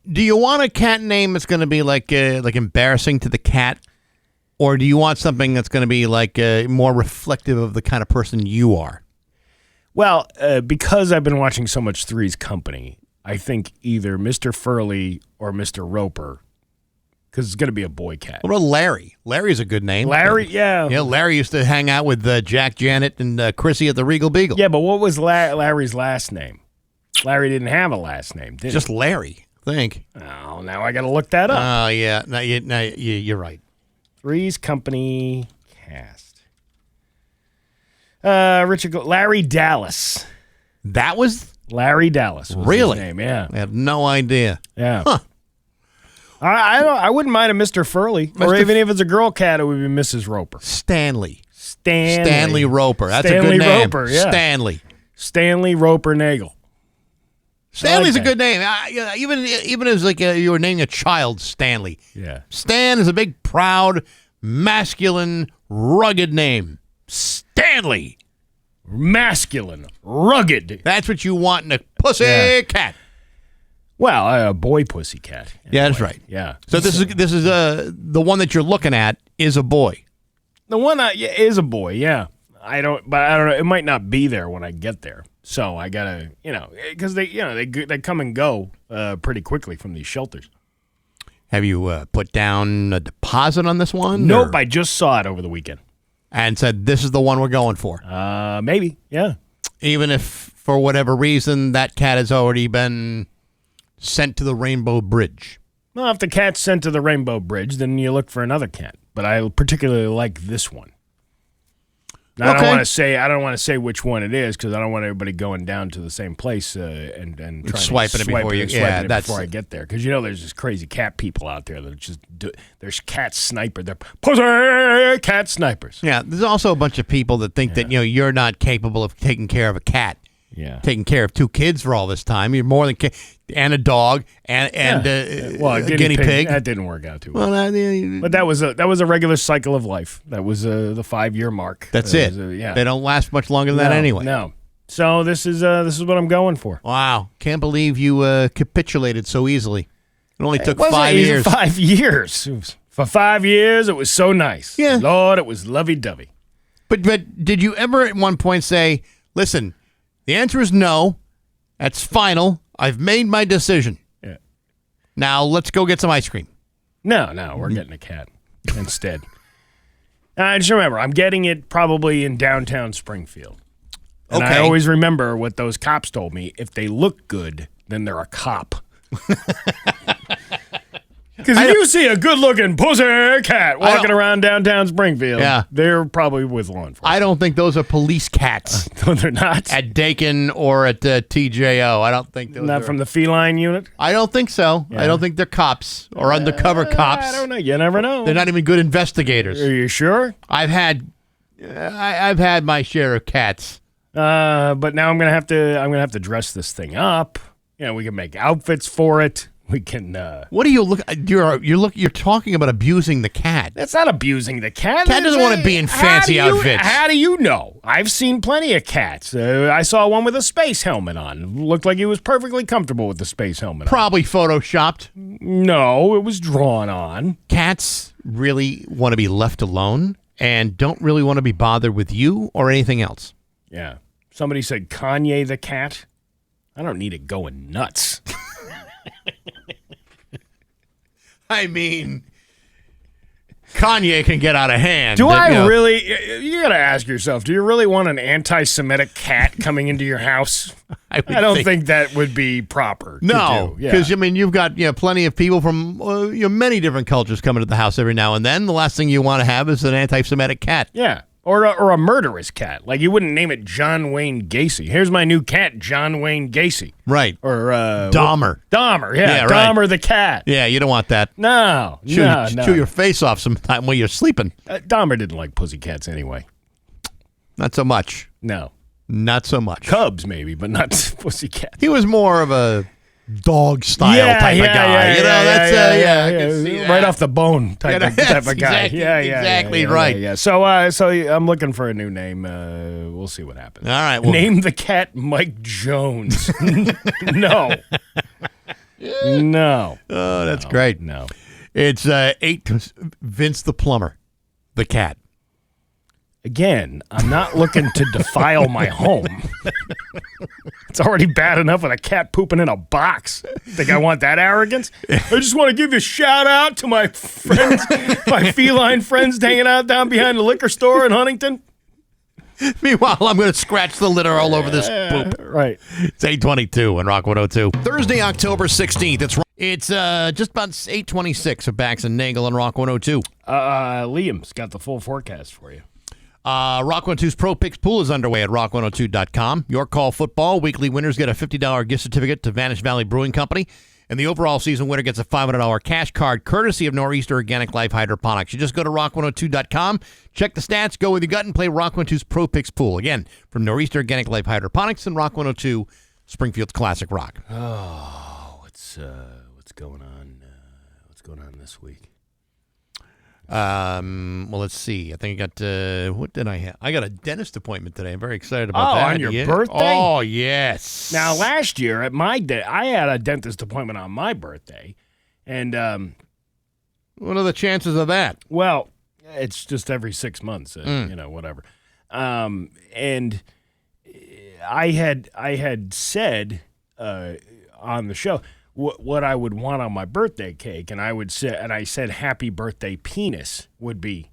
Speaker 1: Do you want a cat name that's going to be like embarrassing to the cat, or do you want something that's going to be like more reflective of the kind of person you are?
Speaker 2: Well, because I've been watching so much Three's Company, I think either Mr. Furley or Mr. Roper, because it's going to be a boy cat.
Speaker 1: What about Larry? Larry's a good name.
Speaker 2: Larry, yeah.
Speaker 1: Yeah, Larry used to hang out with Jack, Janet, and Chrissy at the Regal Beagle.
Speaker 2: Yeah, but what was Larry's last name? Larry didn't have a last name, did he?
Speaker 1: Just Larry, I think.
Speaker 2: Oh, now I got to look that up.
Speaker 1: Oh, yeah. No, you're right.
Speaker 2: Three's Company cast. Larry Dallas.
Speaker 1: That was
Speaker 2: Larry Dallas was
Speaker 1: really
Speaker 2: his name, yeah.
Speaker 1: I had no idea.
Speaker 2: Yeah.
Speaker 1: Huh.
Speaker 2: I wouldn't mind a Mr. Furley. Or even if it's a girl cat, it would be Mrs. Roper.
Speaker 1: Stanley
Speaker 2: Stanley
Speaker 1: Roper. That's
Speaker 2: Stanley
Speaker 1: a good name.
Speaker 2: Roper, yeah.
Speaker 1: Stanley
Speaker 2: Roper Nagle.
Speaker 1: Stanley's
Speaker 2: like
Speaker 1: a good name. Even as like you were naming a child Stanley.
Speaker 2: Yeah.
Speaker 1: Stan is a big, proud, masculine, rugged name. Stanley.
Speaker 2: Masculine, rugged.
Speaker 1: That's what you want in a pussy cat.
Speaker 2: Well, a boy pussy cat. Anyway.
Speaker 1: Yeah, that's right.
Speaker 2: Yeah.
Speaker 1: So this is the one that you're looking at is a boy.
Speaker 2: The one is a boy. Yeah. I don't know. It might not be there when I get there. So I gotta, because they come and go pretty quickly from these shelters.
Speaker 1: Have you put down a deposit on this one?
Speaker 2: Nope.
Speaker 1: or-
Speaker 2: I just saw it over the weekend.
Speaker 1: and said this is the one we're going for.
Speaker 2: Maybe. Yeah.
Speaker 1: Even if for whatever reason that cat has already been sent to the Rainbow Bridge.
Speaker 2: Well, if the cat's sent to the Rainbow Bridge, then you look for another cat. But I particularly like this one. Now,
Speaker 1: Okay.
Speaker 2: I don't want to say which one it is because I don't want everybody going down to the same place and trying
Speaker 1: Swiping
Speaker 2: to
Speaker 1: it before you- yeah, that's-
Speaker 2: before I get there. Because there's just crazy cat people out there that just there's cat sniper. They're pussy cat snipers.
Speaker 1: Yeah, there's also a bunch of people that think that you're not capable of taking care of a cat.
Speaker 2: Yeah,
Speaker 1: taking care of 2 kids for all this time. You're more than and a dog and
Speaker 2: a
Speaker 1: guinea pig.
Speaker 2: That didn't work out too
Speaker 1: Well,
Speaker 2: well. But that was a regular cycle of life. That was the 5-year mark.
Speaker 1: That's
Speaker 2: That
Speaker 1: it.
Speaker 2: was yeah,
Speaker 1: They don't last much longer than that anyway.
Speaker 2: No. So this is what I'm going for.
Speaker 1: Wow, can't believe you capitulated so easily. It only took
Speaker 2: It wasn't
Speaker 1: 5
Speaker 2: even
Speaker 1: years.
Speaker 2: 5 years. For 5 years, it was so nice.
Speaker 1: Yeah.
Speaker 2: Lord, it was lovey-dovey.
Speaker 1: But did you ever at one point say, "Listen, the answer is no. That's final. I've made my decision.
Speaker 2: Yeah.
Speaker 1: Now let's go get some ice cream."
Speaker 2: No, we're getting a cat instead. Just remember, I'm getting it probably in downtown Springfield. And I
Speaker 1: Okay.
Speaker 2: always remember what those cops told me. If they look good, then they're a cop. Because if you see a good-looking pussy cat walking around downtown Springfield,
Speaker 1: Yeah.
Speaker 2: they're probably with law enforcement.
Speaker 1: I don't think those are police cats
Speaker 2: No, they're not.
Speaker 1: at Dakin or at TJO. I don't think those
Speaker 2: Not
Speaker 1: are.
Speaker 2: from the feline unit?
Speaker 1: I don't think so. I don't think they're cops or undercover cops.
Speaker 2: I don't know. You never know.
Speaker 1: They're not even good investigators.
Speaker 2: Are you sure?
Speaker 1: I've had I've had my share of cats.
Speaker 2: But now I'm gonna have to dress this thing up. We can make outfits for it. We can.
Speaker 1: What do you look? You're talking about abusing the cat.
Speaker 2: That's not abusing the cat.
Speaker 1: Cat doesn't want to be in fancy outfits.
Speaker 2: How do you know? I've seen plenty of cats. I saw one with a space helmet on. Looked like he was perfectly comfortable with the space helmet on.
Speaker 1: Probably photoshopped.
Speaker 2: No, it was drawn on.
Speaker 1: Cats really want to be left alone and don't really want to be bothered with you or anything else.
Speaker 2: Yeah. Somebody said Kanye the cat. I don't need it going nuts.
Speaker 1: I mean, Kanye can get out of hand.
Speaker 2: You gotta ask yourself, do you really want an anti-Semitic cat coming into your house? I don't think that would be proper.
Speaker 1: No, because you've got plenty of people from many different cultures coming to the house every now and then. The last thing you want to have is an anti-Semitic cat.
Speaker 2: Yeah. Or a murderous cat. Like, you wouldn't name it John Wayne Gacy. Here's my new cat, John Wayne Gacy.
Speaker 1: Right.
Speaker 2: Or
Speaker 1: Dahmer.
Speaker 2: Dahmer,
Speaker 1: Yeah,
Speaker 2: Dahmer
Speaker 1: right.
Speaker 2: the cat.
Speaker 1: Yeah, you don't want that.
Speaker 2: No.
Speaker 1: Chew your face off sometime while you're sleeping.
Speaker 2: Dahmer didn't like pussycats anyway.
Speaker 1: Not so much.
Speaker 2: No.
Speaker 1: Not so much.
Speaker 2: Cubs, maybe, but not pussycats.
Speaker 1: He was more of a dog-style type of guy.
Speaker 2: Yeah. Right off the bone type of guy.
Speaker 1: Exactly right.
Speaker 2: Yeah. So I'm looking for a new name. We'll see what happens.
Speaker 1: All right. Well,
Speaker 2: name the cat Mike Jones. No. No.
Speaker 1: Oh, that's great.
Speaker 2: No.
Speaker 1: It's 8 Vince the plumber, the cat.
Speaker 2: Again, I'm not looking to defile my home. It's already bad enough with a cat pooping in a box. Think I want that arrogance? I just want to give a shout out to my friends, my feline friends hanging out down behind the liquor store in Huntington.
Speaker 1: Meanwhile, I'm going to scratch the litter all over this poop.
Speaker 2: Right.
Speaker 1: It's 8:22 on Rock 102. Thursday, October 16th. It's just about 8:26 of Bax and Nagle on Rock 102.
Speaker 2: Liam's got the full forecast for you.
Speaker 1: Rock 102's Pro Picks Pool is underway at rock102.com. Your Call Football. Weekly winners get a $50 gift certificate to Vanish Valley Brewing Company. And the overall season winner gets a $500 cash card courtesy of Nor'easter Organic Life Hydroponics. You just go to rock102.com, check the stats, go with your gut, and play Rock 102's Pro Picks Pool. Again, from Nor'easter Organic Life Hydroponics and Rock 102, Springfield's Classic Rock.
Speaker 2: Oh, what's going on? What's going on this week?
Speaker 1: Well, let's see. I think I got, what did I have? I got a dentist appointment today. I'm very excited about that.
Speaker 2: On your birthday?
Speaker 1: Oh, yes.
Speaker 2: Now, last year at my day, I had a dentist appointment on my birthday. And,
Speaker 1: what are the chances of that?
Speaker 2: Well, it's just every 6 months, whatever. And I had said, on the show, what I would want on my birthday cake, and I said happy birthday penis would be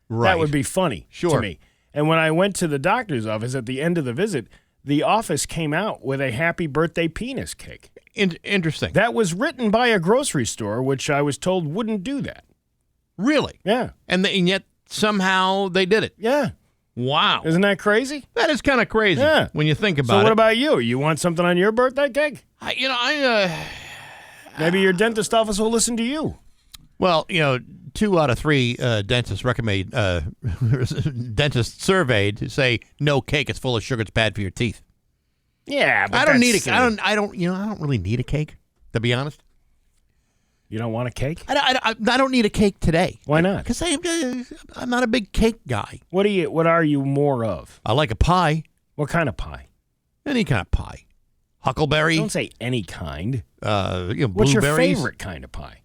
Speaker 1: right.
Speaker 2: That would be funny to me. And when I went to the doctor's office at the end of the visit, the office came out with a happy birthday penis cake.
Speaker 1: Interesting.
Speaker 2: That was written by a grocery store, which I was told wouldn't do that.
Speaker 1: Really?
Speaker 2: Yeah.
Speaker 1: And yet somehow they did it.
Speaker 2: Yeah.
Speaker 1: Wow.
Speaker 2: Isn't that crazy?
Speaker 1: That is kind of crazy when you think about it.
Speaker 2: So what about you? You want something on your birthday cake? Maybe your dentist office will listen to you.
Speaker 1: Well, 2 out of 3 dentists recommend dentists surveyed say no cake. It's full of sugar. It's bad for your teeth.
Speaker 2: Yeah, but
Speaker 1: I don't need a. I don't really need a cake, to be honest.
Speaker 2: You don't want a cake?
Speaker 1: I don't need a cake today.
Speaker 2: Why not?
Speaker 1: Because I'm not a big cake guy.
Speaker 2: What are you more of?
Speaker 1: I like a pie.
Speaker 2: What kind of pie?
Speaker 1: Any kind of pie. Huckleberry.
Speaker 2: Don't say any kind.
Speaker 1: Blueberries.
Speaker 2: What's your favorite kind of pie?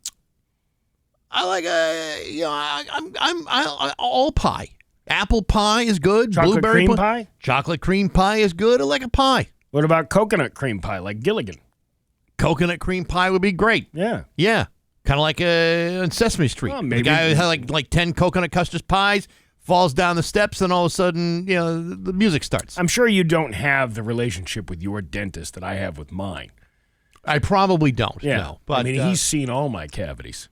Speaker 1: I like I'm all pie. Apple pie is good.
Speaker 2: Chocolate
Speaker 1: Blueberry
Speaker 2: cream pie?
Speaker 1: Chocolate cream pie is good. I like a pie.
Speaker 2: What about coconut cream pie, like Gilligan?
Speaker 1: Coconut cream pie would be great.
Speaker 2: Yeah.
Speaker 1: Yeah. Kind of like on Sesame Street.
Speaker 2: Well, maybe.
Speaker 1: The guy who had like 10 coconut custard pies, falls down the steps, and all of a sudden, the music starts.
Speaker 2: I'm sure you don't have the relationship with your dentist that I have with mine.
Speaker 1: I probably don't.
Speaker 2: Yeah.
Speaker 1: No, but
Speaker 2: he's seen all my cavities.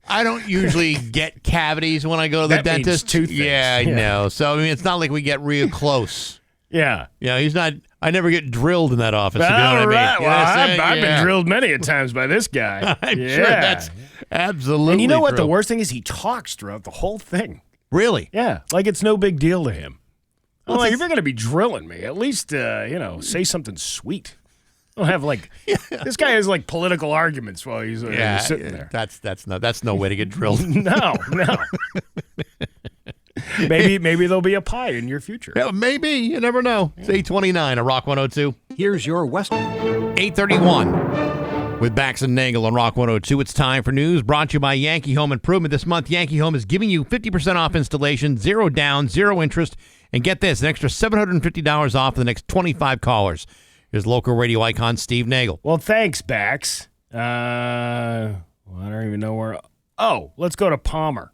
Speaker 1: I don't usually get cavities when I go to the dentist.
Speaker 2: Means 2 things.
Speaker 1: Yeah, I know. So it's not like we get real close.
Speaker 2: Yeah.
Speaker 1: Yeah, he's not. I never get drilled in that office. If you know what I mean.
Speaker 2: Right. Well, I've been drilled many a times by this guy.
Speaker 1: I'm sure that's absolutely.
Speaker 2: And you know what
Speaker 1: true.
Speaker 2: the worst thing is? He talks throughout the whole thing.
Speaker 1: Really?
Speaker 2: Yeah, like it's no big deal to him. I'm like, if you're going to be drilling me, at least, say something sweet. I don't have this guy has political arguments while he's sitting there.
Speaker 1: That's no way to get drilled.
Speaker 2: No. Maybe there'll be a pie in your future.
Speaker 1: Yeah, maybe. You never know. It's 8:29 on Rock 102.
Speaker 7: Here's your Western.
Speaker 1: 8:31 with Bax and Nagle on Rock 102. It's time for news brought to you by Yankee Home Improvement. This month, Yankee Home is giving you 50% off installation, 0 down, 0 interest, and get this, an extra $750 off for the next 25 callers. Here's local radio icon Steve Nagle.
Speaker 2: Well, thanks, Bax. I don't even know where. Oh, let's go to Palmer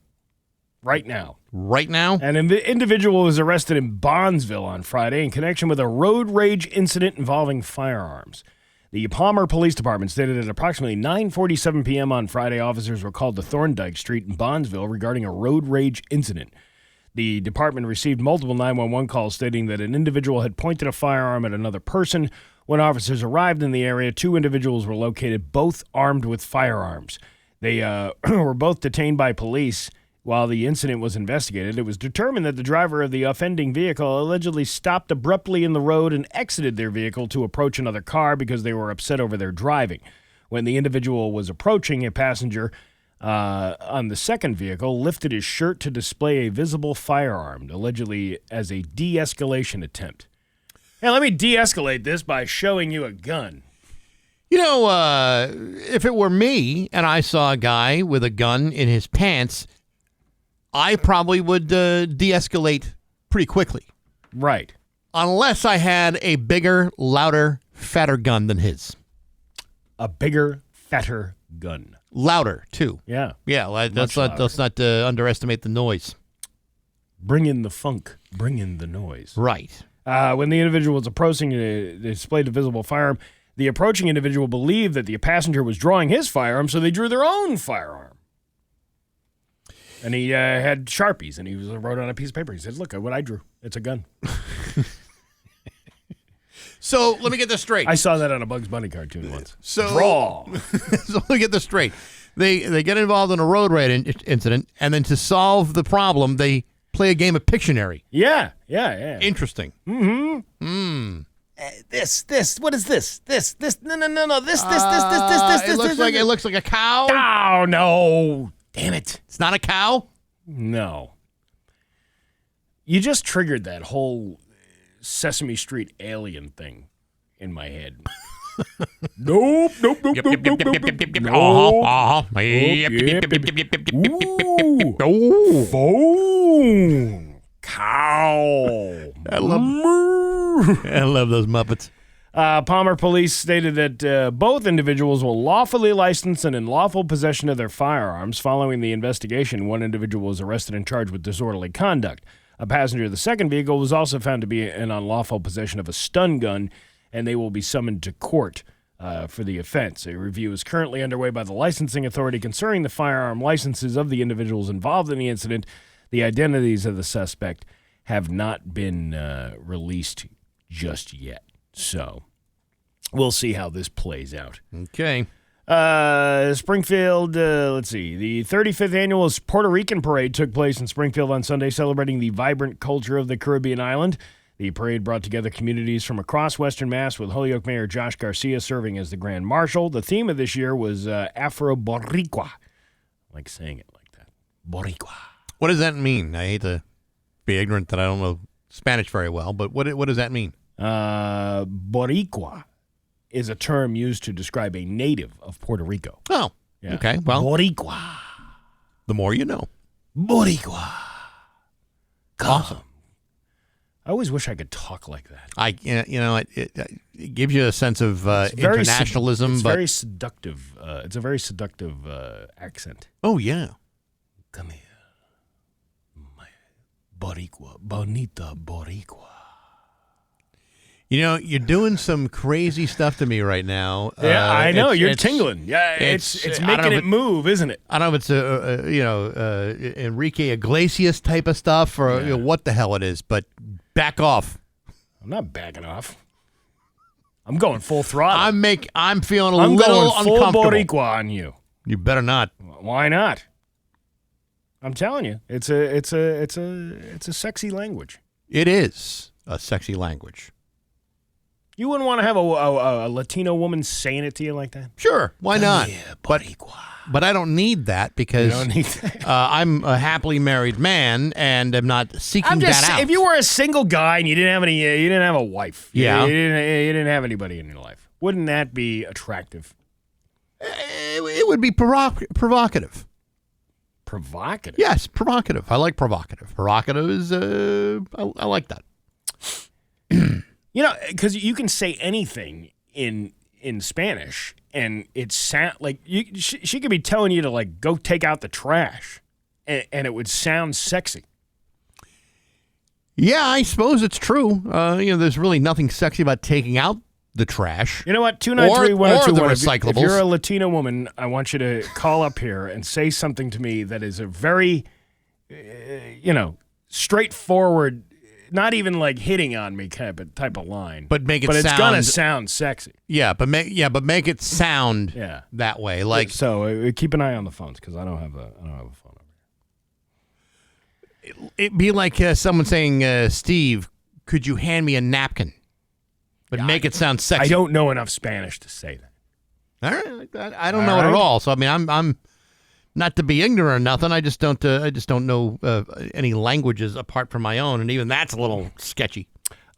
Speaker 2: right now.
Speaker 1: Right now?
Speaker 2: An individual was arrested in Bondsville on Friday in connection with a road rage incident involving firearms. The Palmer Police Department stated at approximately 9:47 p.m. on Friday, officers were called to Thorndike Street in Bondsville regarding a road rage incident. The department received multiple 911 calls stating that an individual had pointed a firearm at another person. When officers arrived in the area, 2 individuals were located, both armed with firearms. They were both detained by police. While the incident was investigated, it was determined that the driver of the offending vehicle allegedly stopped abruptly in the road and exited their vehicle to approach another car because they were upset over their driving. When the individual was approaching, a passenger on the second vehicle lifted his shirt to display a visible firearm, allegedly as a de-escalation attempt. Hey, let me de-escalate this by showing you a gun.
Speaker 1: If it were me and I saw a guy with a gun in his pants, I probably would de-escalate pretty quickly.
Speaker 2: Right.
Speaker 1: Unless I had a bigger, louder, fatter gun than his.
Speaker 2: A bigger, fatter gun.
Speaker 1: Louder, too.
Speaker 2: Yeah.
Speaker 1: Yeah, let's not underestimate the noise.
Speaker 2: Bring in the funk. Bring in the noise.
Speaker 1: Right.
Speaker 2: When the individual was approaching to display the visible firearm, the approaching individual believed that the passenger was drawing his firearm, so they drew their own firearm. And he had Sharpies, and he wrote on a piece of paper. He said, look at what I drew. It's a gun.
Speaker 1: So let me get this straight.
Speaker 2: I saw that on a Bugs Bunny cartoon once.
Speaker 1: So,
Speaker 2: Draw.
Speaker 1: So let me get this straight. They get involved in a road rage incident, and then to solve the problem, they play a game of Pictionary.
Speaker 2: Yeah.
Speaker 1: Interesting.
Speaker 2: Mm-hmm. This. What is this? This. No. This.
Speaker 1: It looks like a cow.
Speaker 2: Oh, no. Damn it.
Speaker 1: It's not a cow?
Speaker 2: No. You just triggered that whole Sesame Street alien thing in my head. Nope. Phone. Cow.
Speaker 1: I love those Muppets.
Speaker 2: Palmer police stated that both individuals were lawfully licensed and in lawful possession of their firearms. Following the investigation, one individual was arrested and charged with disorderly conduct. A passenger of the second vehicle was also found to be in unlawful possession of a stun gun, and they will be summoned to court for the offense. A review is currently underway by the licensing authority concerning the firearm licenses of the individuals involved in the incident. The identities of the suspect have not been released just yet. So we'll see how this plays out.
Speaker 1: Okay.
Speaker 2: Springfield, let's see. The 35th annual Puerto Rican parade took place in Springfield on Sunday, celebrating the vibrant culture of the Caribbean island. The parade brought together communities from across Western Mass, with Holyoke Mayor Josh Garcia serving as the Grand Marshal. The theme of this year was Afro-Boricua. I like saying it like that. Boricua.
Speaker 1: What does that mean? I hate to be ignorant that I don't know Spanish very well, but what does that mean?
Speaker 2: Boricua is a term used to describe a native of Puerto Rico.
Speaker 1: Oh, yeah. Okay. Well,
Speaker 2: Boricua.
Speaker 1: The more you know.
Speaker 2: Boricua.
Speaker 1: Awesome.
Speaker 2: I always wish I could talk like that.
Speaker 1: It gives you a sense of internationalism.
Speaker 2: It's very seductive. It's a very seductive accent.
Speaker 1: Oh, yeah.
Speaker 2: Come here. My Boricua. Bonita Boricua.
Speaker 1: You're doing some crazy stuff to me right now.
Speaker 2: Yeah, I know. You're tingling. Yeah, it's making it move, isn't it?
Speaker 1: I don't know if it's Enrique Iglesias type of stuff or what the hell it is, but back off.
Speaker 2: I'm not backing off. I'm going full throttle.
Speaker 1: I'm feeling a little
Speaker 2: going
Speaker 1: uncomfortable.
Speaker 2: Full Boricua on you.
Speaker 1: You better not.
Speaker 2: Why not? I'm telling you, it's a sexy language.
Speaker 1: It is a sexy language.
Speaker 2: You wouldn't want to have a Latino woman saying it to you like that?
Speaker 1: Sure, why not?
Speaker 2: Boricua.
Speaker 1: But I don't need that because
Speaker 2: You don't need that.
Speaker 1: I'm a happily married man and I'm not seeking that out.
Speaker 2: If you were a single guy and you didn't have a wife,
Speaker 1: Yeah.
Speaker 2: you didn't have anybody in your life, wouldn't that be attractive?
Speaker 1: It would be provocative.
Speaker 2: Provocative?
Speaker 1: Yes, provocative. I like provocative. Provocative is, I like that.
Speaker 2: You know, because you can say anything in Spanish, and it sound like she could be telling you to like go take out the trash, and it would sound sexy.
Speaker 1: Yeah, I suppose it's true. There's really nothing sexy about taking out the trash.
Speaker 2: You know what? 293-1021.
Speaker 1: Or the recyclables.
Speaker 2: If you're a Latina woman, I want you to call up here and say something to me that is a very, straightforward. Not even like hitting on me type of line,
Speaker 1: but make it.
Speaker 2: But
Speaker 1: sound,
Speaker 2: it's gonna sound sexy.
Speaker 1: Yeah, but make it sound that way. Like
Speaker 2: so, keep an eye on the phones because I don't have a phone number.
Speaker 1: It'd be like someone saying, "Steve, could you hand me a napkin?" But make it sound sexy.
Speaker 2: I don't know enough Spanish to say that.
Speaker 1: All right, I don't know it at all. So I mean, I'm not to be ignorant or nothing. I just don't know any languages apart from my own, and even that's a little sketchy.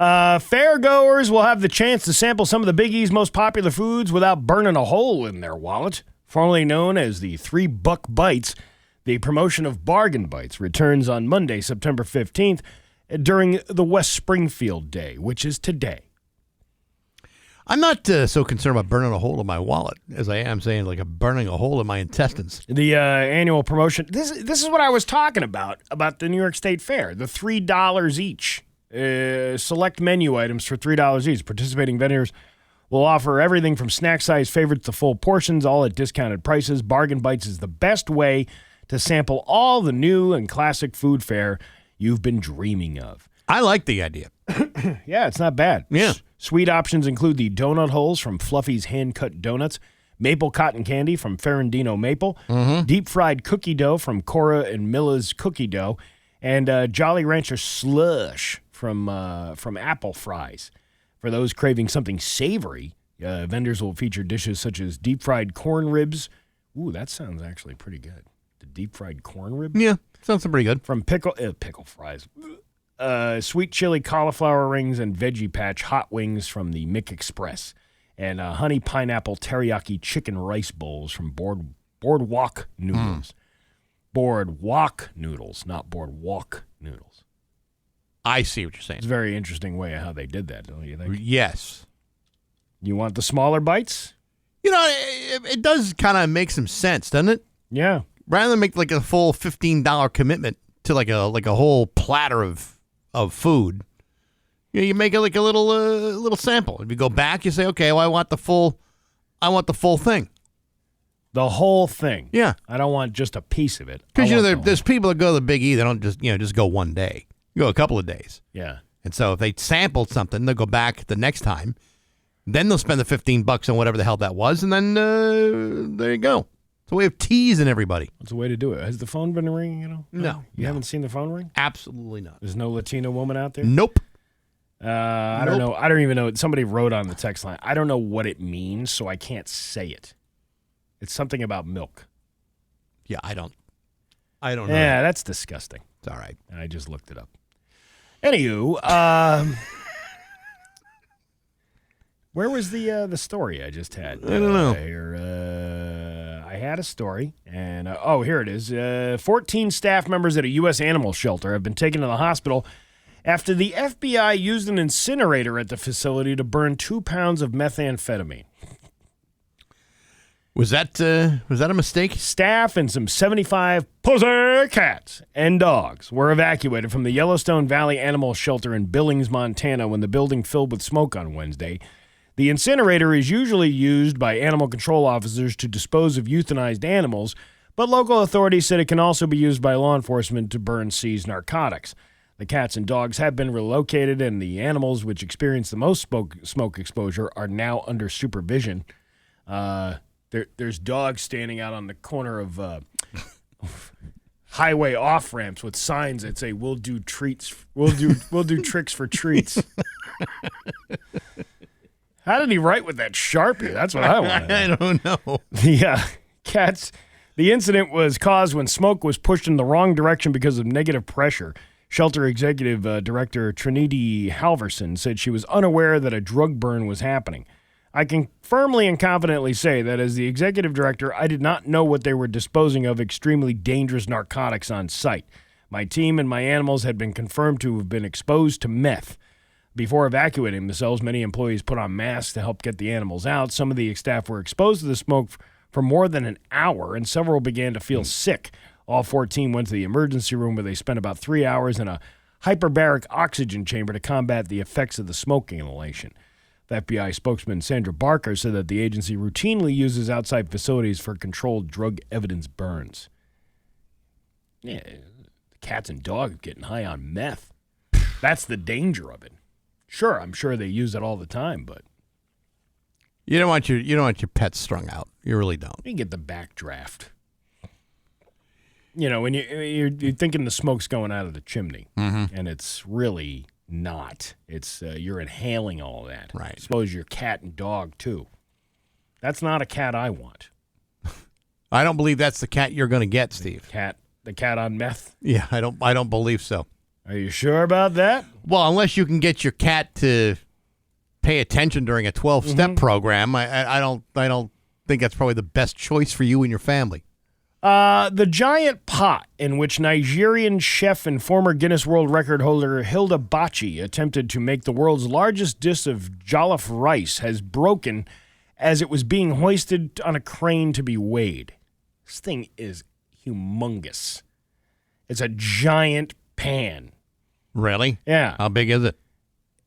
Speaker 2: Fairgoers will have the chance to sample some of the Big E's most popular foods without burning a hole in their wallet. Formerly known as the $3 Bites, the promotion of Bargain Bites returns on Monday, September 15th, during the West Springfield Day, which is today.
Speaker 1: I'm not so concerned about burning a hole in my wallet as I am saying like burning a hole in my intestines.
Speaker 2: The annual promotion. This is what I was talking about the New York State Fair. The $3 each. Select menu items for $3 each. Participating vendors will offer everything from snack-sized favorites to full portions, all at discounted prices. Bargain Bites is the best way to sample all the new and classic food fare you've been dreaming of.
Speaker 1: I like the idea.
Speaker 2: Yeah, it's not bad.
Speaker 1: Yeah.
Speaker 2: Sweet options include the donut holes from Fluffy's Hand-Cut Donuts, maple cotton candy from Ferrandino Maple, deep-fried cookie dough from Cora and Milla's Cookie Dough, and Jolly Rancher slush from Apple Fries. For those craving something savory, vendors will feature dishes such as deep-fried corn ribs. Ooh, that sounds actually pretty good. The deep-fried corn ribs?
Speaker 1: Yeah, sounds pretty good.
Speaker 2: From pickle fries. Sweet chili cauliflower rings and veggie patch hot wings from the Mick Express, and honey pineapple teriyaki chicken rice bowls from Boardwalk Noodles. Boardwalk Noodles, not Boardwalk Noodles.
Speaker 1: I see what you're saying.
Speaker 2: It's a very interesting way of how they did that, don't you think?
Speaker 1: Yes.
Speaker 2: You want the smaller bites?
Speaker 1: It does kind of make some sense, doesn't it?
Speaker 2: Yeah.
Speaker 1: Rather than make like a full $15 commitment to like a whole platter of food, you make it like a little sample. If you go back, you say, okay, well, I want the full thing,
Speaker 2: the whole thing.
Speaker 1: Yeah,
Speaker 2: I don't want just a piece of it.
Speaker 1: Because there's people that go to the Big E. They don't just go one day. You go a couple of days.
Speaker 2: Yeah.
Speaker 1: And so if they sampled something, they'll go back the next time. Then they'll spend the $15 on whatever the hell that was, and then there you go. It's a way of teasing everybody.
Speaker 2: It's a way to do it. Has the phone been ringing?
Speaker 1: No.
Speaker 2: You haven't seen the phone ring?
Speaker 1: Absolutely not.
Speaker 2: There's no Latina woman out there?
Speaker 1: Nope.
Speaker 2: I don't know. I don't even know. Somebody wrote on the text line. I don't know what it means, so I can't say it. It's something about milk.
Speaker 1: Yeah, I don't know.
Speaker 2: Yeah, that's disgusting.
Speaker 1: It's all right.
Speaker 2: I just looked it up. Anywho, where was the story I just had?
Speaker 1: I don't know.
Speaker 2: I had a story, and here it is. 14 staff members at a U.S. animal shelter have been taken to the hospital after the FBI used an incinerator at the facility to burn 2 pounds of methamphetamine.
Speaker 1: Was that a mistake?
Speaker 2: Staff and some 75 pussy cats and dogs were evacuated from the Yellowstone Valley Animal Shelter in Billings, Montana, when the building filled with smoke on Wednesday. The incinerator is usually used by animal control officers to dispose of euthanized animals, but local authorities said it can also be used by law enforcement to burn seized narcotics. The cats and dogs have been relocated, and the animals which experienced the most smoke exposure are now under supervision. There's dogs standing out on the corner of highway off ramps with signs that say "We'll do treats. We'll do tricks for treats." How did he write with that Sharpie? That's what I want.
Speaker 1: I don't know.
Speaker 2: The incident was caused when smoke was pushed in the wrong direction because of negative pressure. Shelter Executive Director Trinity Halverson said she was unaware that a drug burn was happening. I can firmly and confidently say that as the executive director, I did not know what they were disposing of extremely dangerous narcotics on site. My team and my animals had been confirmed to have been exposed to meth. Before evacuating themselves, many employees put on masks to help get the animals out. Some of the staff were exposed to the smoke for more than an hour, and several began to feel sick. All 14 went to the emergency room where they spent about 3 hours in a hyperbaric oxygen chamber to combat the effects of the smoke inhalation. The FBI spokesman Sandra Barker said that the agency routinely uses outside facilities for controlled drug evidence burns. Yeah, cats and dogs getting high on meth. That's the danger of it. Sure, I'm sure they use it all the time, but
Speaker 1: you don't want your pets strung out. You really don't.
Speaker 2: You get the backdraft. You know, when you're thinking the smoke's going out of the chimney, and it's really not. It's you're inhaling all that.
Speaker 1: Right.
Speaker 2: Suppose your cat and dog too. That's not a cat I want.
Speaker 1: I don't believe that's the cat you're going to get, Steve.
Speaker 2: The cat on meth?
Speaker 1: Yeah, I don't believe so.
Speaker 2: Are you sure about that?
Speaker 1: Well, unless you can get your cat to pay attention during a 12-step program, I don't think that's probably the best choice for you and your family.
Speaker 2: The giant pot in which Nigerian chef and former Guinness World Record holder Hilda Baci attempted to make the world's largest dish of jollof rice has broken as it was being hoisted on a crane to be weighed. This thing is humongous. It's a giant pan.
Speaker 1: Really?
Speaker 2: Yeah.
Speaker 1: How big is it?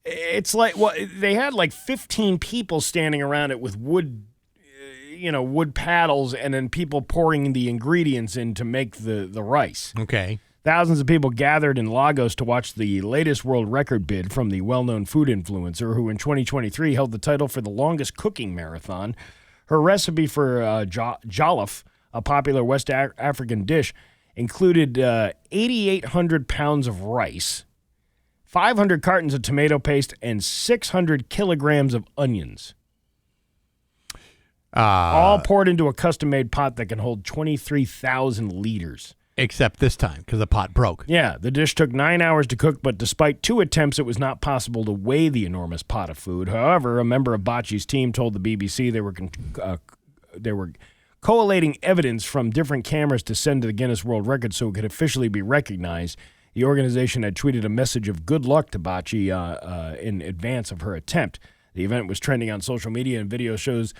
Speaker 2: It's like, well, they had like 15 people standing around it with wood paddles, and then people pouring the ingredients in to make the rice.
Speaker 1: Okay.
Speaker 2: Thousands of people gathered in Lagos to watch the latest world record bid from the well-known food influencer who in 2023 held the title for the longest cooking marathon. Her recipe for jollof, a popular West African dish, included 8,800 pounds of rice, 500 cartons of tomato paste, and 600 kilograms of onions. All poured into a custom-made pot that can hold 23,000 liters.
Speaker 1: Except this time, because the pot broke.
Speaker 2: Yeah, the dish took 9 hours to cook, but despite 2 attempts, it was not possible to weigh the enormous pot of food. However, a member of Baci's team told the BBC they were collating evidence from different cameras to send to the Guinness World Record so it could officially be recognized. The organization had tweeted a message of good luck to Baci in advance of her attempt. The event was trending on social media, and video shows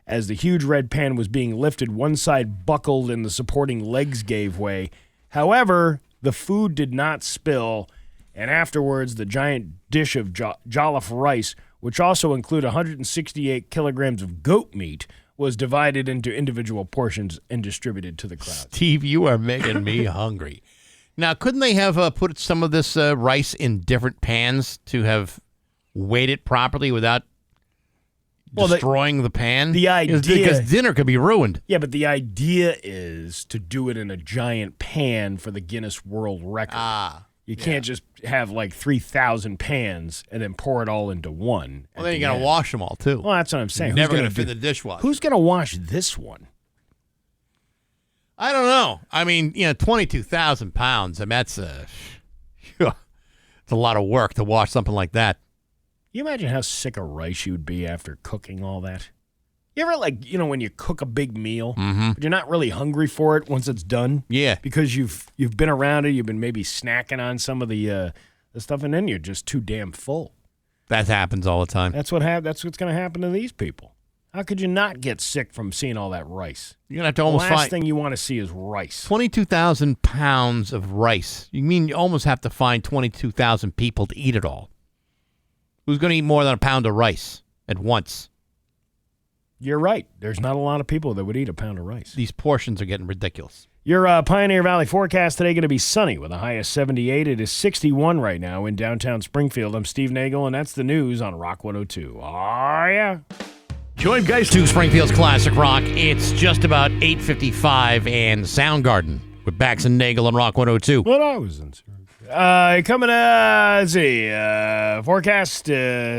Speaker 2: as the huge red pan was being lifted, one side buckled and the supporting legs gave way. However, the food did not spill, and afterwards the giant dish of jollof rice, which also included 168 kilograms of goat meat, was divided into individual portions and distributed to the crowd.
Speaker 1: Steve, you are making me hungry. Now, couldn't they have put some of this rice in different pans to have weighed it properly without destroying the pan?
Speaker 2: The idea,
Speaker 1: because dinner could be ruined.
Speaker 2: Yeah, but the idea is to do it in a giant pan for the Guinness World Record. You can't just have like 3,000 pans and then pour it all into one.
Speaker 1: Well, then you got to wash them all, too.
Speaker 2: Well, that's what I'm saying.
Speaker 1: You're never going to fit in the dishwasher.
Speaker 2: Who's going to wash this one?
Speaker 1: I don't know. I mean, 22,000 pounds. I mean, that's it's a lot of work to wash something like that.
Speaker 2: You imagine how sick of rice you'd be after cooking all that? You ever, when you cook a big meal, but you're not really hungry for it once it's done?
Speaker 1: Yeah.
Speaker 2: Because you've been around it, you've been maybe snacking on some of the stuff, and then you're just too damn full.
Speaker 1: That happens all the time.
Speaker 2: That's what's going to happen to these people. How could you not get sick from seeing all that rice?
Speaker 1: You're going to have to
Speaker 2: The last thing you want to see is rice.
Speaker 1: 22,000 pounds of rice. You mean you almost have to find 22,000 people to eat it all? Who's going to eat more than a pound of rice at once?
Speaker 2: You're right. There's not a lot of people that would eat a pound of rice.
Speaker 1: These portions are getting ridiculous.
Speaker 2: Your Pioneer Valley forecast today going to be sunny with a high of 78. It is 61 right now in downtown Springfield. I'm Steve Nagle, and that's the news on Rock 102. Oh, yeah.
Speaker 1: Join Geist to Springfield's Classic Rock. It's just about 8:55 and Soundgarden with Bax and Nagle on Rock 102.
Speaker 2: Well, I was in coming, let's see, forecast,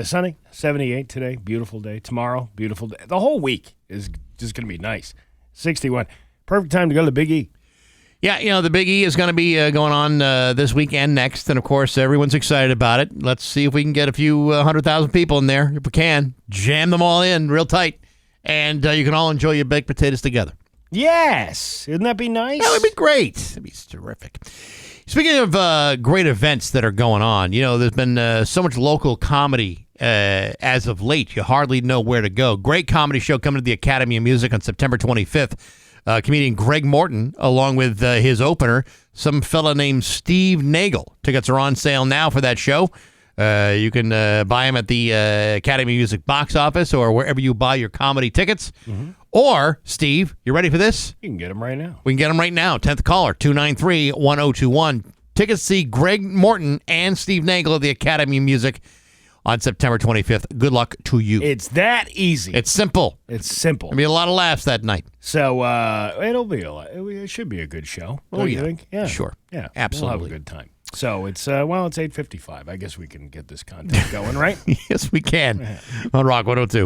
Speaker 2: sunny, 78 today, beautiful day. Tomorrow, beautiful day. The whole week is just going to be nice. 61. Perfect time to go to the Big E.
Speaker 1: Yeah, the Big E is going to be going on this week and next, and of course, everyone's excited about it. Let's see if we can get a few 100,000 people in there. If we can, jam them all in real tight, and you can all enjoy your baked potatoes together.
Speaker 2: Yes. Wouldn't that be nice?
Speaker 1: That would be great. That'd be terrific. Speaking of great events that are going on, there's been so much local comedy as of late. You hardly know where to go. Great comedy show coming to the Academy of Music on September 25th. Comedian Greg Morton, along with his opener, some fella named Steve Nagle. Tickets are on sale now for that show. You can buy them at the Academy Music box office or wherever you buy your comedy tickets. Mm-hmm. Or, Steve, you ready for this?
Speaker 2: You can get them right now.
Speaker 1: We can get them right now. 10th caller, 293-1021. Tickets to see Greg Morton and Steve Nagle at the Academy of Music on September 25th. Good luck to you.
Speaker 2: It's that easy.
Speaker 1: It's simple.
Speaker 2: It's simple.
Speaker 1: There'll be a lot of laughs that night.
Speaker 2: So it should be a good show.
Speaker 1: Oh,
Speaker 2: you think? Yeah.
Speaker 1: Sure.
Speaker 2: Yeah.
Speaker 1: Absolutely.
Speaker 2: We'll have a good time. So it's 8:55. I guess we can get this content going, right?
Speaker 1: Yes, we can. On Rock 102.